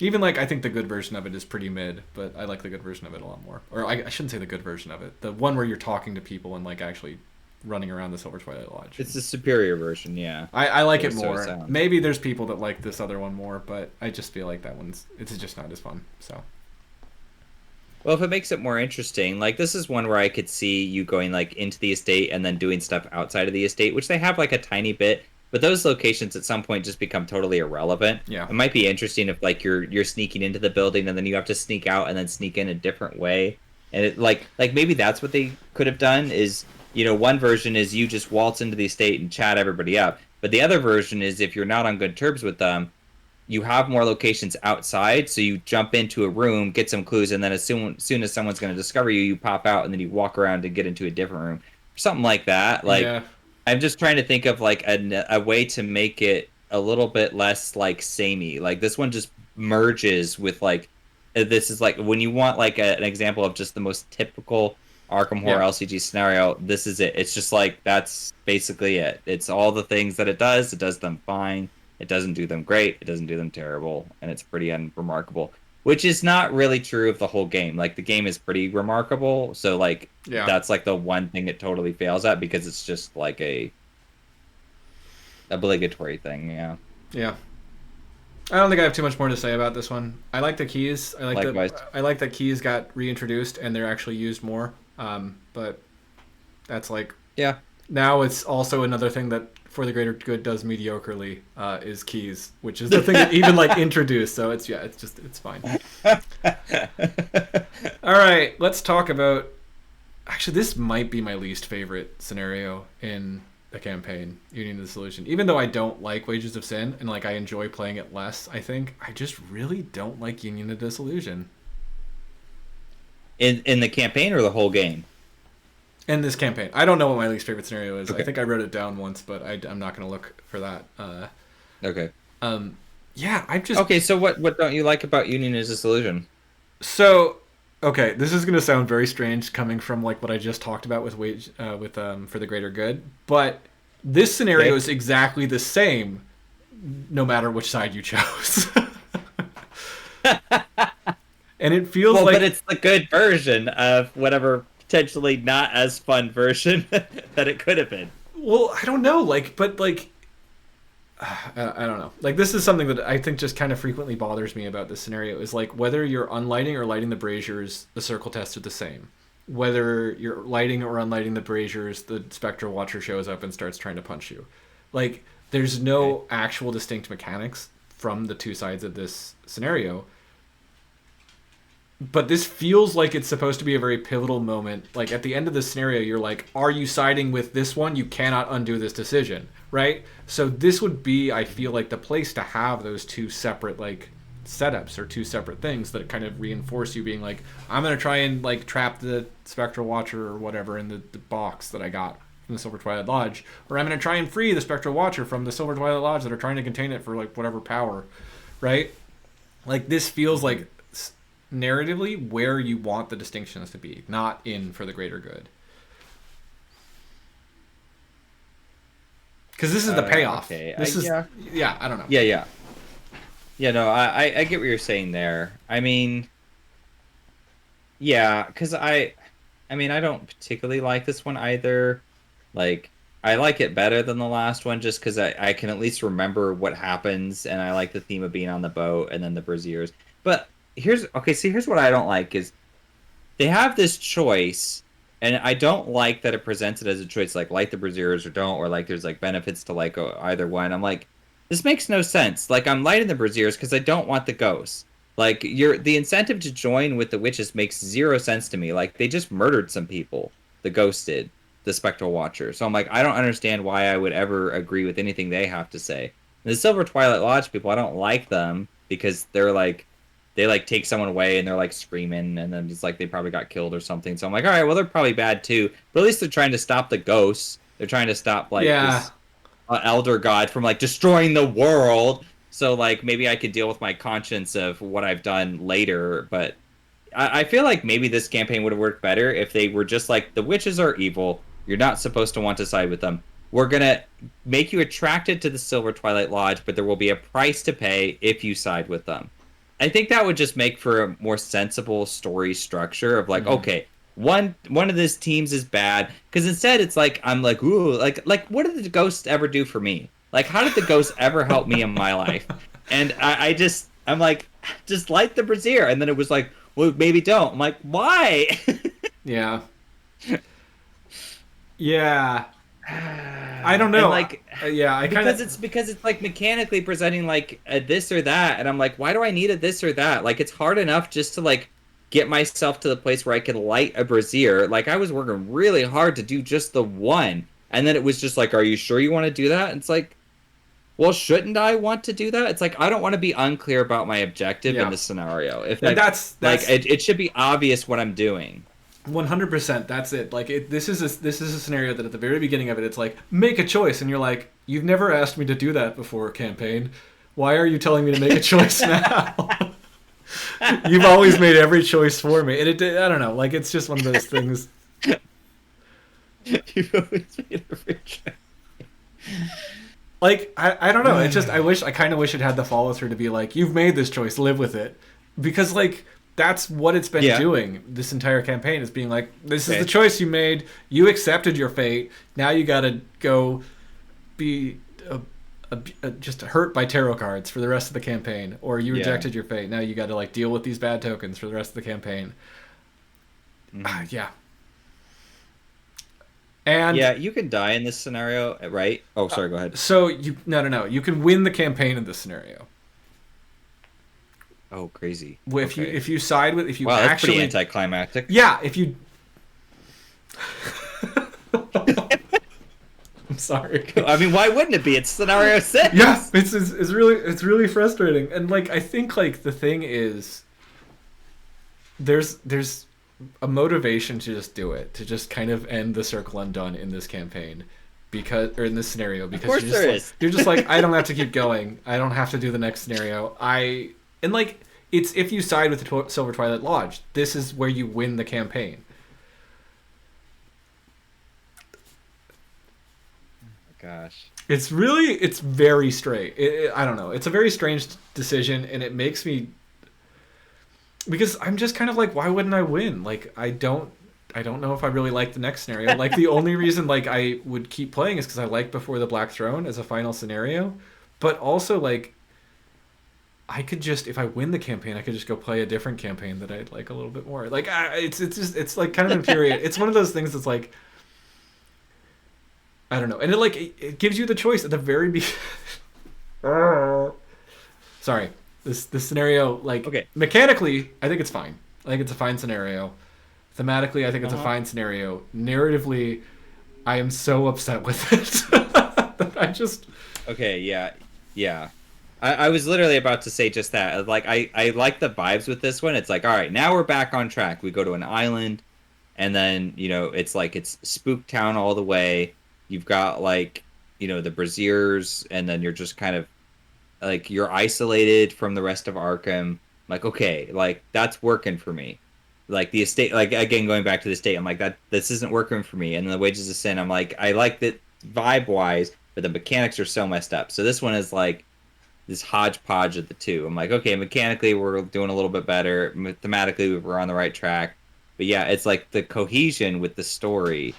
[SPEAKER 1] Even like I think the good version of it is pretty mid, but I like the good version of it a lot more. Or I shouldn't say the good version of it. The one where you're talking to people and like actually running around the Silver Twilight Lodge.
[SPEAKER 2] It's the superior version, yeah.
[SPEAKER 1] I like
[SPEAKER 2] Or
[SPEAKER 1] it
[SPEAKER 2] so it
[SPEAKER 1] more.
[SPEAKER 2] sounds.
[SPEAKER 1] Maybe there's people that like this other one more, but I just feel like that one's it's just not as fun. So
[SPEAKER 2] Well, if it makes it more interesting, like this is one where I could see you going like into the estate and then doing stuff outside of the estate, which they have like a tiny bit, but those locations at some point just become totally irrelevant.
[SPEAKER 1] yeah,
[SPEAKER 2] It might be interesting if like you're sneaking into the building and then you have to sneak out and then sneak in a different way. And it like maybe that's what they could have done is, one version is you just waltz into the estate and chat everybody up. But the other version is if you're not on good terms with them, you have more locations outside, so you jump into a room, get some clues, and then as soon as someone's going to discover you, you pop out, and then you walk around and get into a different room, something like that. Like
[SPEAKER 1] yeah,
[SPEAKER 2] I'm just trying to think of like a way to make it a little bit less like samey. Like this one just merges with like this is like when you want like an example of just the most typical Arkham Horror
[SPEAKER 1] yeah,
[SPEAKER 2] LCG scenario. This is it. It's just like that's basically it. It's all the things that it does. It does them fine. It doesn't do them great. It doesn't do them terrible, and it's pretty unremarkable. Which is not really true of the whole game. Like the game is pretty remarkable, so like
[SPEAKER 1] yeah,
[SPEAKER 2] that's like the one thing it totally fails at because it's just like a obligatory thing. Yeah.
[SPEAKER 1] yeah. I don't think I have too much more to say about this one. I like the keys.
[SPEAKER 2] Likewise.
[SPEAKER 1] I like that keys got reintroduced and they're actually used more. But that's like
[SPEAKER 2] Yeah.
[SPEAKER 1] now it's also another thing that For the Greater Good does mediocrely is keys, which is the thing that even like introduced. So it's fine. All right, let's talk about. Actually, this might be my least favorite scenario in the campaign, Union of the Solution. Even though I don't like Wages of Sin and like I enjoy playing it less, I think I just really don't like Union of Disillusion.
[SPEAKER 2] In the campaign or the whole game?
[SPEAKER 1] In this campaign, I don't know what my least favorite scenario is.
[SPEAKER 2] Okay.
[SPEAKER 1] I think I wrote it down once, but I'm not going to look for that.
[SPEAKER 2] Okay.
[SPEAKER 1] Yeah, I'm just
[SPEAKER 2] Okay, so what don't you like about Union is Disillusion?
[SPEAKER 1] so. Okay, this is going to sound very strange coming from like what I just talked about with For the Greater Good, but this scenario
[SPEAKER 2] Okay.
[SPEAKER 1] is exactly the same, no matter which side you chose. And it feels
[SPEAKER 2] Well,
[SPEAKER 1] like
[SPEAKER 2] but it's the good version of whatever potentially not as fun version that it could have been.
[SPEAKER 1] well, I don't know, like, but like I don't know. Like this is something that I think just kind of frequently bothers me about this scenario is like whether you're unlighting or lighting the braziers, the circle tests are the same. Whether you're lighting or unlighting the braziers, the spectral watcher shows up and starts trying to punch you. Like there's no actual distinct mechanics from the two sides of this scenario. But this feels like it's supposed to be a very pivotal moment. Like at the end of the scenario, you're like, are you siding with this one? You cannot undo this decision, right? So this would be, I feel like, the place to have those two separate like setups or two separate things that kind of reinforce you being like, I'm gonna try and like trap the spectral watcher or whatever in the box that I got from the Silver Twilight Lodge, or I'm gonna try and free the spectral watcher from the Silver Twilight Lodge that are trying to contain it for like whatever power, right? Like this feels like narratively where you want the distinctions to be, not in For the Greater Good. Because this is the payoff.
[SPEAKER 2] Okay.
[SPEAKER 1] This is yeah. I don't know.
[SPEAKER 2] Yeah, no, I get what you're saying there. I mean, yeah, because I mean, I don't particularly like this one either. Like, I like it better than the last one just because I can at least remember what happens, and I like the theme of being on the boat and then the braziers. But here's what I don't like is they have this choice, and I don't like that it presents it as a choice, like light the braziers or don't, or like there's like benefits to like either one. I'm like, this makes no sense. Like I'm lighting the braziers because I don't want the ghosts. Like the incentive to join with the witches makes zero sense to me. Like they just murdered some people. The ghost did, the spectral watcher. So I'm like, I don't understand why I would ever agree with anything they have to say. And the Silver Twilight Lodge people, I don't like them because they're like, they like take someone away and they're like screaming and then it's like they probably got killed or something. So I'm like, all right, well they're probably bad too. But at least they're trying to stop the ghosts. They're trying to stop like this elder god from like destroying the world. So like maybe I could deal with my conscience of what I've done later. But I feel like maybe this campaign would have worked better if they were just like, the witches are evil. You're not supposed to want to side with them. We're gonna make you attracted to the Silver Twilight Lodge, but there will be a price to pay if you side with them. I think that would just make for a more sensible story structure of like, okay, one of these teams is bad, because instead it's like I'm like, ooh, like what did the ghosts ever do for me? Like how did the ghosts ever help me in my life? And I'm like, just light the brazier, and then it was like, well, maybe don't. I'm like, why?
[SPEAKER 1] Yeah. Yeah. I don't know.
[SPEAKER 2] And like,
[SPEAKER 1] yeah, I kind of
[SPEAKER 2] because it's like mechanically presenting like a this or that, and I'm like, why do I need a this or that? Like, it's hard enough just to like get myself to the place where I can light a brazier. Like, I was working really hard to do just the one, and then it was just like, are you sure you want to do that? And it's like, well, shouldn't I want to do that? It's like I don't want to be unclear about my objective in this scenario. If
[SPEAKER 1] that's
[SPEAKER 2] like it should be obvious what I'm doing.
[SPEAKER 1] 100%. That's it. Like this is a scenario that at the very beginning of it, it's like make a choice, and you're like, you've never asked me to do that before, campaign. Why are you telling me to make a choice now? You've always made every choice for me, and I don't know. Like it's just one of those things.
[SPEAKER 2] You've always made every choice.
[SPEAKER 1] Like I don't know. It's just I kind of wish it had the follow through to be like, you've made this choice, live with it, because like. That's what it's been doing this entire campaign, is being like, this is the choice you made. You accepted your fate. Now you got to go be a just hurt by tarot cards for the rest of the campaign, or you
[SPEAKER 2] Yeah.
[SPEAKER 1] rejected your fate. Now you got to like deal with these bad tokens for the rest of the campaign.
[SPEAKER 2] Hmm.
[SPEAKER 1] Yeah. And
[SPEAKER 2] Yeah, you can die in this scenario, right? Oh, sorry, go ahead.
[SPEAKER 1] so you no, you can win the campaign in this scenario.
[SPEAKER 2] Oh, crazy.
[SPEAKER 1] If you
[SPEAKER 2] Okay.
[SPEAKER 1] if you side with if you
[SPEAKER 2] Wow, that's pretty
[SPEAKER 1] actually
[SPEAKER 2] anticlimactic.
[SPEAKER 1] yeah if you I'm sorry.
[SPEAKER 2] I mean, why wouldn't it be? It's scenario six.
[SPEAKER 1] Yeah, it's really frustrating, and like I think like the thing is there's a motivation to just do it, to just kind of end the Circle Undone in this campaign, because or in this scenario,
[SPEAKER 2] Of
[SPEAKER 1] because
[SPEAKER 2] course there is.
[SPEAKER 1] you're just like I don't have to keep going, I don't have to do the next scenario. And like it's if you side with the Silver Twilight Lodge, this is where you win the campaign.
[SPEAKER 2] Gosh.
[SPEAKER 1] It's very straight. I don't know. It's a very strange decision, and it makes me because I'm just kind of like, why wouldn't I win? Like I don't know if I really like the next scenario. Like the only reason like I would keep playing is because I like Before the Black Throne as a final scenario, but also like I could just if I win the campaign, I could just go play a different campaign that I'd like a little bit more. Like it's just it's like kind of infuriating. It's one of those things that's like I don't know, and it gives you the choice at the very beginning. Sorry, this scenario like
[SPEAKER 2] Okay.
[SPEAKER 1] mechanically, I think it's fine. I think it's a fine scenario. Thematically, I think it's a
[SPEAKER 2] Uh-huh.
[SPEAKER 1] fine scenario. Narratively, I am so upset with it that I just
[SPEAKER 2] Okay, yeah. Yeah. I was literally about to say just that. Like, I like the vibes with this one. It's like, all right, now we're back on track. We go to an island, and then, it's like it's Spook Town all the way. You've got, like, the Braziers, and then you're just kind of, like, you're isolated from the rest of Arkham. Like, okay, like, that's working for me. Like, the estate, like, again, going back to the estate, I'm like, this isn't working for me. And then the Wages of Sin, I'm like, I like that vibe-wise, but the mechanics are so messed up. So this one is, like, this hodgepodge of the two. I'm like, okay, mechanically we're doing a little bit better. Thematically we're on the right track. But yeah, it's like the cohesion with the story.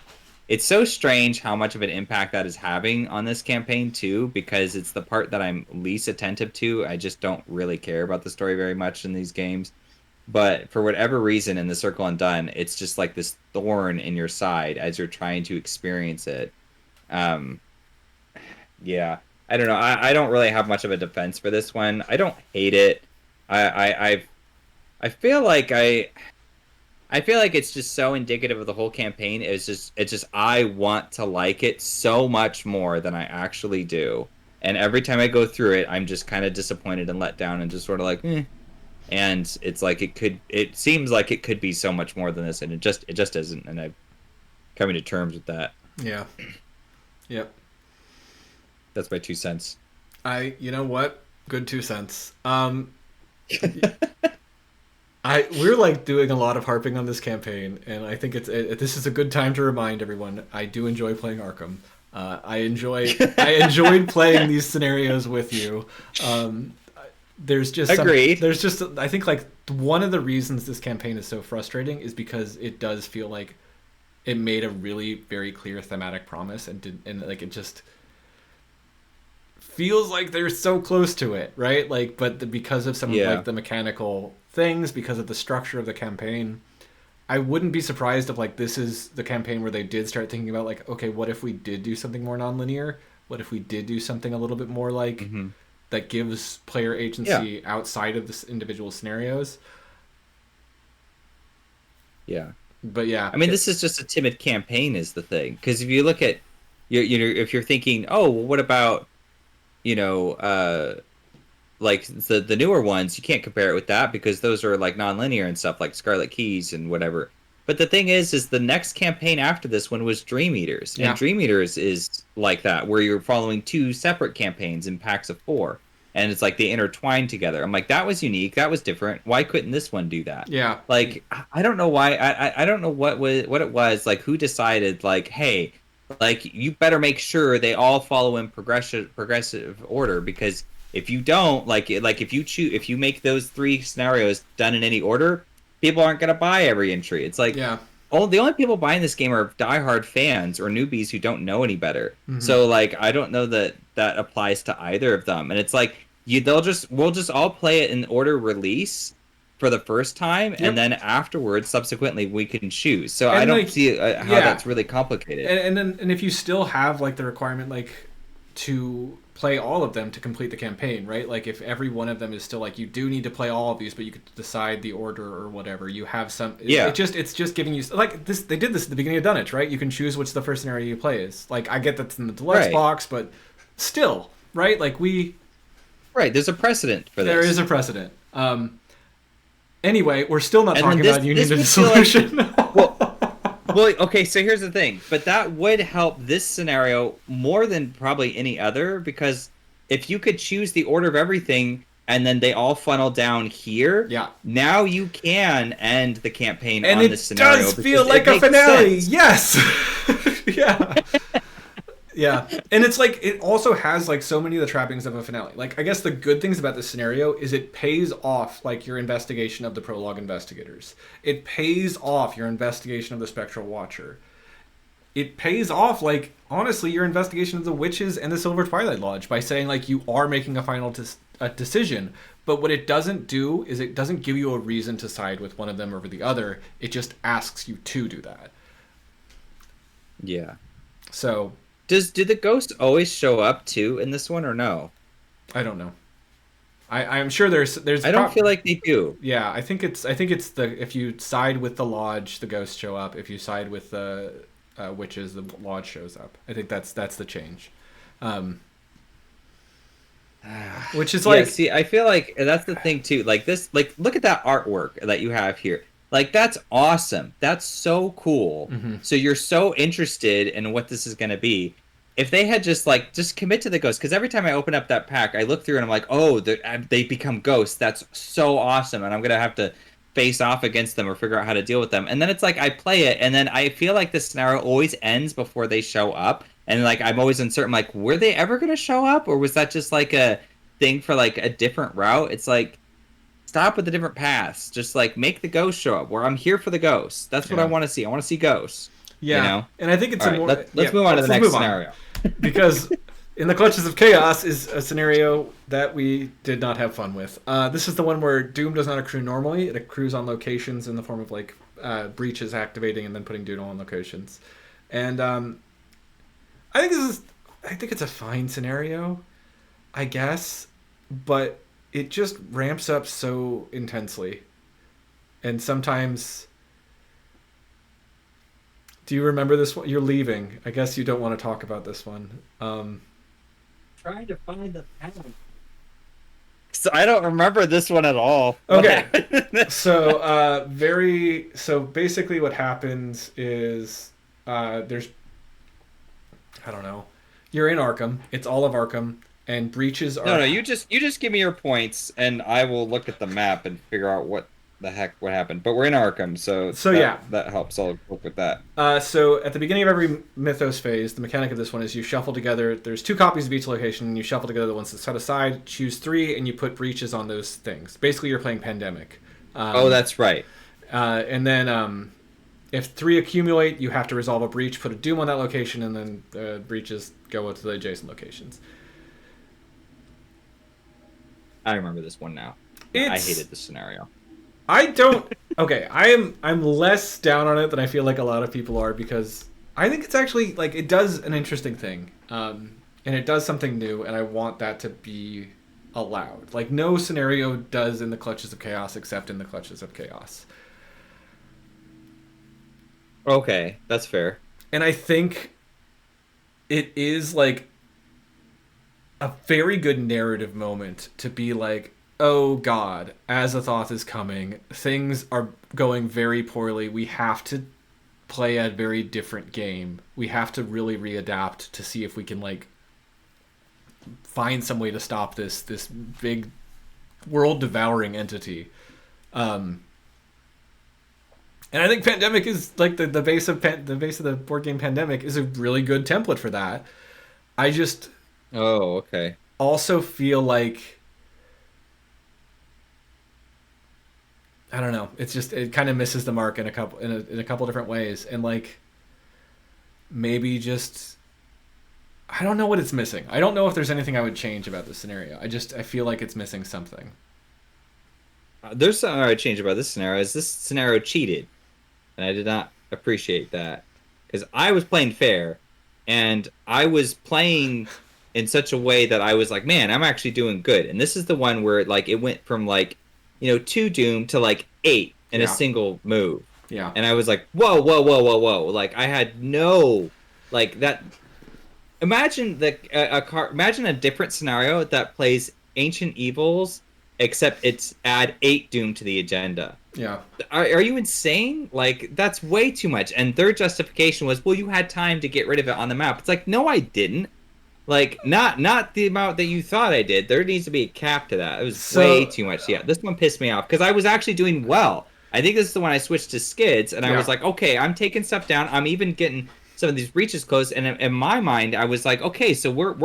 [SPEAKER 2] It's so strange how much of an impact that is having on this campaign too, because it's the part that I'm least attentive to. I just don't really care about the story very much in these games. But for whatever reason in the Circle Undone, it's just like this thorn in your side as you're trying to experience it. Um, yeah, I don't know. I don't really have much of a defense for this one. I don't hate it. I feel like I feel like it's just so indicative of the whole campaign. It's just I want to like it so much more than I actually do. And every time I go through it, I'm just kind of disappointed and let down and just sort of like, eh. And it's like it seems like it could be so much more than this, and it just isn't. And I'm coming to terms with that.
[SPEAKER 1] yeah, yep.
[SPEAKER 2] That's my 2 cents.
[SPEAKER 1] You know what? Good 2 cents. We're like doing a lot of harping on this campaign, and I think this is a good time to remind everyone. I do enjoy playing Arkham. I enjoyed playing these scenarios with you. Um, there's just
[SPEAKER 2] Agreed.
[SPEAKER 1] there's just I think like one of the reasons this campaign is so frustrating is because it does feel like it made a really very clear thematic promise and like it just feels like they're so close to it, right? Like, but because of some of
[SPEAKER 2] Yeah.
[SPEAKER 1] like the mechanical things, because of the structure of the campaign, I wouldn't be surprised if like this is the campaign where they did start thinking about like, okay, what if we did do something more nonlinear? What if we did do something a little bit more like
[SPEAKER 2] Hmm.
[SPEAKER 1] that gives player agency outside of the individual scenarios?
[SPEAKER 2] Yeah.
[SPEAKER 1] But yeah,
[SPEAKER 2] I mean, this is just a timid campaign, is the thing. Because if you look at, if you're thinking, oh, well, what about, you know, like the newer ones, you can't compare it with that because those are like non-linear and stuff like Scarlet Keys and whatever. But the thing is the next campaign after this one was Dream Eaters, and
[SPEAKER 1] yeah,
[SPEAKER 2] Dream Eaters is like that, where you're following two separate campaigns in packs of four, and it's like they intertwine together. I'm like, that was unique, that was different. Why couldn't this one do that?
[SPEAKER 1] yeah,
[SPEAKER 2] Like, I don't know why. I don't know what it was. Like, who decided? Like, hey, like you better make sure they all follow in progressive order because if you don't, like if you make those three scenarios done in any order, people aren't gonna buy every entry. It's like,
[SPEAKER 1] yeah.
[SPEAKER 2] the only people buying this game are diehard fans or newbies who don't know any better.
[SPEAKER 1] Mm-hmm.
[SPEAKER 2] So like I don't know that that applies to either of them. And it's like we'll just all play it in order release for the first time, and
[SPEAKER 1] Yep.
[SPEAKER 2] then afterwards, subsequently, we can choose. So I
[SPEAKER 1] And
[SPEAKER 2] don't
[SPEAKER 1] like,
[SPEAKER 2] see how
[SPEAKER 1] yeah,
[SPEAKER 2] that's really complicated.
[SPEAKER 1] and if you still have like the requirement like to play all of them to complete the campaign, right? Like if every one of them is still like you do need to play all of these, but you could decide the order or whatever. You have some.
[SPEAKER 2] Yeah.
[SPEAKER 1] It's just giving you like this. They did this at the beginning of Done It, right? You can choose which the first scenario you play is. Like I get that's in the deluxe
[SPEAKER 2] Right.
[SPEAKER 1] box, but still, right? Like
[SPEAKER 2] Right, there's a precedent for this.
[SPEAKER 1] there is a precedent. Anyway, we're still not
[SPEAKER 2] And
[SPEAKER 1] talking
[SPEAKER 2] then this-
[SPEAKER 1] about Union
[SPEAKER 2] this would feel like-
[SPEAKER 1] Dissolution.
[SPEAKER 2] Well, okay, so here's the thing. But that would help this scenario more than probably any other, because if you could choose the order of everything and then they all funnel down here,
[SPEAKER 1] Yeah.
[SPEAKER 2] now you can end the campaign
[SPEAKER 1] And
[SPEAKER 2] on
[SPEAKER 1] it
[SPEAKER 2] this scenario.
[SPEAKER 1] does
[SPEAKER 2] because
[SPEAKER 1] feel
[SPEAKER 2] it
[SPEAKER 1] like a
[SPEAKER 2] makes
[SPEAKER 1] finale.
[SPEAKER 2] sense.
[SPEAKER 1] Yes. Yeah. Yeah. And it's like it also has like so many of the trappings of a finale. Like I guess the good things about this scenario is it pays off like your investigation of the prologue investigators. It pays off your investigation of the spectral watcher. It pays off like honestly your investigation of the witches and the Silver Twilight Lodge by saying like you are making a final decision. But what it doesn't do is it doesn't give you a reason to side with one of them over the other. It just asks you to do that.
[SPEAKER 2] Yeah.
[SPEAKER 1] So
[SPEAKER 2] Do the ghosts always show up too in this one, or no?
[SPEAKER 1] I don't know. I'm sure there's
[SPEAKER 2] I don't feel like they do.
[SPEAKER 1] yeah, I think it's the if you side with the lodge, the ghosts show up. If you side with the witches, the lodge shows up. I think that's the change. Which is like
[SPEAKER 2] Yeah, see, I feel like that's the thing too. Like this, like look at that artwork that you have here. Like that's awesome. That's so cool.
[SPEAKER 1] Mhm.
[SPEAKER 2] So you're so interested in what this is going to be. If they had just commit to the ghost, because every time I open up that pack, I look through and I'm like, oh, they become ghosts. That's so awesome, and I'm gonna have to face off against them or figure out how to deal with them. And then it's like I play it, and then I feel like this scenario always ends before they show up, and like I'm always uncertain. Like, were they ever gonna show up, or was that just like a thing for like a different route? It's like stop with the different paths. Just like make the ghost show up. Where I'm here for the ghosts. That's what
[SPEAKER 1] Yeah.
[SPEAKER 2] I want to see. I want to see ghosts.
[SPEAKER 1] yeah,
[SPEAKER 2] You know?
[SPEAKER 1] and I think it's
[SPEAKER 2] All
[SPEAKER 1] a
[SPEAKER 2] right,
[SPEAKER 1] more.
[SPEAKER 2] let's move on to the
[SPEAKER 1] let's
[SPEAKER 2] next
[SPEAKER 1] move on.
[SPEAKER 2] scenario.
[SPEAKER 1] Because In the Clutches of Chaos is a scenario that we did not have fun with. This is the one where Doom does not accrue normally. It accrues on locations in the form of like breaches activating and then putting Doom on locations. And I think it's a fine scenario, I guess, but it just ramps up so intensely. And sometimes... Do you remember this one? You're leaving. I guess you don't want to talk about this one.
[SPEAKER 2] Trying to find the pattern. So I don't remember this one at all.
[SPEAKER 1] Okay. So basically what happens is there's, I don't know, you're in Arkham. It's all of Arkham, and breaches are...
[SPEAKER 2] No, you just give me your points, and I will look at the map and figure out what happened. But we're in Arkham, so that helps. I'll work with that.
[SPEAKER 1] So at the beginning of every Mythos phase, the mechanic of this one is you shuffle together. There's 2 copies of each location, and you shuffle together the ones that's set aside. Choose 3, and you put breaches on those things. Basically, you're playing Pandemic.
[SPEAKER 2] Oh, that's right.
[SPEAKER 1] And then if 3 accumulate, you have to resolve a breach, put a Doom on that location, and then breaches go to the adjacent locations.
[SPEAKER 2] I remember this one now. I hated this scenario.
[SPEAKER 1] I don't. Okay, I'm less down on it than I feel like a lot of people are, because I think it's actually like it does an interesting thing, and it does something new, and I want that to be allowed. Like no scenario does in the Clutches of Chaos except in the Clutches of Chaos.
[SPEAKER 2] Okay, that's fair.
[SPEAKER 1] And I think it is like a very good narrative moment to be like, oh God, Azathoth is coming. Things are going very poorly. We have to play a very different game. We have to really readapt to see if we can like find some way to stop this big world devouring entity. And I think Pandemic is like the base of the board game Pandemic is a really good template for that. I just
[SPEAKER 2] okay.
[SPEAKER 1] Also feel like I don't know. It's just it kind of misses the mark in a couple different ways, and like maybe just I don't know what it's missing. I don't know if there's anything I would change about this scenario. I feel like it's missing something.
[SPEAKER 2] There's something I would change about this scenario. Is this scenario cheated, and I did not appreciate that because I was playing fair, and I was playing in such a way that I was like, man, I'm actually doing good. And this is the one where like it went from like, you know, 2 doom to like 8 in a
[SPEAKER 1] Yeah.
[SPEAKER 2] single move.
[SPEAKER 1] Yeah.
[SPEAKER 2] And I was like, whoa, whoa, whoa, whoa, whoa. Like I had no like that. Imagine imagine a different scenario that plays Ancient Evils, except it's add 8 doom to the agenda.
[SPEAKER 1] Yeah.
[SPEAKER 2] Are you insane? Like that's way too much. And their justification was, well, you had time to get rid of it on the map. It's like, no, I didn't. Like not the amount that you thought I did. There needs to be a cap to that. It was way too much. Yeah, this one pissed me off because I was actually doing well. I think this is the one I switched to skids, and I was like, okay, I'm taking stuff down. I'm even getting some of these breaches close. And in my mind, I was like, okay, so we're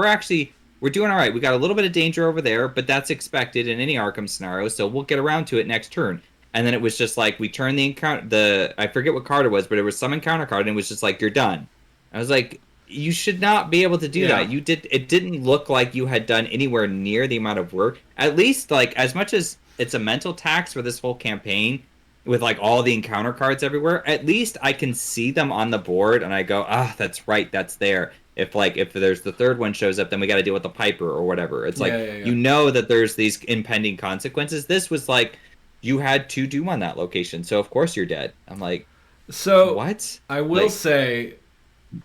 [SPEAKER 2] doing all right. We got a little bit of danger over there, but that's expected in any Arkham scenario. So we'll get around to it next turn. And then it was just like we turned the encounter. I forget what card it was, but it was some encounter card, and it was just like you're done. I was like, you should not be able to do that. It didn't look like you had done anywhere near the amount of work. At least like as much as it's a mental tax for this whole campaign with like all the encounter cards everywhere, at least I can see them on the board and I go, that's right, that's there. If there's the third one shows up, then we got to deal with the Piper or whatever. It's like you know that there's these impending consequences. This was like you had 2 doom on that location, so of course you're dead. I'm like,
[SPEAKER 1] so
[SPEAKER 2] what?
[SPEAKER 1] I will say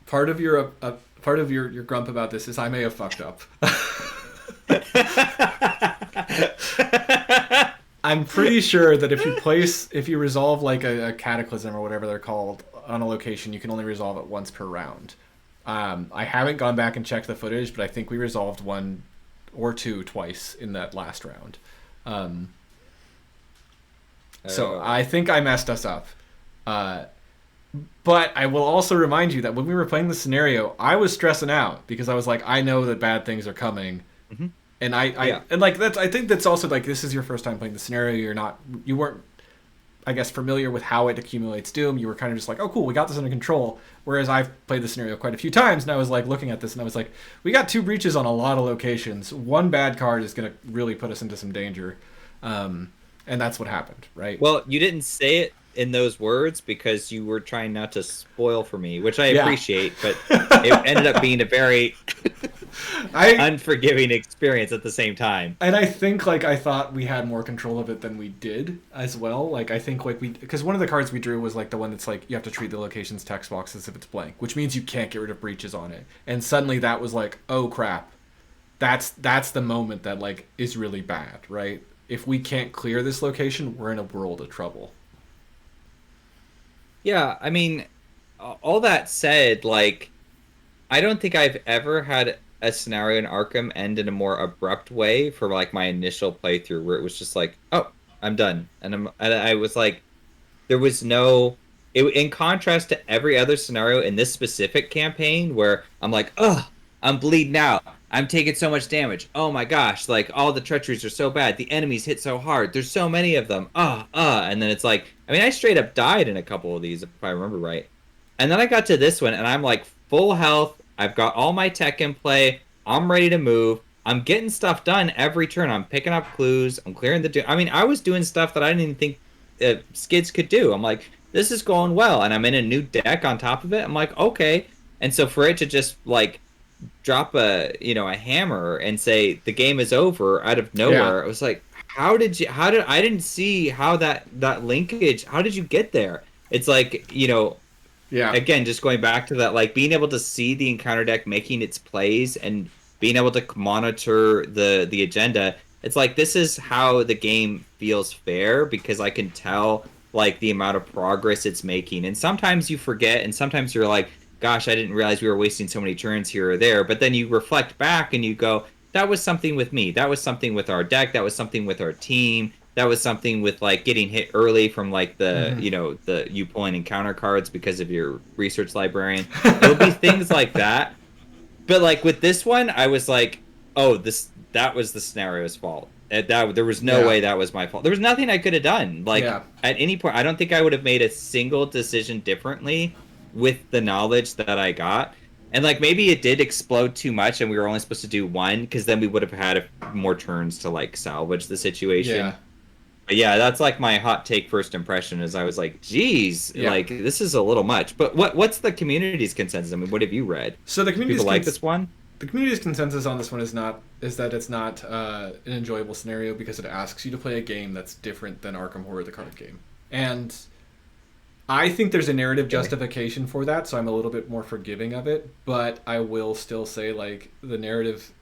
[SPEAKER 1] part of your grump about this is I may have fucked up. I'm pretty sure that if you resolve like a cataclysm or whatever they're called on a location, you can only resolve it once per round. I haven't gone back and checked the footage, but I think we resolved 1 or 2 twice in that last round. So I think I messed us up. But I will also remind you that when we were playing the scenario, I was stressing out because I was like, I know that bad things are coming.
[SPEAKER 2] Mm-hmm.
[SPEAKER 1] And and like that's I think that's also like this is your first time playing the scenario. You weren't I guess familiar with how it accumulates doom. You were kind of just like, oh cool, we got this under control. Whereas I've played the scenario quite a few times and I was like looking at this and I was like, we got 2 breaches on a lot of locations. 1 bad card is gonna really put us into some danger. And that's what happened, right?
[SPEAKER 2] Well, you didn't say it in those words because you were trying not to spoil for me, which I appreciate, but it ended up being a very unforgiving experience at the same time.
[SPEAKER 1] And I think like I thought we had more control of it than we did as well. Like I think like because one of the cards we drew was like the one that's like you have to treat the location's text box as if it's blank, which means you can't get rid of breaches on it. And suddenly that was like, oh crap, that's the moment that like is really bad, right? If we can't clear this location, we're in a world of trouble.
[SPEAKER 2] Yeah, I mean, all that said, like, I don't think I've ever had a scenario in Arkham end in a more abrupt way for like my initial playthrough, where it was just like, oh, I'm done, and I was like, there was no, in contrast to every other scenario in this specific campaign, where I'm like, oh, I'm bleeding out. I'm taking so much damage. Oh my gosh, like all the treacheries are so bad. The enemies hit so hard. There's so many of them. And then it's like, I mean, I straight up died in a couple of these, if I remember right. And then I got to this one, and I'm like full health. I've got all my tech in play. I'm ready to move. I'm getting stuff done every turn. I'm picking up clues. I'm clearing the... I mean, I was doing stuff that I didn't even think skids could do. I'm like, this is going well. And I'm in a new deck on top of it. I'm like, okay. And so for it to just, like, drop a hammer and say the game is over out of nowhere, it was like, I didn't see how that linkage, how did you get there? It's like, again, just going back to that, like being able to see the encounter deck making its plays and being able to monitor the agenda. It's like, this is how the game feels fair, because I can tell like the amount of progress it's making. And sometimes you forget, and sometimes you're like, gosh, I didn't realize we were wasting so many turns here or there. But then you reflect back and you go, that was something with me. That was something with our deck. That was something with our team. That was something with like getting hit early from like the, the you pulling encounter cards because of your research librarian. It'll be things like that. But like with this one, I was like, oh, that was the scenario's fault. There was no way that was my fault. There was nothing I could have done. Like at any point, I don't think I would have made a single decision differently with the knowledge that I got. And like maybe it did explode too much, and we were only supposed to do one, because then we would have had more turns to like salvage the situation.
[SPEAKER 1] Yeah.
[SPEAKER 2] But yeah, that's like my hot take first impression. Is I was like, geez, like this is a little much. But what's the community's consensus? I mean, what have you read?
[SPEAKER 1] So the community's
[SPEAKER 2] people like this one.
[SPEAKER 1] The community's consensus on this one is that it's not an enjoyable scenario because it asks you to play a game that's different than Arkham Horror the card game. And I think there's a narrative justification for that, so I'm a little bit more forgiving of it, but I will still say like the narrative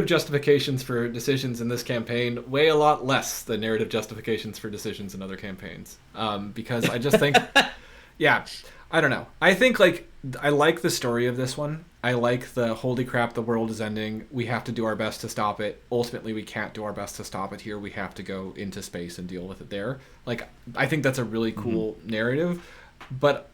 [SPEAKER 1] justifications for decisions in this campaign weigh a lot less than narrative justifications for decisions in other campaigns. Because I just think yeah, I don't know. I think like I like the story of this one. I like the holy crap, the world is ending. We have to do our best to stop it. Ultimately, we can't do our best to stop it here. We have to go into space and deal with it there. Like, I think that's a really cool narrative, but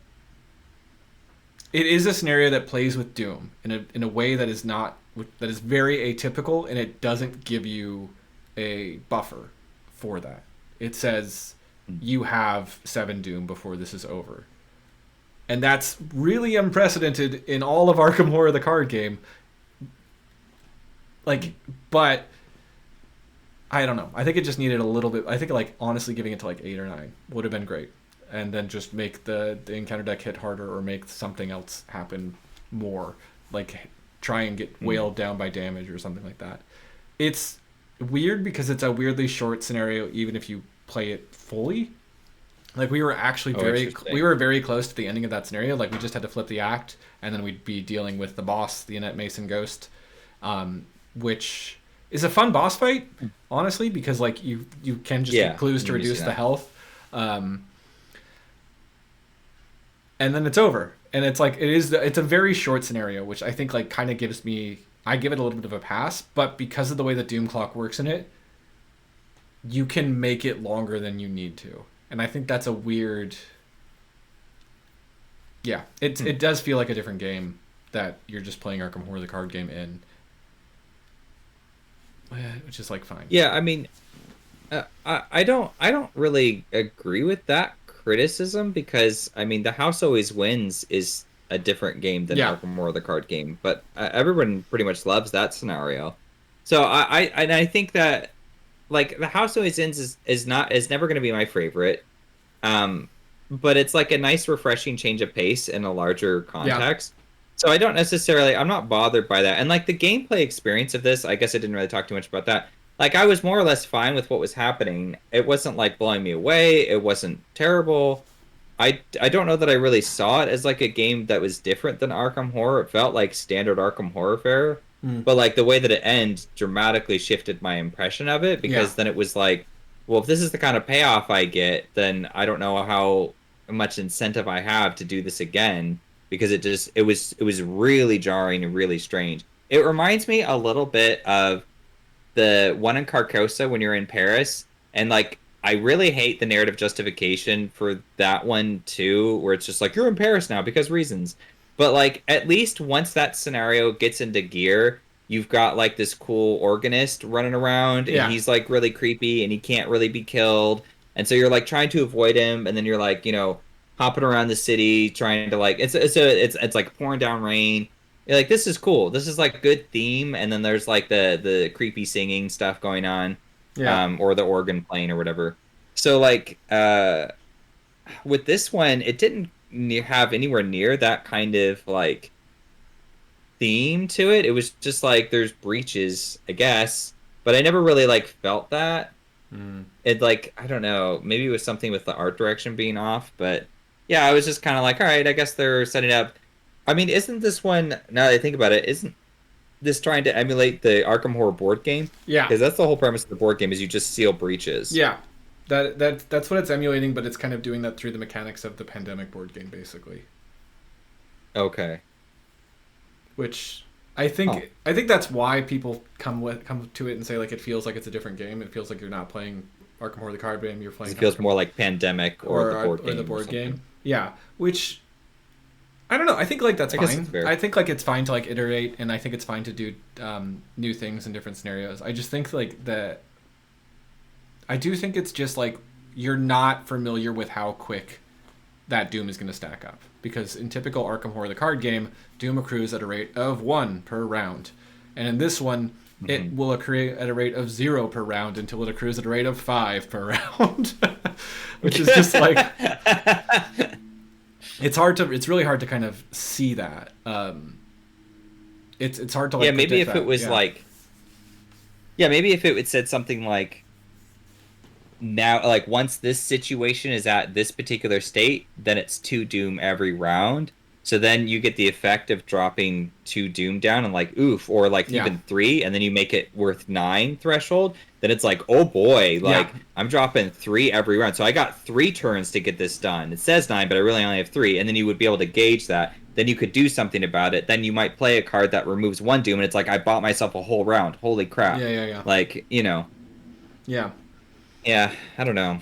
[SPEAKER 1] it is a scenario that plays with Doom in a way that is very atypical, and it doesn't give you a buffer for that. It says you have 7 Doom before this is over. And that's really unprecedented in all of Arkham Horror, the card game. Like, but I don't know. I think it just needed a little bit. I think, like, honestly, giving it to like 8 or 9 would have been great, and then just make the encounter deck hit harder or make something else happen more. Like, try and get whaled down by damage or something like that. It's weird because it's a weirdly short scenario, even if you play it fully. Like, we were actually very close to the ending of that scenario. Like, we just had to flip the act, and then we'd be dealing with the boss, the Annette Mason Ghost, which is a fun boss fight, honestly, because, like, you can just get clues to reduce the health. And then it's over. And it's, like, it's a very short scenario, which I think, like, kind of gives me... I give it a little bit of a pass, but because of the way the Doom Clock works in it, you can make it longer than you need to. And I think that's a weird... Yeah, it does feel like a different game that you're just playing Arkham Horror, the card game, in. Which is, like, fine.
[SPEAKER 2] Yeah, I mean, I don't really agree with that criticism, because, I mean, The House Always Wins is a different game than Arkham Horror, the card game. But everyone pretty much loves that scenario. So I think that... Like, The House Always Ends is never going to be my favorite, but it's like a nice, refreshing change of pace in a larger context. So I don't necessarily, I'm not bothered by that. And like the gameplay experience of this, I guess I didn't really talk too much about that. Like, I was more or less fine with what was happening. It wasn't like blowing me away. It wasn't terrible. I don't know that I really saw it as like a game that was different than Arkham Horror. It felt like standard Arkham Horror fare. But like the way that it ends dramatically shifted my impression of it, because then it was like, well, if this is the kind of payoff I get, then I don't know how much incentive I have to do this again, because it was really jarring and really strange. It reminds me a little bit of the one in Carcosa when you're in Paris, and like I really hate the narrative justification for that one too, where it's just like, you're in Paris now because reasons. But, like, at least once that scenario gets into gear, you've got, like, this cool organist running around, and he's, like, really creepy, and he can't really be killed. And so you're, like, trying to avoid him, and then you're, like, you know, hopping around the city, trying to, like... It's like, pouring down rain. You're like, this is cool. This is, like, good theme, and then there's, like, the creepy singing stuff going on. Or the organ playing or whatever. So, like, with this one, it didn't have anywhere near that kind of like theme to it. It was just like there's breaches, I guess, but I never really like felt that. It like, I don't know, maybe it was something with the art direction being off, but yeah, I was just kind of like, all right, I guess they're setting up. I mean, isn't this one, now that I think about it, isn't this trying to emulate the Arkham Horror board game?
[SPEAKER 1] Yeah,
[SPEAKER 2] because that's the whole premise of the board game, is you just seal breaches.
[SPEAKER 1] Yeah. That's what it's emulating, but it's kind of doing that through the mechanics of the Pandemic board game, basically.
[SPEAKER 2] Okay.
[SPEAKER 1] Which I think that's why people come to it and say like it feels like it's a different game. It feels like you're not playing Arkham Horror the card game. You're playing.
[SPEAKER 2] It feels more like Pandemic or the board game.
[SPEAKER 1] Yeah, which I don't know. I think like that's fine. I think like it's fine to like iterate, and I think it's fine to do new things in different scenarios. I just think like I do think it's just like you're not familiar with how quick that Doom is going to stack up. Because in typical Arkham Horror, the card game, Doom accrues at a rate of 1 per round. And in this one, it will accrue at a rate of 0 per round until it accrues at a rate of 5 per round. Which is just like... It's really hard to kind of see that. It's hard to like...
[SPEAKER 2] Yeah, maybe if
[SPEAKER 1] that.
[SPEAKER 2] it was like... Yeah, maybe if it said something like, now, like, once this situation is at this particular state, then it's 2 Doom every round. So then you get the effect of dropping 2 Doom down and like, oof, or like even 3, and then you make it worth 9 threshold. Then it's like, oh boy, like I'm dropping 3 every round. So I got 3 turns to get this done. It says 9, but I really only have 3. And then you would be able to gauge that. Then you could do something about it. Then you might play a card that removes 1 Doom, and it's like, I bought myself a whole round. Holy crap.
[SPEAKER 1] Yeah.
[SPEAKER 2] Like, you know.
[SPEAKER 1] Yeah.
[SPEAKER 2] Yeah, I don't know.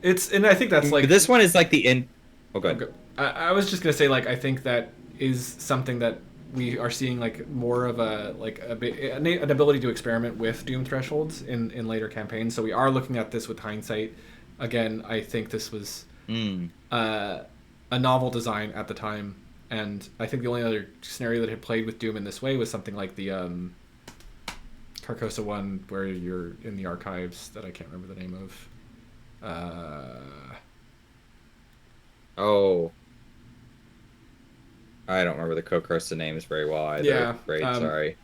[SPEAKER 1] And I think that's like...
[SPEAKER 2] But this one is like the in... Oh, go ahead.
[SPEAKER 1] Okay. I was just going to say, like, I think that is something that we are seeing, like, more of an ability to experiment with Doom thresholds in later campaigns. So we are looking at this with hindsight. Again, I think this was a novel design at the time. And I think the only other scenario that had played with Doom in this way was something like the Carcosa one, where you're in the archives that I can't remember the name of.
[SPEAKER 2] I don't remember the Carcosa names very well either.
[SPEAKER 1] Yeah,
[SPEAKER 2] great. Sorry.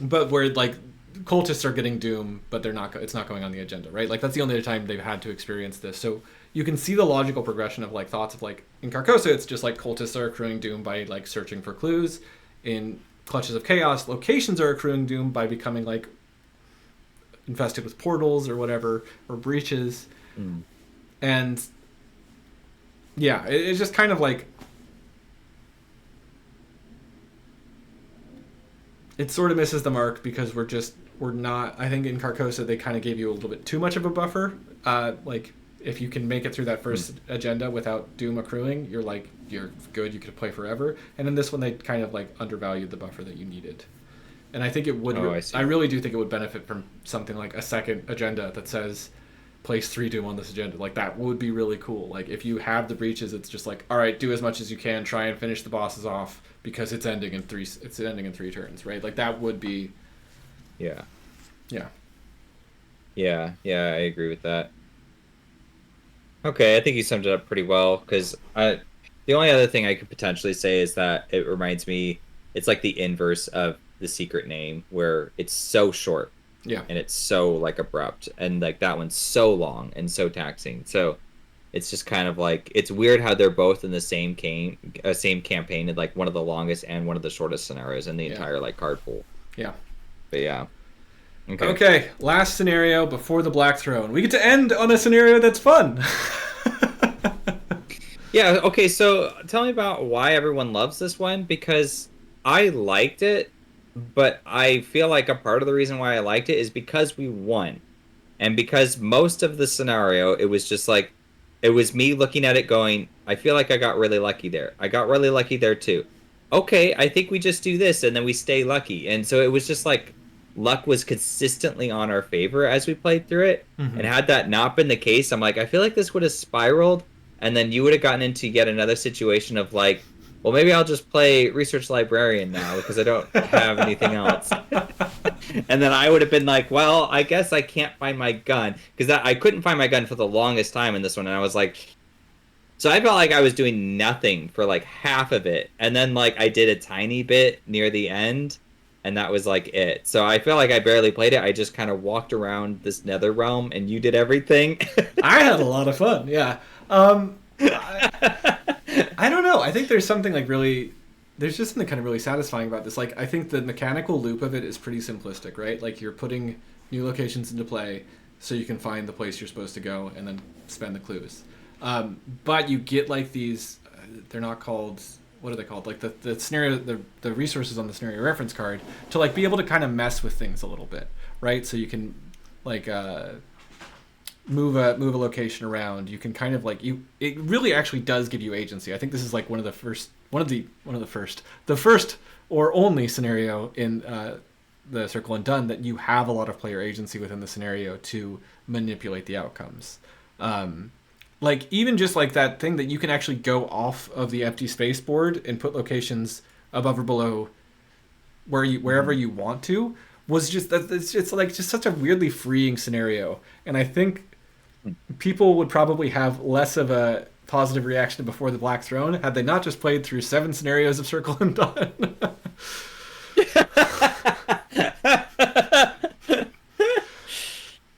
[SPEAKER 1] But where like cultists are getting Doom, but they're not. It's not going on the agenda, right? Like that's the only other time they've had to experience this. So you can see the logical progression of like thoughts of like in Carcosa, it's just like cultists are accruing Doom by like searching for clues. In Clutches of Chaos, locations are accruing Doom by becoming like infested with portals or whatever, or breaches. And yeah, it's just kind of like it sort of misses the mark because we're not... I think in Carcosa they kind of gave you a little bit too much of a buffer. Like if you can make it through that first agenda without Doom accruing, you're good, you could play forever. And in this one they kind of like undervalued the buffer that you needed. And I think it would... I really do think it would benefit from something like a second agenda that says place 3 Doom on this agenda. Like that would be really cool. Like if you have the breaches, it's just like, all right, do as much as you can, try and finish the bosses off because it's ending in 3 turns, right? Like that would be...
[SPEAKER 2] Yeah, I agree with that. Okay, I think you summed it up pretty well, because the only other thing I could potentially say is that it reminds me, it's like the inverse of the secret name, where it's so short.
[SPEAKER 1] Yeah.
[SPEAKER 2] And it's so like abrupt, and like that one's so long and so taxing. So it's just kind of like, it's weird how they're both in the same campaign, in like one of the longest and one of the shortest scenarios in the entire like card pool.
[SPEAKER 1] Yeah.
[SPEAKER 2] But yeah.
[SPEAKER 1] Okay, last scenario before the Black Throne. We get to end on a scenario that's fun.
[SPEAKER 2] Yeah, okay, so tell me about why everyone loves this one, because I liked it, but I feel like a part of the reason why I liked it is because we won. And because most of the scenario, it was just like, it was me looking at it going, I feel like I got really lucky there. I got really lucky there too. Okay, I think we just do this and then we stay lucky. And so it was just like, luck was consistently on our favor as we played through it. And had that not been the case, I'm like, I feel like this would have spiraled, and then you would have gotten into yet another situation of like, well, maybe I'll just play Research Librarian now because I don't have anything else. And then I would have been like, well, I guess I can't find my gun, because I couldn't find my gun for the longest time in this one. And I was like, so I felt like I was doing nothing for like half of it. And then like I did a tiny bit near the end, and that was like it. So I feel like I barely played it. I just kind of walked around this nether realm and you did everything.
[SPEAKER 1] I had a lot of fun, yeah. I don't know. I think there's something like really... There's just something kind of really satisfying about this. Like, I think the mechanical loop of it is pretty simplistic, right? Like, you're putting new locations into play so you can find the place you're supposed to go and then spend the clues. But you get like these... they're not called... What are they called? Like the scenario, the resources on the scenario reference card to like be able to kind of mess with things a little bit, right? So you can like move a location around. You can kind of like it really actually does give you agency. I think this is like the first or only scenario in the Circle Undone that you have a lot of player agency within the scenario to manipulate the outcomes. Like even just like that thing that you can actually go off of the empty space board and put locations above or below wherever you want to was just that it's like just such a weirdly freeing scenario. And I think people would probably have less of a positive reaction to Before the Black Throne had they not just played through 7 scenarios of Circle and Done.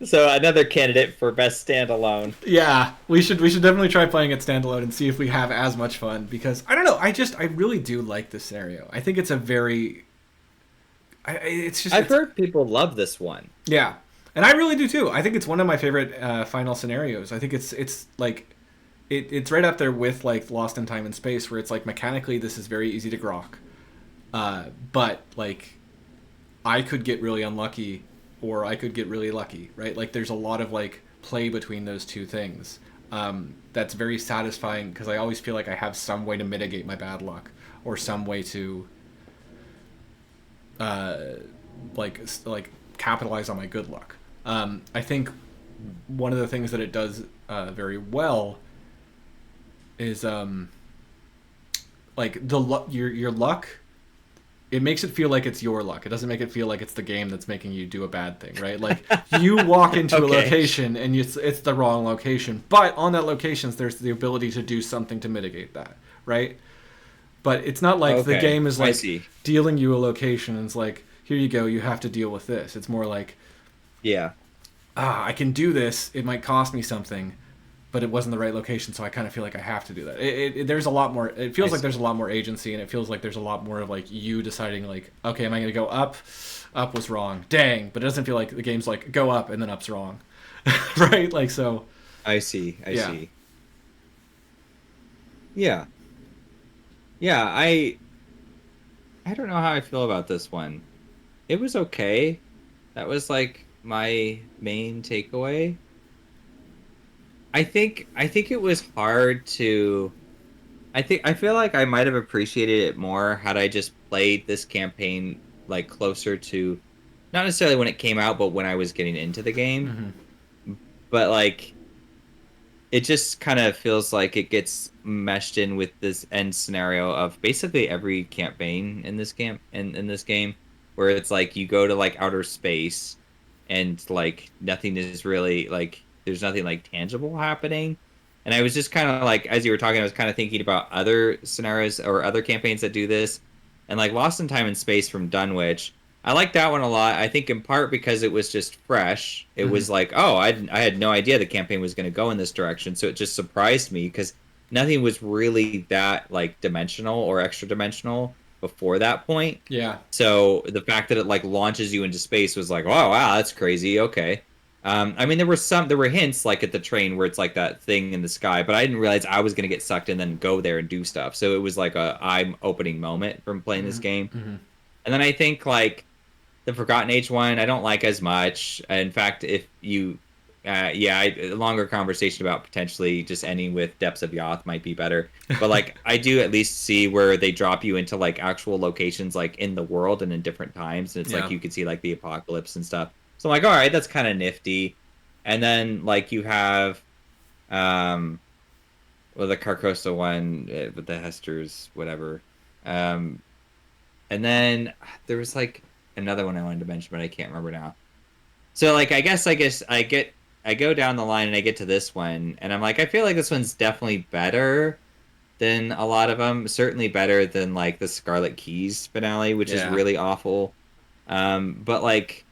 [SPEAKER 2] So another candidate for best standalone.
[SPEAKER 1] Yeah, we should definitely try playing it standalone and see if we have as much fun, because I don't know, I really do like this scenario. I think it's a very
[SPEAKER 2] I've heard people love this one.
[SPEAKER 1] Yeah. And I really do too. I think it's one of my favorite final scenarios. I think it's like it's right up there with like Lost in Time and Space, where it's like mechanically this is very easy to grok. But like I could get really unlucky or I could get really lucky, right? Like there's a lot of like play between those two things. That's very satisfying because I always feel like I have some way to mitigate my bad luck or some way to like capitalize on my good luck. I think one of the things that it does very well is like your luck. It makes it feel like it's your luck. It doesn't make it feel like it's the game that's making you do a bad thing, right? Like you walk into a location and it's the wrong location, but on that location there's the ability to do something to mitigate that, right? But it's not like the game is like dealing you a location and it's like, here you go, you have to deal with this. It's more like, I can do this. It might cost me something, but it wasn't the right location, so I kind of feel like I have to do that. There's a lot more. It feels like there's a lot more agency, and it feels like there's a lot more of like you deciding like, okay, am I going to go up? Up was wrong. Dang. But it doesn't feel like the game's like, go up, and then up's wrong. Right? Like, so.
[SPEAKER 2] I see. Yeah. Yeah, I don't know how I feel about this one. It was okay. That was like my main takeaway. I think it was hard to I feel like I might have appreciated it more had I just played this campaign like closer to not necessarily when it came out, but when I was getting into the game. Mm-hmm. But like it just kind of feels like it gets meshed in with this end scenario of basically every campaign in this in this game, where it's like you go to like outer space and like nothing is really like there's nothing like tangible happening. And I was just kind of like, as you were talking, I was kind of thinking about other scenarios or other campaigns that do this, and like Lost in Time and Space from Dunwich. I like that one a lot. I think in part because it was just fresh. It was like, oh, I had no idea the campaign was going to go in this direction. So it just surprised me because nothing was really that like dimensional or extra dimensional before that point.
[SPEAKER 1] Yeah.
[SPEAKER 2] So the fact that it like launches you into space was like, oh, wow, that's crazy. Okay. I mean, there were hints like at the train where it's like that thing in the sky, but I didn't realize I was going to get sucked in and then go there and do stuff. So it was like a eye-opening moment from playing this game. Mm-hmm. And then I think like the Forgotten Age one, I don't like as much. In fact, if you, a longer conversation about potentially just ending with Depths of Yoth might be better. But like, I do at least see where they drop you into like actual locations like in the world and in different times. And it's like you could see like the apocalypse and stuff. So I'm like, all right, that's kind of nifty. And then like you have, the Carcosa one with the Hesters, whatever. And then there was like another one I wanted to mention, but I can't remember now. So like, I guess I go down the line and I get to this one, and I'm like, I feel like this one's definitely better than a lot of them. Certainly better than like the Scarlet Keys finale, which is really awful. But like,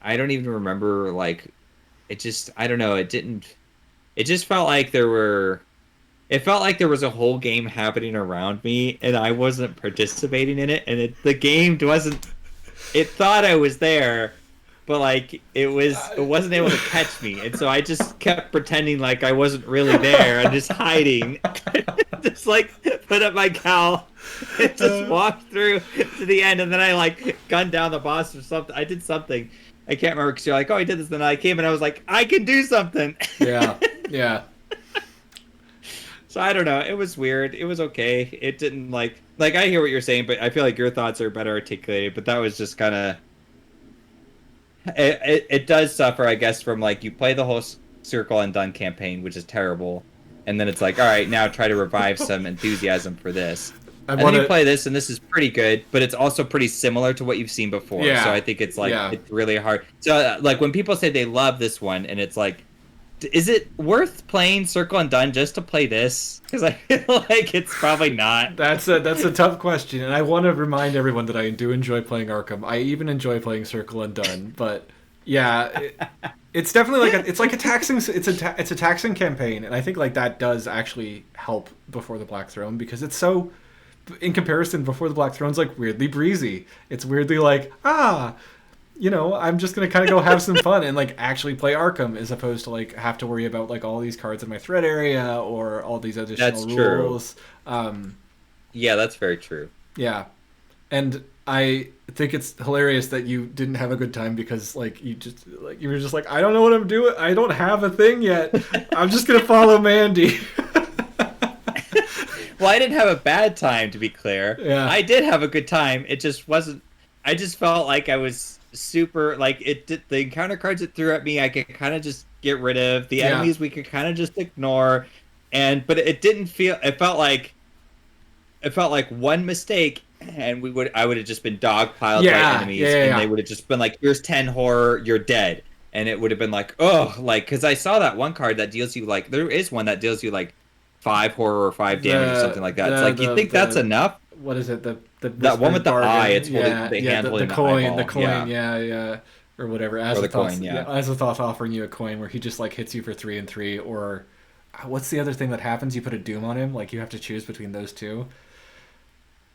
[SPEAKER 2] I don't even remember, like, it just, I don't know, it just felt like it felt like there was a whole game happening around me, and I wasn't participating in it, and the game it thought I was there, but, like, it wasn't able to catch me, and so I just kept pretending like I wasn't really there, and just hiding, just, like, put up my cowl, and just walked through to the end, and then I, like, gunned down the boss or something. I did something. I can't remember, because you're like, oh, I did this, and then I came, and I was like, I can do something!
[SPEAKER 1] Yeah.
[SPEAKER 2] So I don't know. It was weird. It was okay. It didn't like I hear what you're saying, but I feel like your thoughts are better articulated. But that was just kind of it does suffer, I guess, from like you play the whole Circle Undone campaign, which is terrible, and then it's like, all right, now try to revive some enthusiasm for this.
[SPEAKER 1] I
[SPEAKER 2] And
[SPEAKER 1] want
[SPEAKER 2] then you
[SPEAKER 1] to.
[SPEAKER 2] play this, and this is pretty good, but it's also pretty similar to what you've seen before. So
[SPEAKER 1] Yeah,
[SPEAKER 2] I think it's like
[SPEAKER 1] yeah.
[SPEAKER 2] it's really hard. So like when people say they love this one, and it's like, is it worth playing Circle Undone just to play this? Because I feel like it's probably not.
[SPEAKER 1] That's a tough question, and I want to remind everyone that I do enjoy playing Arkham. I even enjoy playing Circle Undone, but yeah, it's definitely like it's like a taxing it's a taxing campaign, and I think like that does actually help Before the Black Throne because it's so in comparison Before the Black Throne's like weirdly breezy. It's weirdly like I'm just gonna kind of go have some fun and like actually play Arkham as opposed to like have to worry about like all these cards in my threat area or all these additional
[SPEAKER 2] That's true.
[SPEAKER 1] rules.
[SPEAKER 2] Yeah, that's very true.
[SPEAKER 1] Yeah, and I think it's hilarious that you didn't have a good time because like you were just like I don't know what I'm doing. I don't have a thing yet. I'm just gonna follow Mandy.
[SPEAKER 2] Well, I didn't have a bad time, to be clear.
[SPEAKER 1] Yeah.
[SPEAKER 2] I did have a good time. It just wasn't. I just felt like I was super like it. The encounter cards it threw at me, I could kind of just get rid of. The
[SPEAKER 1] Yeah.
[SPEAKER 2] enemies we could kind of just ignore, but it didn't feel. It felt like one mistake, and I would have just been dogpiled by enemies, and they would have just been like, "Here's 10 horror, you're dead." And it would have been like, oh, like because I saw that one card that deals you like there is one that deals you like 5 horror or 5 damage or something like that. It's like you think that's enough?
[SPEAKER 1] What is it?
[SPEAKER 2] That one with the
[SPEAKER 1] bargain?
[SPEAKER 2] eye, it's holding the hand holding
[SPEAKER 1] the
[SPEAKER 2] the
[SPEAKER 1] coin,
[SPEAKER 2] eyeball.
[SPEAKER 1] the coin,
[SPEAKER 2] Yeah.
[SPEAKER 1] yeah, or whatever.
[SPEAKER 2] Or the coin, yeah.
[SPEAKER 1] Azathoth offering you a coin where he just like hits you for 3 and 3, or what's the other thing that happens? You put a doom on him, like you have to choose between those two.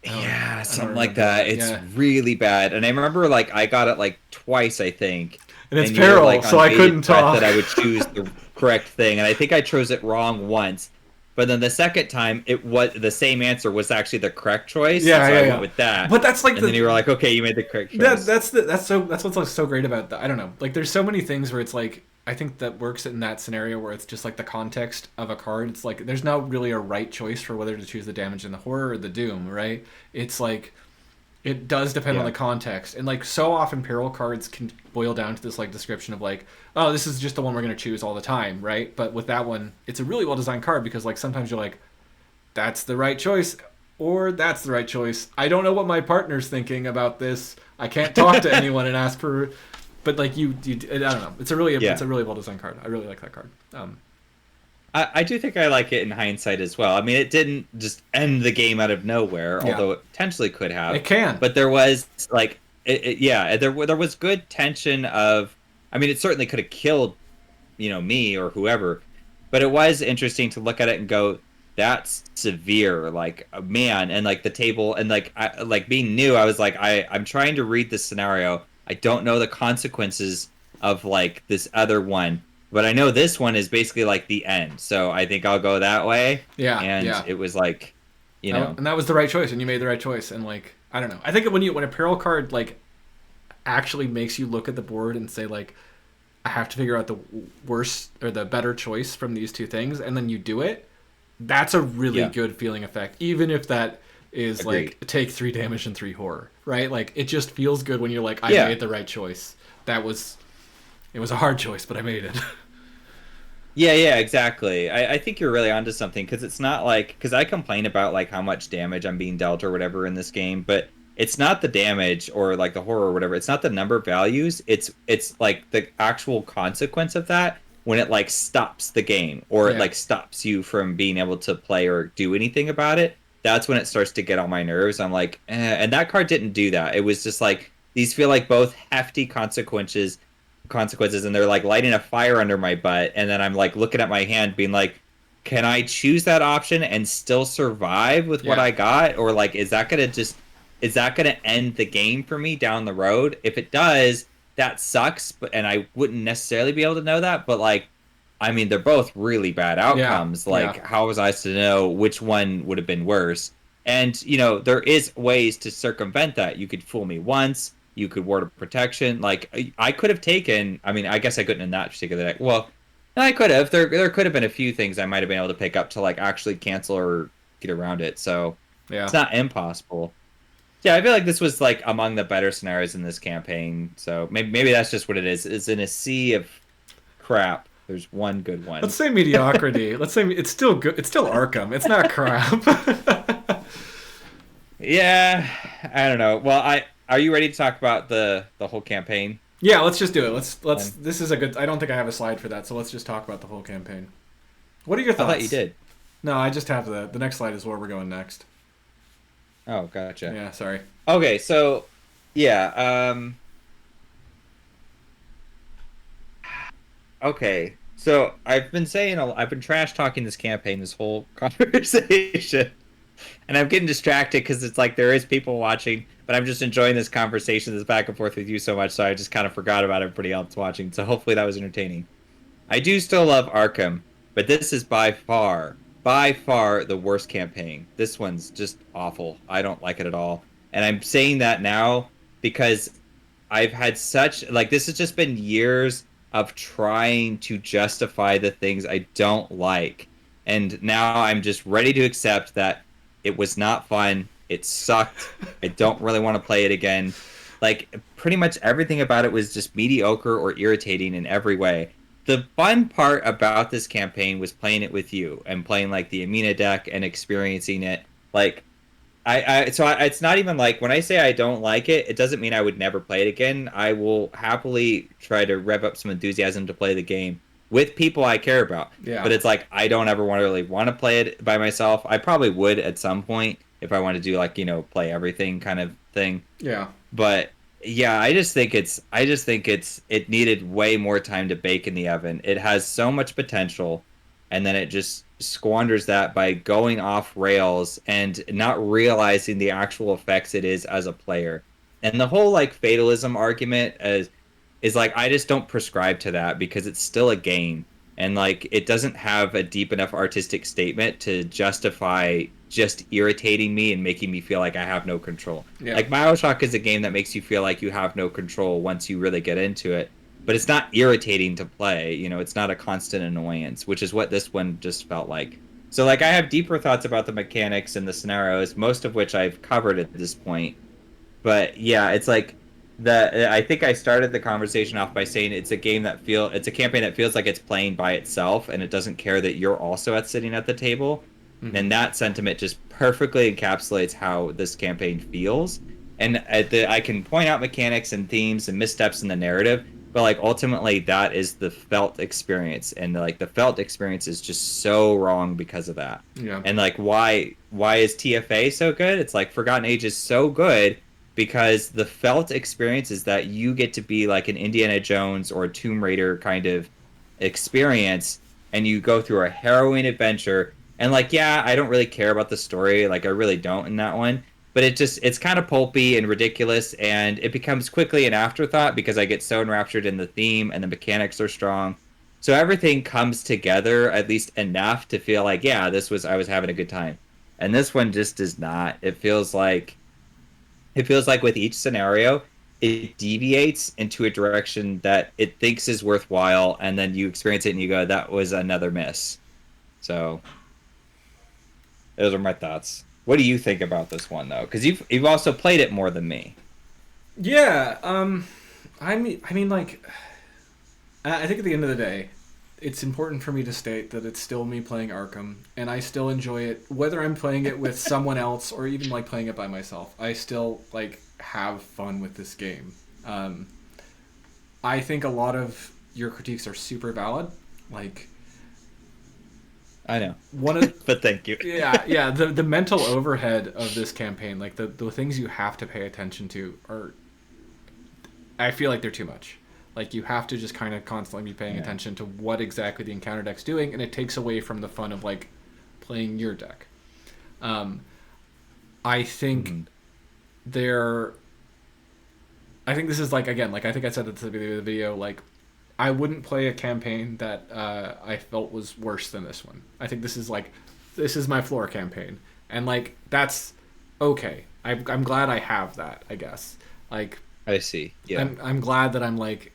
[SPEAKER 2] Yeah,
[SPEAKER 1] I
[SPEAKER 2] something
[SPEAKER 1] don't
[SPEAKER 2] like
[SPEAKER 1] remember
[SPEAKER 2] that. It's
[SPEAKER 1] Yeah.
[SPEAKER 2] really bad. And I remember like I got it like twice, I think.
[SPEAKER 1] And it's
[SPEAKER 2] you were,
[SPEAKER 1] peril,
[SPEAKER 2] like,
[SPEAKER 1] so
[SPEAKER 2] on
[SPEAKER 1] I
[SPEAKER 2] bated
[SPEAKER 1] couldn't
[SPEAKER 2] breath
[SPEAKER 1] talk.
[SPEAKER 2] that I would choose the correct thing, and I think I chose it wrong once. But then the second time, it was the same answer was actually the correct choice.
[SPEAKER 1] Yeah,
[SPEAKER 2] so
[SPEAKER 1] yeah,
[SPEAKER 2] I
[SPEAKER 1] yeah.
[SPEAKER 2] went with that.
[SPEAKER 1] But that's like
[SPEAKER 2] and then you were like, okay, you made the correct choice.
[SPEAKER 1] that's what's like so great about that. I don't know. Like there's so many things where it's like I think that works in that scenario where it's just like the context of a card. It's like there's not really a right choice for whether to choose the damage in the horror or the doom, right? It's like it does depend on
[SPEAKER 2] Yeah.
[SPEAKER 1] the context. And like so often peril cards can boil down to this like description of like, oh, this is just the one we're going to choose all the time, right? But with that one, it's a really well designed card because like sometimes you're like that's the right choice or that's the right choice. I don't know what my partner's thinking about this. I can't talk to anyone and ask for but like you I don't know. It's a really well designed card. I really like that card.
[SPEAKER 2] I do think I like it in hindsight as well. I mean, it didn't just end the game out of nowhere,
[SPEAKER 1] Yeah.
[SPEAKER 2] although it potentially could have.
[SPEAKER 1] It can.
[SPEAKER 2] But there was like, there was good tension of. I mean, it certainly could have killed, me or whoever. But it was interesting to look at it and go, that's severe. Like, man, and like the table and like being new, I was like, I'm trying to read this scenario. I don't know the consequences of like this other one. But I know this one is basically like the end, so I think I'll go that way.
[SPEAKER 1] Yeah,
[SPEAKER 2] and
[SPEAKER 1] yeah.
[SPEAKER 2] it was like,
[SPEAKER 1] and that was the right choice, and you made the right choice. And like, I don't know. I think when a peril card like actually makes you look at the board and say like, I have to figure out the worst or the better choice from these two things, and then you do it. That's a really good feeling effect, even if that is
[SPEAKER 2] Agreed.
[SPEAKER 1] like take 3 damage and 3 horror, right? Like it just feels good when you're like, I made the right choice. It was a hard choice, but I made it.
[SPEAKER 2] Yeah, exactly. I think you're really onto something because it's not like because I complain about like how much damage I'm being dealt or whatever in this game, but it's not the damage or like the horror or whatever. It's not the number of values. It's like the actual consequence of that when it like stops the game or it like stops you from being able to play or do anything about it. That's when it starts to get on my nerves. I'm like, and that card didn't do that. It was just like these feel like both hefty consequences and they're like lighting a fire under my butt, and then I'm like looking at my hand being like, can I choose that option and still survive with what I got, or like is that gonna end the game for me down the road? If it does, that sucks, and I wouldn't necessarily be able to know that, but like I mean they're both really bad outcomes. How was I to know which one would have been worse? And there is ways to circumvent that. You could fool me once. You could ward of protection. Like I could have taken. I mean, I guess I couldn't in that particular deck. Well, I could have. There could have been a few things I might have been able to pick up to like actually cancel or get around it. So
[SPEAKER 1] Yeah.
[SPEAKER 2] it's not impossible. Yeah, I feel like this was like among the better scenarios in this campaign. So maybe that's just what it is. It's in a sea of crap. There's one good
[SPEAKER 1] Let's
[SPEAKER 2] one.
[SPEAKER 1] say mediocrity. Let's say it's still good. It's still Arkham. It's not crap.
[SPEAKER 2] Yeah, I don't know. Well, I are you ready to talk about the whole campaign?
[SPEAKER 1] Yeah, let's just do it. Let's.
[SPEAKER 2] Um,
[SPEAKER 1] This is a good. I don't think I have a slide for that, so let's just talk about the whole campaign. What are your
[SPEAKER 2] I thought you
[SPEAKER 1] thoughts?
[SPEAKER 2] did.
[SPEAKER 1] No, I just have the next slide is where we're going next.
[SPEAKER 2] Oh, gotcha.
[SPEAKER 1] Yeah, sorry.
[SPEAKER 2] Okay, so yeah, okay. So I've been saying I've been trash talking this campaign this whole conversation. And I'm getting distracted because it's like there is people watching, but I'm just enjoying this conversation, this back and forth with you so much, so I just kind of forgot about everybody else watching. So hopefully that was entertaining. I do still love Arkham, but this is by far the worst campaign. This one's just awful. I don't like it at all. And I'm saying that now because I've had such like this has just been years of trying to justify the things I don't like. And now I'm just ready to accept that it was not fun. It sucked. I don't really want to play it again. Like pretty much everything about it was just mediocre or irritating in every way. The fun part about this campaign was playing it with you and playing like the Amina deck and experiencing it. Like it's not even like when I say I don't like it, it doesn't mean I would never play it again. I will happily try to rev up some enthusiasm to play the game with people I care about.
[SPEAKER 1] Yeah.
[SPEAKER 2] But it's like I don't ever want to play it by myself. I probably would at some point if I want to do like, play everything kind of thing.
[SPEAKER 1] Yeah.
[SPEAKER 2] But yeah, it needed way more time to bake in the oven. It has so much potential, and then it just squanders that by going off rails and not realizing the actual effects it is as a player. And the whole like fatalism argument is like I just don't prescribe to that because it's still a game and like it doesn't have a deep enough artistic statement to justify just irritating me and making me feel like I have no control.
[SPEAKER 1] Yeah.
[SPEAKER 2] Like BioShock is a game that makes you feel like you have no control once you really get into it, but it's not irritating to play, it's not a constant annoyance, which is what this one just felt like. So like I have deeper thoughts about the mechanics and the scenarios, most of which I've covered at this point. But yeah, it's like I think I started the conversation off by saying it's a campaign that feels like it's playing by itself and it doesn't care that you're also sitting at the table.
[SPEAKER 1] Mm-hmm.
[SPEAKER 2] And that sentiment just perfectly encapsulates how this campaign feels. And I can point out mechanics and themes and missteps in the narrative, but like ultimately that is the felt experience, and like the felt experience is just so wrong because of that.
[SPEAKER 1] Yeah.
[SPEAKER 2] And like why is TFA so good? It's like Forgotten Age is so good because the felt experience is that you get to be like an Indiana Jones or a Tomb Raider kind of experience, and you go through a harrowing adventure. And like, yeah, I don't really care about the story, like I really don't in that one, but it's kind of pulpy and ridiculous, and it becomes quickly an afterthought because I get so enraptured in the theme and the mechanics are strong. So everything comes together at least enough to feel like, yeah, I was having a good time. And this one just does not. It feels like with each scenario, it deviates into a direction that it thinks is worthwhile, and then you experience it and you go, that was another miss. So those are my thoughts. What do you think about this one though? Because you've also played it more than me.
[SPEAKER 1] Yeah. I mean, like, I think at the end of the day, it's important for me to state that it's still me playing Arkham, and I still enjoy it, whether I'm playing it with someone else or even like playing it by myself. I still like have fun with this game. I think a lot of your critiques are super valid. Like
[SPEAKER 2] I know,
[SPEAKER 1] one of
[SPEAKER 2] but thank you.
[SPEAKER 1] yeah, the mental overhead of this campaign, like the things you have to pay attention to are, I feel like they're too much. Like you have to just kind of constantly be paying attention to what exactly the encounter deck's doing, and it takes away from the fun of like playing your deck. I think there. I think this is like, again, like I think I said at the beginning of the video, like I wouldn't play a campaign that I felt was worse than this one. I think this is my floor campaign, and like that's okay. I'm glad I have that. I guess like
[SPEAKER 2] I see. Yeah,
[SPEAKER 1] I'm glad that I'm like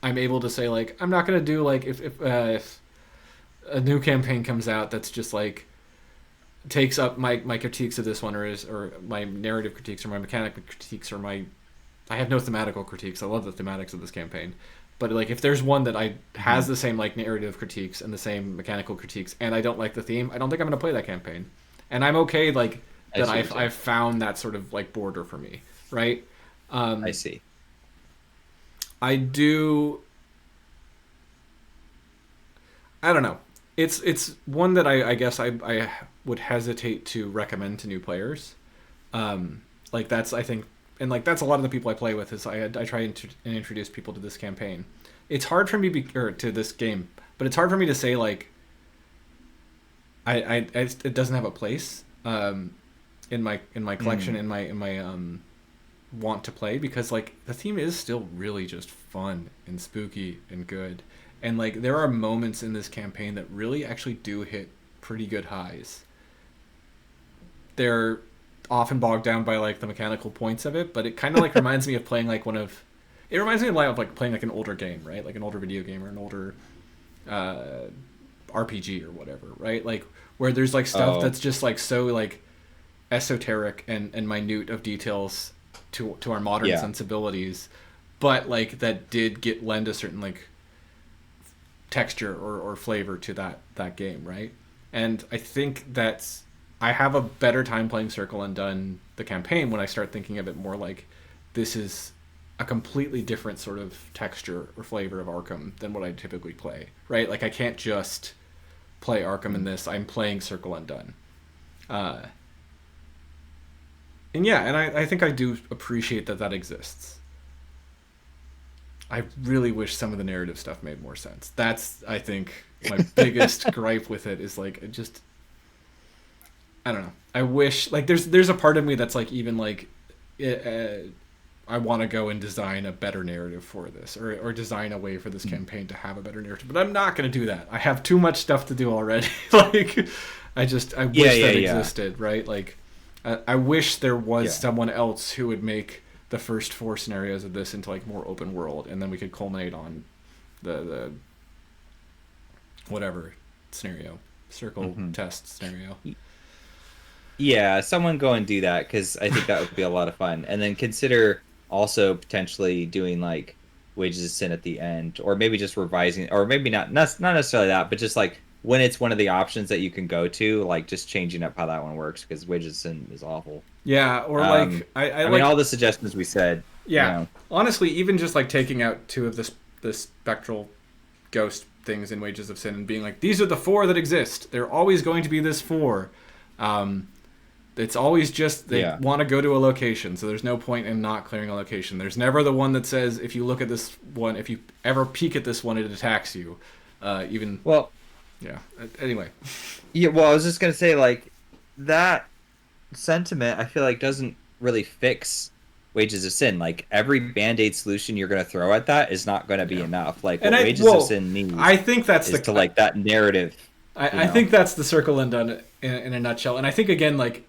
[SPEAKER 1] I'm able to say like I'm not gonna do like if a new campaign comes out that's just like takes up my critiques of this one or my narrative critiques or my mechanical critiques or my I have no thematical critiques. I love the thematics of this campaign. But like if there's one that I has the same like narrative critiques and the same mechanical critiques and I don't like the theme, I don't think I'm gonna play that campaign. And I'm okay like that I've found that sort of like border for me, right?
[SPEAKER 2] I see.
[SPEAKER 1] I do I don't know. It's one that I guess I would hesitate to recommend to new players. Like that's I think and like that's a lot of the people I play with is I try and introduce people to this campaign. It's hard for me or to this game, but it's hard for me to say like it doesn't have a place in my collection in my want to play because like the theme is still really just fun and spooky and good. And like there are moments in this campaign that really actually do hit pretty good highs. They're often bogged down by like the mechanical points of it, but it kind of like reminds me of playing like it reminds me a lot of like playing like an older game, right? Like an older video game or an older RPG or whatever, right? Like where there's like stuff that's just like so like esoteric and minute of details to our modern sensibilities, but like that did lend a certain like texture or flavor to that game, right? And I think I have a better time playing Circle Undone the campaign when I start thinking of it more like this is a completely different sort of texture or flavor of Arkham than what I typically play, right? Like I can't just play Arkham in this. I'm playing Circle Undone. And yeah, and I think I do appreciate that exists. I really wish some of the narrative stuff made more sense. That's, I think, my biggest gripe with it is like it just I don't know. I wish like there's a part of me that's like even like I want to go and design a better narrative for this or design a way for this campaign to have a better narrative. But I'm not going to do that. I have too much stuff to do already. Like I wish that existed, right? Like I wish there was someone else who would make the first 4 scenarios of this into like more open world, and then we could culminate on the whatever scenario, circle test scenario.
[SPEAKER 2] Yeah, someone go and do that because I think that would be a lot of fun. And then consider also potentially doing like Wages of Sin at the end, or maybe just revising, or maybe not necessarily that, but just like when it's one of the options that you can go to, like just changing up how that one works because Wages of Sin is awful.
[SPEAKER 1] Yeah, or like I
[SPEAKER 2] mean, all the suggestions we said.
[SPEAKER 1] Yeah,
[SPEAKER 2] you know.
[SPEAKER 1] Honestly, even just like taking out 2 of the spectral ghost things in Wages of Sin and being like, these are the 4 that exist. They're always going to be this 4. It's always just they want to go to a location, so there's no point in not clearing a location. There's never the one that says if you look at this one, if you ever peek at this one, it attacks you. Anyway.
[SPEAKER 2] Yeah. Well, I was just gonna say like that sentiment. I feel like doesn't really fix Wages of Sin. Like every Band-Aid solution you're gonna throw at that is not gonna be enough. Like what Wages of Sin needs.
[SPEAKER 1] I think that's
[SPEAKER 2] like that narrative.
[SPEAKER 1] I think that's the Circle Undone in a nutshell. And I think again like.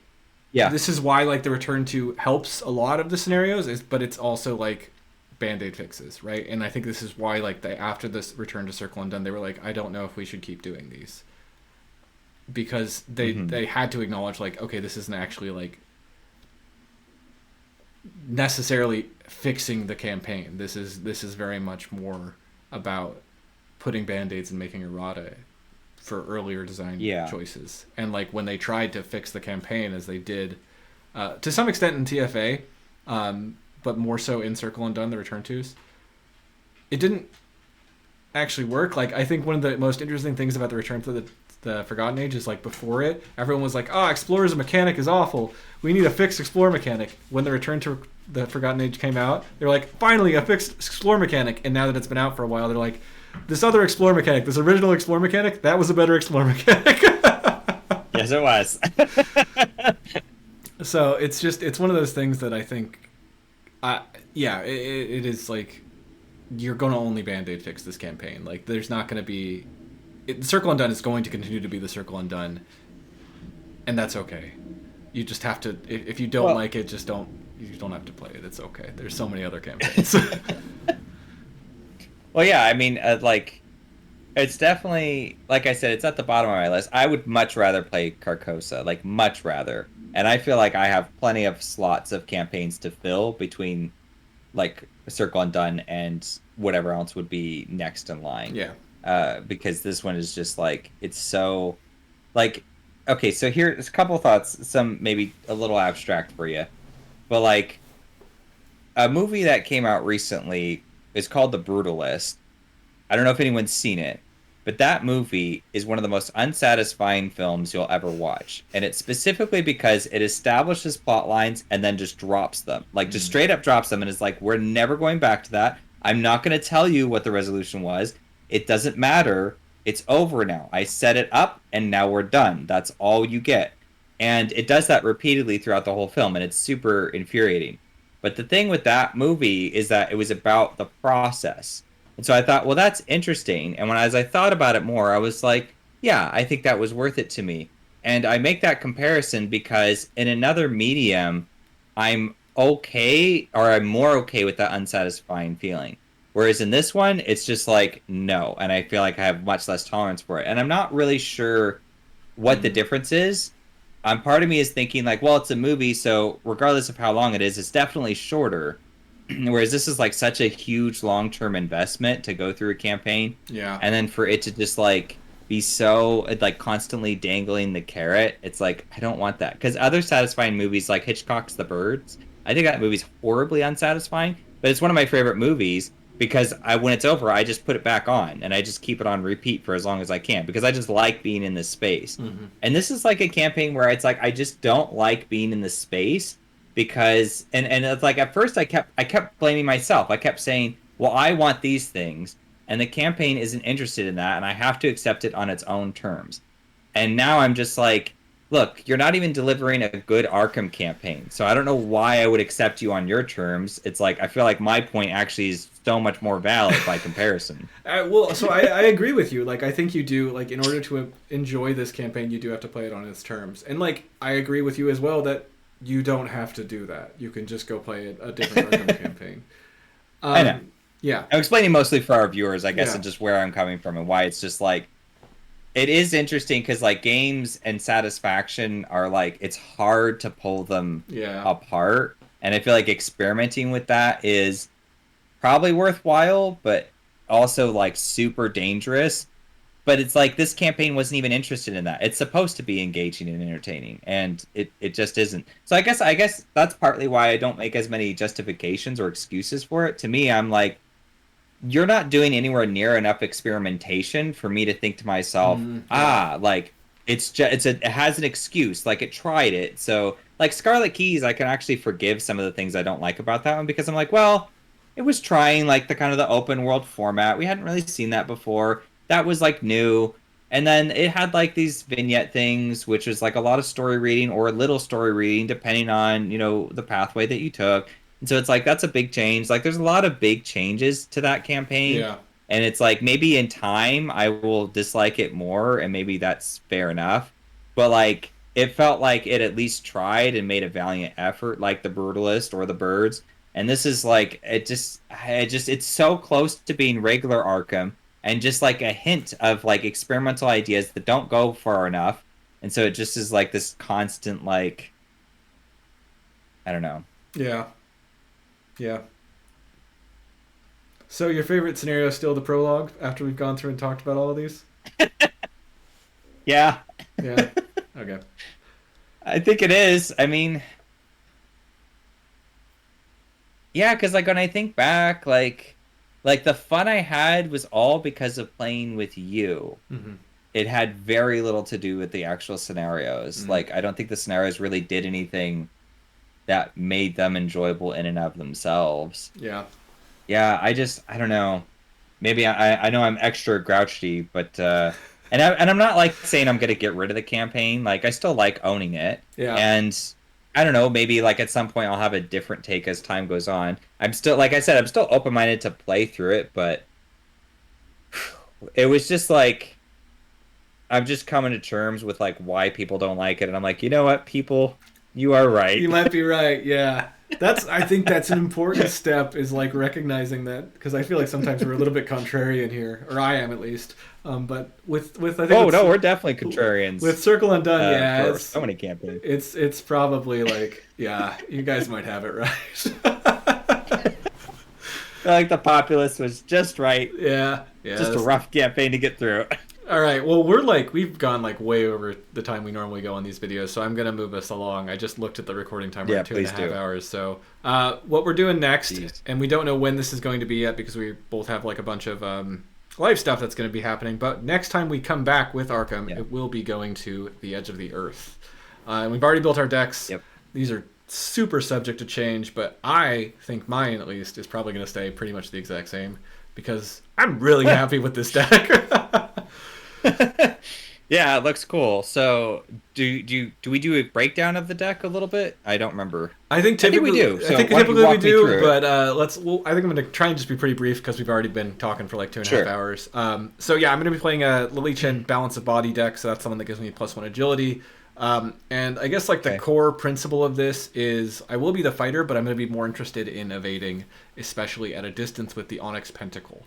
[SPEAKER 1] Yeah. This is why like the return to helps a lot of the scenarios but it's also like Band-Aid fixes, right? And I think this is why like after this return to Circle Undone, they were like, I don't know if we should keep doing these. Because they had to acknowledge like, okay, this isn't actually like necessarily fixing the campaign. This is very much more about putting Band-Aids and making errata for earlier design choices. And like when they tried to fix the campaign as they did to some extent in TFA, but more so in Circle Undone, the Return Tos, it didn't actually work. Like I think one of the most interesting things about the Return to the Forgotten Age is like before it, everyone was like, Explore as a mechanic is awful. We need a fixed Explore mechanic. When the Return to the Forgotten Age came out, they were like, finally a fixed Explore mechanic. And now that it's been out for a while, they're like, this other Explore mechanic, this original Explore mechanic, that was a better Explore mechanic.
[SPEAKER 2] Yes, it was.
[SPEAKER 1] So it's one of those things that I think, it is like, you're going to only Band-Aid fix this campaign. Like, there's not going to be... Circle Undone is going to continue to be the Circle Undone, and that's okay. You just have to... If you don't like it, you don't have to play it. It's okay. There's so many other campaigns.
[SPEAKER 2] Well, yeah, I mean, like it's definitely like I said, it's at the bottom of my list. I would much rather play Carcosa, like much rather. And I feel like I have plenty of slots of campaigns to fill between like Circle Undone and whatever else would be next in line.
[SPEAKER 1] Yeah.
[SPEAKER 2] Because this one is just like it's so like okay, so here's a couple of thoughts, some maybe a little abstract for you. But like a movie that came out recently is called The Brutalist. I don't know if anyone's seen it, but that movie is one of the most unsatisfying films you'll ever watch. And it's specifically because it establishes plot lines and then just drops them. Like, just straight up drops them and is like, we're never going back to that. I'm not going to tell you what the resolution was. It doesn't matter. It's over now. I set it up and now we're done. That's all you get. And it does that repeatedly throughout the whole film, and it's super infuriating. But the thing with that movie is that it was about the process. And so I thought, well, that's interesting. And as I thought about it more, I was like, yeah, I think that was worth it to me. And I make that comparison because in another medium, I'm okay, or I'm more okay with that unsatisfying feeling. Whereas in this one, it's just like, no. And I feel like I have much less tolerance for it. And I'm not really sure what the difference is. Part of me is thinking like, well, it's a movie, so regardless of how long it is, it's definitely shorter. Whereas this is like such a huge long-term investment to go through a campaign,
[SPEAKER 1] Yeah.
[SPEAKER 2] and then for it to just like be so like constantly dangling the carrot, it's like I don't want that. Because other satisfying movies like Hitchcock's The Birds, I think that movie's horribly unsatisfying, but it's one of my favorite movies because when it's over, I just put it back on and I just keep it on repeat for as long as I can because I just like being in this space.
[SPEAKER 1] Mm-hmm.
[SPEAKER 2] And this is like a campaign where it's like I just don't like being in this space because and it's like at first I kept blaming myself. I kept saying, "Well, I want these things." And the campaign isn't interested in that and I have to accept it on its own terms. And now I'm just like, look, you're not even delivering a good Arkham campaign. So I don't know why I would accept you on your terms. It's like I feel like my point actually is so much more valid by comparison.
[SPEAKER 1] Well, so I agree with you. Like, I think you do, like, in order to enjoy this campaign, you do have to play it on its terms. And, like, I agree with you as well that you don't have to do that. You can just go play a different Arkham campaign.
[SPEAKER 2] I know.
[SPEAKER 1] Yeah.
[SPEAKER 2] I'm explaining mostly for our viewers, I guess,
[SPEAKER 1] Yeah.
[SPEAKER 2] and just where I'm coming from and why it's just like it is interesting because like games and satisfaction are like it's hard to pull them
[SPEAKER 1] Yeah.
[SPEAKER 2] apart, and I feel like experimenting with that is probably worthwhile, but also like super dangerous. But it's like this campaign wasn't even interested in that. It's supposed to be engaging and entertaining, and it just isn't. So I guess that's partly why I don't make as many justifications or excuses for it. To me, I'm like, you're not doing anywhere near enough experimentation for me to think to myself,
[SPEAKER 1] Yeah.
[SPEAKER 2] like it has an excuse, like it tried it. So like Scarlet Keys, I can actually forgive some of the things I don't like about that one because I'm like, well, it was trying like the kind of the open world format. We hadn't really seen that before. That was like new. And then it had like these vignette things, which was like a lot of story reading or a little story reading, depending on, the pathway that you took. And so it's like that's a big change. Like there's a lot of big changes to that campaign.
[SPEAKER 1] Yeah.
[SPEAKER 2] And it's like maybe in time I will dislike it more and maybe that's fair enough. But like it felt like it at least tried and made a valiant effort like the Brutalist or the Birds. And this is like it's so close to being regular Arkham and just like a hint of like experimental ideas that don't go far enough. And so it just is like this constant like I don't know.
[SPEAKER 1] Yeah. Yeah. So your favorite scenario is still the prologue after we've gone through and talked about all of these?
[SPEAKER 2] Yeah.
[SPEAKER 1] Yeah. Okay.
[SPEAKER 2] I think it is. I mean, yeah, because like when I think back, like the fun I had was all because of playing with you.
[SPEAKER 1] Mm-hmm.
[SPEAKER 2] It had very little to do with the actual scenarios.
[SPEAKER 1] Mm-hmm.
[SPEAKER 2] Like I don't think the scenarios really did anything that made them enjoyable in and of themselves.
[SPEAKER 1] Yeah.
[SPEAKER 2] Yeah, I don't know. Maybe I know I'm extra grouchy, but and I'm not like saying I'm gonna get rid of the campaign. Like I still like owning it,
[SPEAKER 1] Yeah.
[SPEAKER 2] and I don't know. Maybe like at some point I'll have a different take as time goes on. I'm still like I said, I'm still open minded to play through it, but it was just like I'm just coming to terms with like why people don't like it, and I'm like, you know what, people, you are right.
[SPEAKER 1] You might be right. Yeah. I think that's an important step, is like recognizing that, because I feel like sometimes we're a little bit contrarian here, or I am at least. But with I think
[SPEAKER 2] Oh
[SPEAKER 1] with,
[SPEAKER 2] no, we're definitely
[SPEAKER 1] with
[SPEAKER 2] contrarians
[SPEAKER 1] Circle Undone, yeah,
[SPEAKER 2] for so many campaigns.
[SPEAKER 1] it's probably like, yeah, you guys might have it right.
[SPEAKER 2] I feel like the populace was just right.
[SPEAKER 1] Yeah,
[SPEAKER 2] Just a
[SPEAKER 1] yeah.
[SPEAKER 2] rough campaign to get through.
[SPEAKER 1] All right. Well, we've gone like way over the time we normally go on these videos, so I'm gonna move us along. I just looked at the recording time. We're
[SPEAKER 2] Yeah,
[SPEAKER 1] at two and a
[SPEAKER 2] please
[SPEAKER 1] half
[SPEAKER 2] do.
[SPEAKER 1] hours. So, what we're doing next,
[SPEAKER 2] Jeez.
[SPEAKER 1] and we don't know when this is going to be yet because we both have like a bunch of life stuff that's going to be happening. But next time we come back with Arkham,
[SPEAKER 2] Yeah.
[SPEAKER 1] it will be going to the edge of the Earth, and we've already built our decks.
[SPEAKER 2] Yep.
[SPEAKER 1] These are super subject to change, but I think mine at least is probably going to stay pretty much the exact same because I'm really happy with this deck.
[SPEAKER 2] Yeah, it looks cool. So, do we do a breakdown of the deck a little bit? I don't remember.
[SPEAKER 1] I think typically
[SPEAKER 2] we do.
[SPEAKER 1] I
[SPEAKER 2] So
[SPEAKER 1] think
[SPEAKER 2] why don't you
[SPEAKER 1] typically we
[SPEAKER 2] walk me
[SPEAKER 1] do,
[SPEAKER 2] through it?
[SPEAKER 1] but let's. Well, I think I'm going to try and just be pretty brief because we've already been talking for like 2.5
[SPEAKER 2] Sure.
[SPEAKER 1] hours. So yeah, I'm going to be playing a Lily Chen Balance of Body deck, so that's something that gives me +1 agility. And I guess like the
[SPEAKER 2] Okay.
[SPEAKER 1] core principle of this is I will be the fighter, but I'm going to be more interested in evading, especially at a distance with the Onyx Pentacle.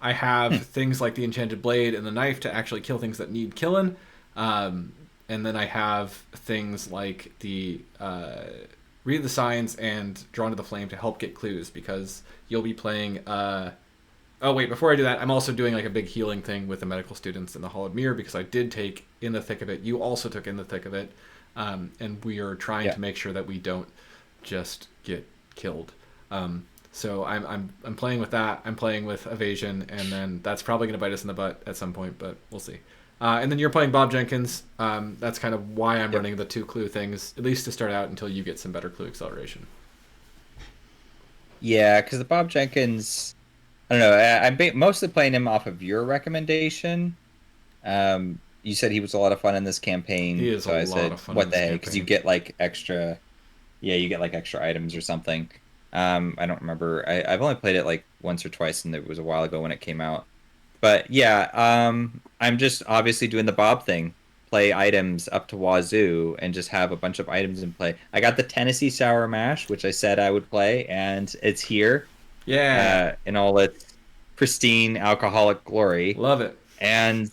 [SPEAKER 1] I have things like the Enchanted Blade and the Knife to actually kill things that need killing. And then I have things like the Read the Signs and Drawn to the Flame to help get clues, because you'll be playing... Oh, wait, before I do that, I'm also doing like a big healing thing with the medical students in the Hall of Mirror, because I did take In the Thick of It. You also took In the Thick of It. And we are trying to make sure that we don't just get killed. So I'm playing with that. I'm playing with evasion, and then that's probably going to bite us in the butt at some point, but we'll see. And then you're playing Bob Jenkins. That's kind of why I'm running the 2 clue things, at least to start out, until you get some better clue acceleration.
[SPEAKER 2] Yeah, because the Bob Jenkins, I don't know. I'm mostly playing him off of your recommendation. You said he was a lot of fun in this campaign.
[SPEAKER 1] He is
[SPEAKER 2] so
[SPEAKER 1] a
[SPEAKER 2] I
[SPEAKER 1] lot
[SPEAKER 2] said,
[SPEAKER 1] of fun
[SPEAKER 2] what
[SPEAKER 1] in
[SPEAKER 2] the
[SPEAKER 1] this
[SPEAKER 2] heck? Because you
[SPEAKER 1] campaign.
[SPEAKER 2] get like extra, you get like extra items or something. I don't remember. I've only played it like once or twice, and it was a while ago when it came out. But yeah, I'm just obviously doing the Bob thing. Play items up to wazoo and just have a bunch of items in play. I got the Tennessee Sour Mash, which I said I would play, and it's here
[SPEAKER 1] Yeah.
[SPEAKER 2] in all its pristine alcoholic glory.
[SPEAKER 1] Love it.
[SPEAKER 2] And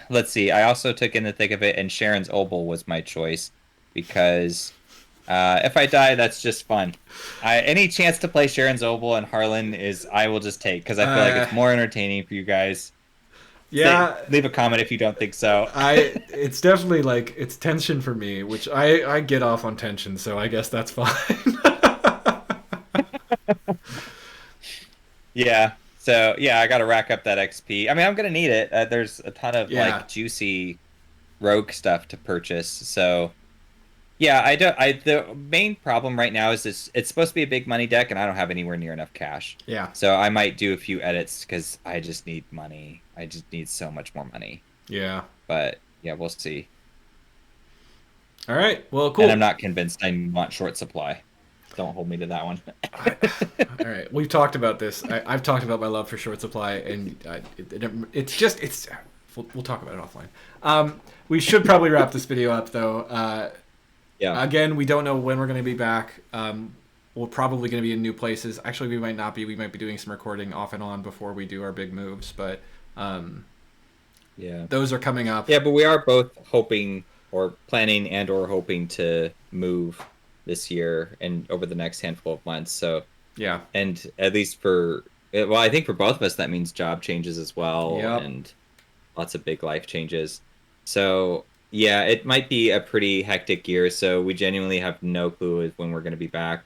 [SPEAKER 2] let's see, I also took In the Thick of It, and Sharon's Obol was my choice because if I die, that's just fun. Any chance to play Sharon's Obol and Harlan I will just take, because I feel like it's more entertaining for you guys.
[SPEAKER 1] Yeah.
[SPEAKER 2] Leave a comment if you don't think so.
[SPEAKER 1] It's definitely like, it's tension for me, which I get off on tension, so I guess that's fine.
[SPEAKER 2] Yeah. So yeah, I got to rack up that XP. I mean, I'm gonna need it. There's a ton of
[SPEAKER 1] Yeah.
[SPEAKER 2] like juicy rogue stuff to purchase. So yeah, I don't. The main problem right now is it's supposed to be a big money deck, and I don't have anywhere near enough cash.
[SPEAKER 1] Yeah.
[SPEAKER 2] So I might do a few edits because I just need money. I just need so much more money.
[SPEAKER 1] Yeah.
[SPEAKER 2] But yeah, we'll see.
[SPEAKER 1] All right. Well, cool.
[SPEAKER 2] And I'm not convinced I want short supply. Don't hold me to that one.
[SPEAKER 1] All right. We've talked about this. I've talked about my love for short supply, and it's. We'll talk about it offline. We should probably wrap this video up, though.
[SPEAKER 2] Yeah.
[SPEAKER 1] Again, we don't know when we're going to be back. We're probably going to be in new places. Actually, we might not be. We might be doing some recording off and on before we do our big moves, but
[SPEAKER 2] Yeah.
[SPEAKER 1] those are coming up.
[SPEAKER 2] Yeah, but we are both hoping or planning and or hoping to move this year and over the next handful of months. So
[SPEAKER 1] Yeah.
[SPEAKER 2] and at least I think for both of us that means job changes as well.
[SPEAKER 1] Yep.
[SPEAKER 2] And lots of big life changes. So yeah, it might be a pretty hectic year. So we genuinely have no clue when we're going to be back.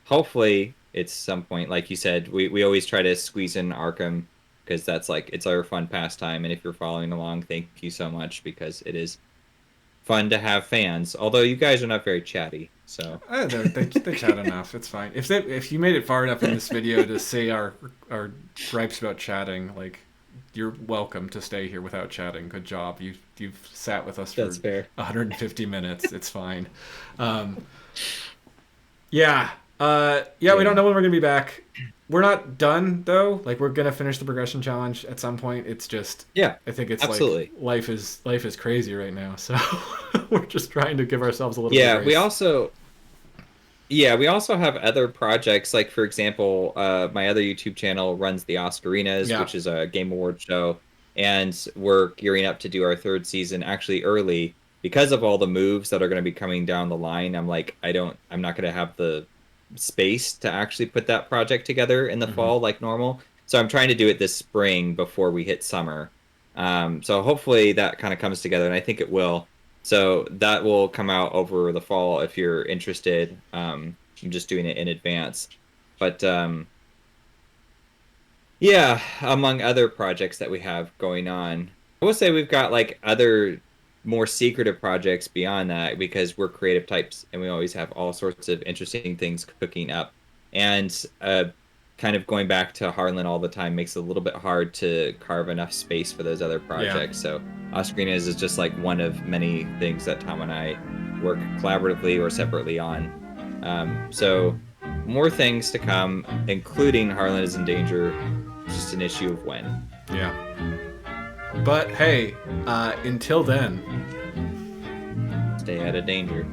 [SPEAKER 2] Hopefully it's some point, like you said. We always try to squeeze in Arkham because that's like it's our fun pastime. And if you're following along, thank you so much, because it is fun to have fans. Although you guys are not very chatty, so
[SPEAKER 1] They chat enough. It's fine. If you made it far enough in this video to say our gripes about chatting, like, you're welcome to stay here without chatting. Good job. You've sat with us for
[SPEAKER 2] that's fair.
[SPEAKER 1] 150 minutes. It's fine. Yeah. We don't know when we're gonna be back. We're not done though. Like, we're gonna finish the progression challenge at some point. It's just,
[SPEAKER 2] Yeah,
[SPEAKER 1] I think it's
[SPEAKER 2] absolutely.
[SPEAKER 1] like life is crazy right now. So we're just trying to give ourselves a little bit
[SPEAKER 2] Yeah,
[SPEAKER 1] of
[SPEAKER 2] we
[SPEAKER 1] grace.
[SPEAKER 2] also Yeah, we also have other projects. Like, for example, my other YouTube channel runs the Oscarinas,
[SPEAKER 1] Yeah.
[SPEAKER 2] which is a game award show, and we're gearing up to do our third season actually early because of all the moves that are going to be coming down the line. I'm not going to have the space to actually put that project together in the
[SPEAKER 1] Hmm.
[SPEAKER 2] fall like normal. So I'm trying to do it this spring before we hit summer. So hopefully that kind of comes together, and I think it will. So that will come out over the fall if you're interested. I'm just doing it in advance. But yeah, among other projects that we have going on, I will say we've got like other more secretive projects beyond that because we're creative types and we always have all sorts of interesting things cooking up. And kind of going back to Harlan all the time makes it a little bit hard to carve enough space for those other
[SPEAKER 1] Yeah.
[SPEAKER 2] projects. So Oscarinas is just like one of many things that Tom and I work collaboratively or separately on. So more things to come, including Harlan is in Danger. It's just an issue of when.
[SPEAKER 1] Yeah. But hey, until then.
[SPEAKER 2] Stay out of danger.